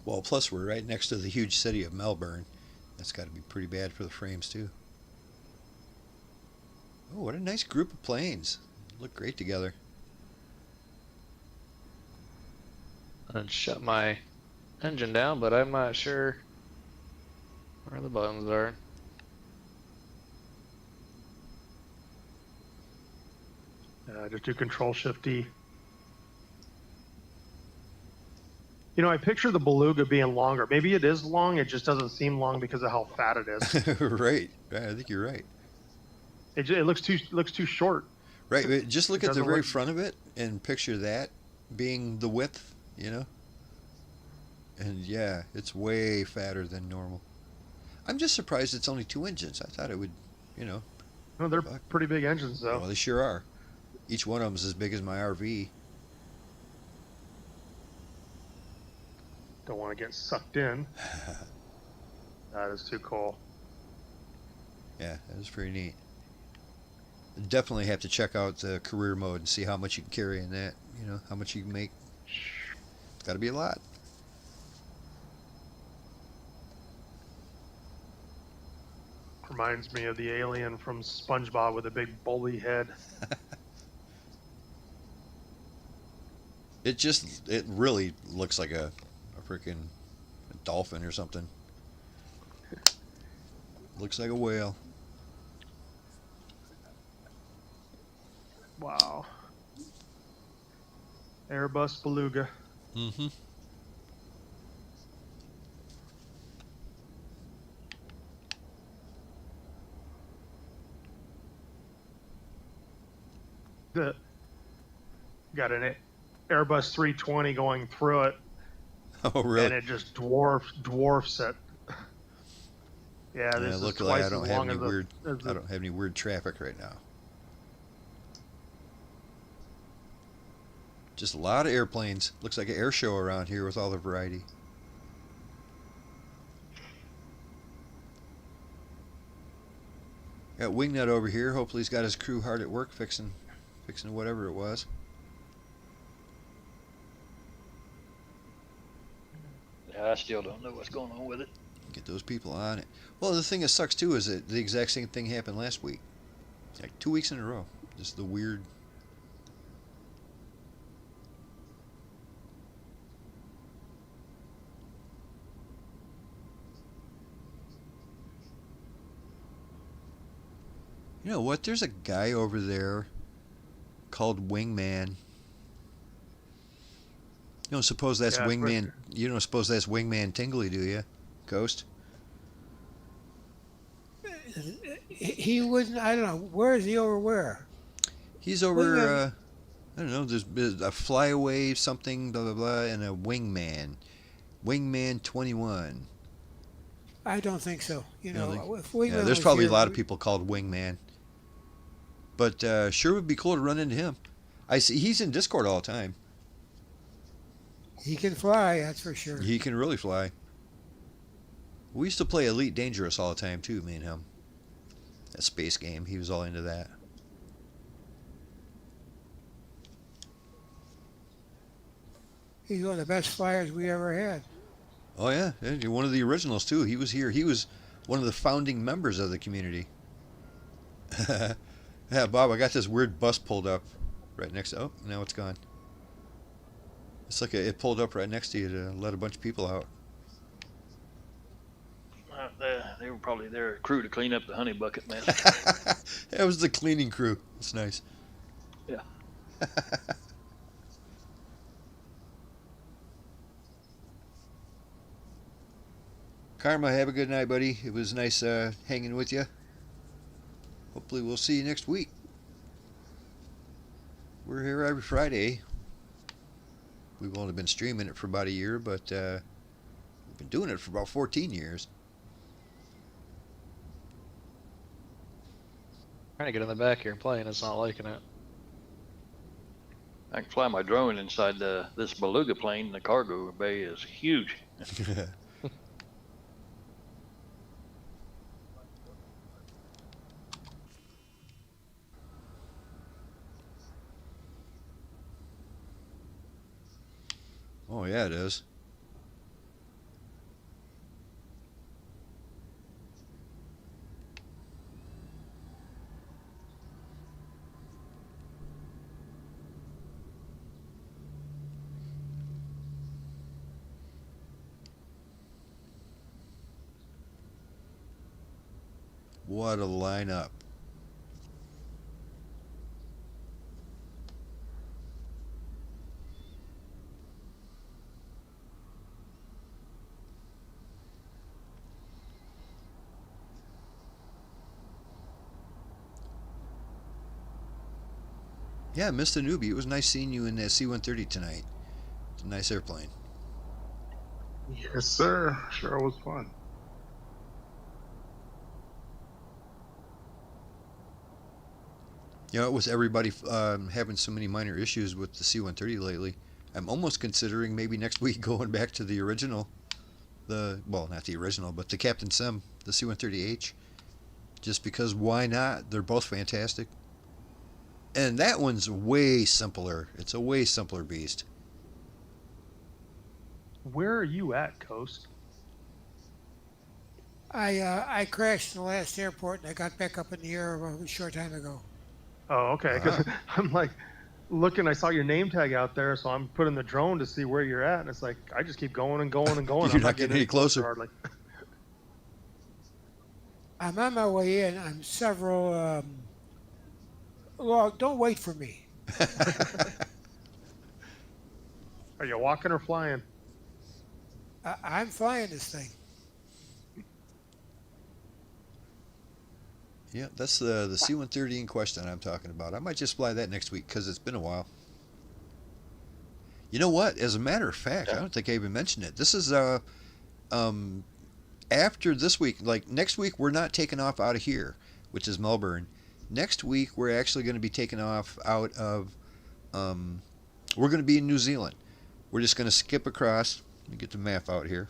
Well, plus we're right next to the huge city of Melbourne. That's got to be pretty bad for the frames too. Oh, what a nice group of planes. Look great together. And shut my engine down, but I'm not sure where the buttons are. Just do Control Shift D. You know, I picture the beluga being longer. Maybe it is long. It just doesn't seem long because of how fat it is. Right. I think you're right. It looks too short. Right. But just look It at the doesn't very look- front of it and picture that being the width, you know? And yeah, it's way fatter than normal. I'm just surprised it's only 2 engines. I thought it would, you know. No, they're Fuck. pretty big engines though. Well, they sure are. Each one of them is as big as my RV. Don't want to get sucked in. That is too cool. Yeah, that is pretty neat. Definitely have to check out the career mode and see how much you can carry in that. You know, how much you can make. It's got to be a lot. Reminds me of the alien from SpongeBob with a big bully head. It really looks like a freaking dolphin or something. Looks like a whale. Wow. Airbus Beluga. Mm-hmm. Got an Airbus 320 going through it, Oh, really? and it just dwarfs it. Yeah, this is Look, twice I as don't have long any as weird. the, I don't have any weird traffic right now. Just a lot of airplanes. Looks like an air show around here with all the variety. Got Wingnut over here. Hopefully he's got his crew hard at work fixing whatever it was. Yeah, I still don't know what's going on with it. Get those people on it. Well, the thing that sucks too is that the exact same thing happened last week. Like 2 weeks in a row. Just the weird. You know what? There's a guy over there called Wingman. You don't suppose that's Yeah, Wingman? You don't suppose that's Wingman Tingley, do you, Ghost? He wouldn't. I don't know. Where is he over? Where? He's over. Wingman. I don't know. There's a flyaway something, blah blah blah, and a Wingman. Wingman 21. I don't think so. You know, Really? if Wingman Yeah, there's was probably here, a lot of people called Wingman. But sure would be cool to run into him. I see he's in Discord all the time. He can fly, that's for sure. He can really fly. We used to play Elite Dangerous all the time too, me and him. That space game, he was all into that. He's one of the best flyers we ever had. Oh yeah, one of the originals too. He was here. He was one of the founding members of the community. Yeah, Bob, I got this weird bus pulled up right next to. Oh, now it's gone. It's like it pulled up right next to you to let a bunch of people out. They were probably their crew to clean up the honey bucket mess. That was the cleaning crew. It's nice. Yeah. Karma, have a good night, buddy. It was nice hanging with you. Hopefully we'll see you next week. We're here every Friday. We've only been streaming it for about a year, but we've been doing it for about 14 years. Trying to get in the back here and play, and it's not liking it. I can fly my drone inside this Beluga plane. The cargo bay is huge. Oh yeah, it is. What a lineup. Yeah, Mr. Newbie, it was nice seeing you in that C-130 tonight. It's a nice airplane. Yes, sir. Sure was fun. You know, with everybody having so many minor issues with the C-130 lately, I'm almost considering maybe next week going back to the original. Well, not the original, but the Captain Sim, the C-130H. Just because, why not? They're both fantastic. And that one's way simpler. It's a way simpler beast. Where are you at, Coast? I crashed in the last airport and I got back up in the air a short time ago. Oh, okay. 'Cause I'm like, looking, I saw your name tag out there, so I'm putting the drone to see where you're at, and it's like I just keep going and going and going. You're I'm not getting any closer. hardly. I'm on my way in. I'm several. Well, don't wait for me. Are you walking or flying? I'm flying this thing. Yeah, that's the C-130 in question I'm talking about. I might just fly that next week because it's been a while. You know what? As a matter of fact, I don't think I even mentioned it. This is after this week. Like next week, we're not taking off out of here, which is Melbourne. Next week, we're actually going to be taking off out of. We're going to be in New Zealand. We're just going to skip across. Let me get the map out here.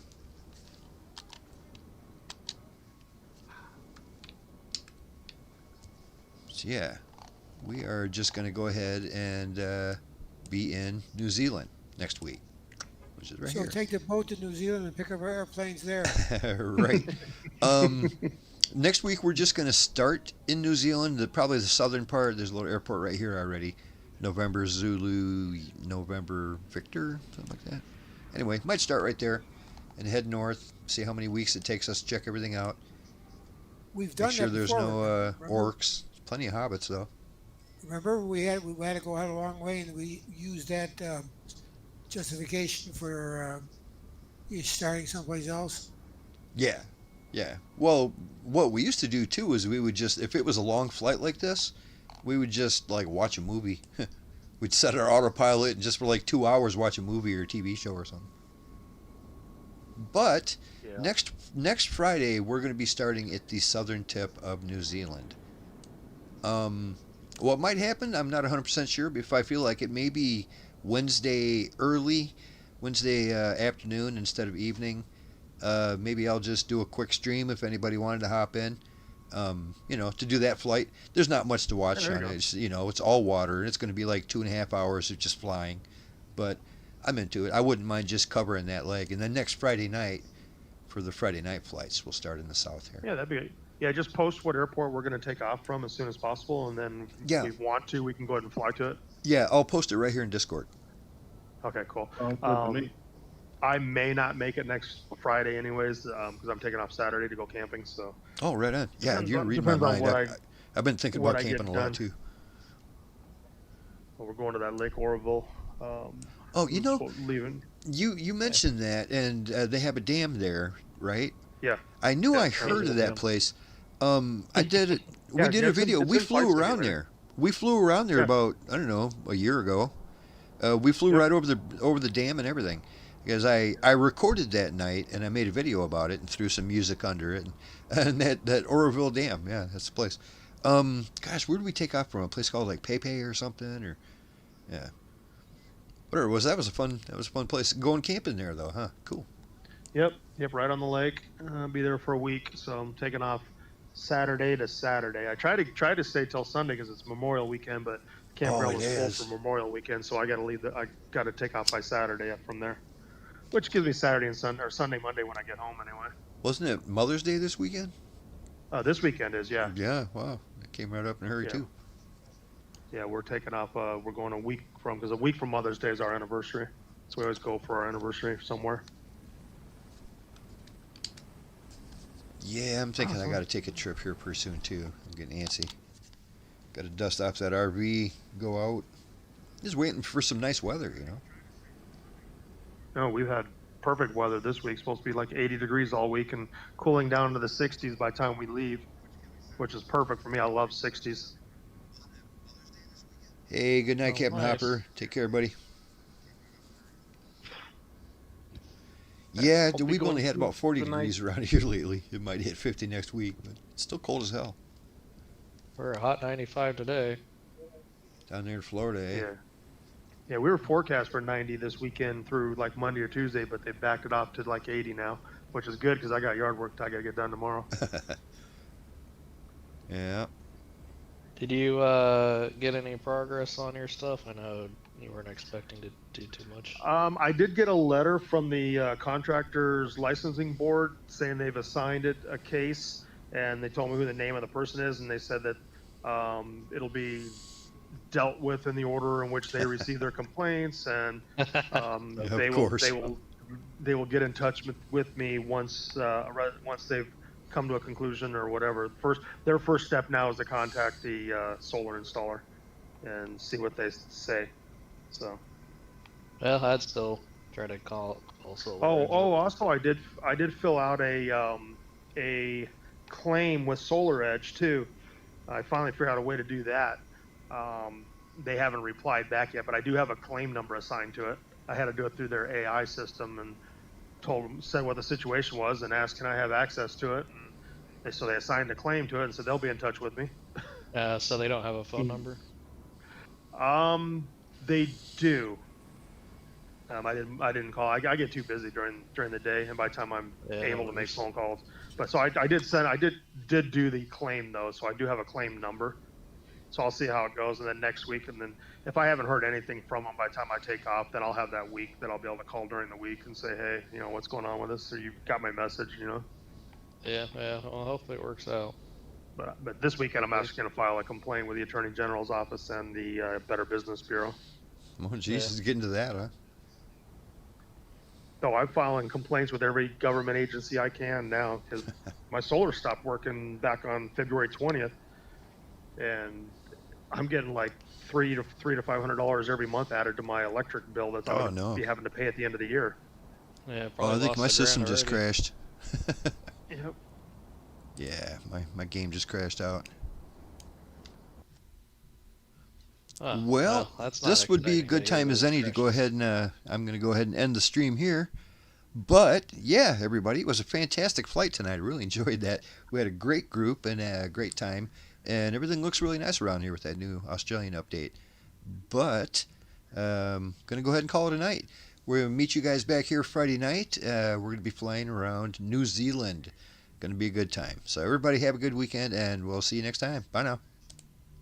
So yeah, we are just going to go ahead and be in New Zealand next week, which is right So here. take the boat to New Zealand and pick up our airplanes there. Right. Next week we're just going to start in New Zealand, probably the southern part. There's a little airport right here already. November Zulu, November Victor, something like that. Anyway, might start right there and head north, see how many weeks it takes us to check everything out. We've done Make sure that there's before. no remember? orcs. Plenty of hobbits though. Remember, we had to go out a long way, and we used that justification for you starting someplace else. Yeah, yeah. Well, what we used to do too is we would just, if it was a long flight like this, we would just like watch a movie. We'd set our autopilot and just for like 2 hours watch a movie or a TV show or something. But next Friday we're going to be starting at the southern tip of New Zealand. What might happen, I'm not 100% sure, but if I feel like it, maybe Wednesday afternoon instead of evening. Maybe I'll just do a quick stream if anybody wanted to hop in. To do that flight. There's not much to watch on it. It's all water, and it's going to be like 2.5 hours of just flying. But I'm into it. I wouldn't mind just covering that leg. And then next Friday night, for the Friday night flights, we'll start in the south here. Yeah, that'd be good. Yeah, just post what airport we're going to take off from as soon as possible, and then if we want to, we can go ahead and fly to it. Yeah, I'll post it right here in Discord. Okay, cool. I may not make it next Friday anyways, because I'm taking off Saturday to go camping. So. Oh, right on. Yeah, you're reading my mind. I've been thinking about camping a lot too. Well, we're going to that Lake Oroville. Leaving. You mentioned that, and they have a dam there, right? Yeah. I knew I heard of that place. I did it. We did a video. We flew around there. We flew around there about, I don't know, a year ago. We flew right over the dam and everything. Because I recorded that night and I made a video about it and threw some music under it. And that Oroville Dam, yeah, that's the place. Gosh, where did we take off from? A place called like Pepe or something? Or yeah. Whatever it was, that was a fun place. Going camping there though, huh? Cool. Yep, right on the lake. Be there for a week, so I'm taking off Saturday to Saturday. I try to stay till Sunday because it's Memorial Weekend, but campground was full for Memorial Weekend, so I got to leave. I got to take off by Saturday from there, which gives me Saturday and Sunday, or Sunday, Monday when I get home anyway. Wasn't it Mother's Day this weekend? This weekend is, yeah. Yeah, wow, it came right up in a hurry too. Yeah, we're taking off. We're going a week because a week from Mother's Day is our anniversary, so we always go for our anniversary somewhere. Yeah, I'm thinking I got to take a trip here pretty soon too. I'm getting antsy. Got to dust off that RV, go out. Just waiting for some nice weather, No, we've had perfect weather this week. It's supposed to be like 80 degrees all week and cooling down to the 60s by the time we leave, which is perfect for me. I love 60s. Hey, good night, Captain Hopper. Take care, buddy. Yeah, we've only had about 40 degrees around here lately. It might hit 50 next week, but it's still cold as hell. We're a hot 95 today. Down there in Florida, eh? Yeah, we were forecast for 90 this weekend through like Monday or Tuesday, but they backed it off to like 80 now, which is good because I got yard work I got to get done tomorrow. Yeah. Did you get any progress on your stuff? I know you weren't expecting to do too much. I did get a letter from the contractor's licensing board saying they've assigned it a case, and they told me who the name of the person is, and they said that it'll be dealt with in the order in which they receive their complaints, and they course. will get in touch with me once they've come to a conclusion or whatever. Their first step now is to contact the solar installer and see what they say. So. Well, I'd still try to call also. Also, I did fill out a claim with Solar Edge too. I finally figured out a way to do that. They haven't replied back yet, but I do have a claim number assigned to it. I had to do it through their AI system and said what the situation was and asked, can I have access to it? And so they assigned a claim to it and said they'll be in touch with me. So they don't have a phone number? They do. I didn't call. I get too busy during the day, and by the time I'm able to make phone calls. But so I did do the claim though, so I do have a claim number. So I'll see how it goes, and then next week, and then if I haven't heard anything from them by the time I take off, then I'll have that week that I'll be able to call during the week and say, hey, what's going on with this? Or you got my message, Yeah. Well, hopefully it works out. But this weekend I'm actually going to file a complaint with the Attorney General's office and the Better Business Bureau. Oh, Jesus, getting to that, huh? So I'm filing complaints with every government agency I can now because my solar stopped working back on February 20th, and I'm getting like $300 to $500 every month added to my electric bill that I'm going to be having to pay at the end of the year. Yeah, I think my system just already. crashed. Yep. Yeah, my game just crashed out. Well, that's not this would be a good time as any to go ahead and I'm going to go ahead and end the stream here. But yeah, everybody, it was a fantastic flight tonight. I really enjoyed that. We had a great group and a great time, and everything looks really nice around here with that new Australian update. But going to go ahead and call it a night. We're going to meet you guys back here Friday night. We're going to be flying around New Zealand. Going to be a good time. So everybody have a good weekend, and we'll see you next time. Bye now.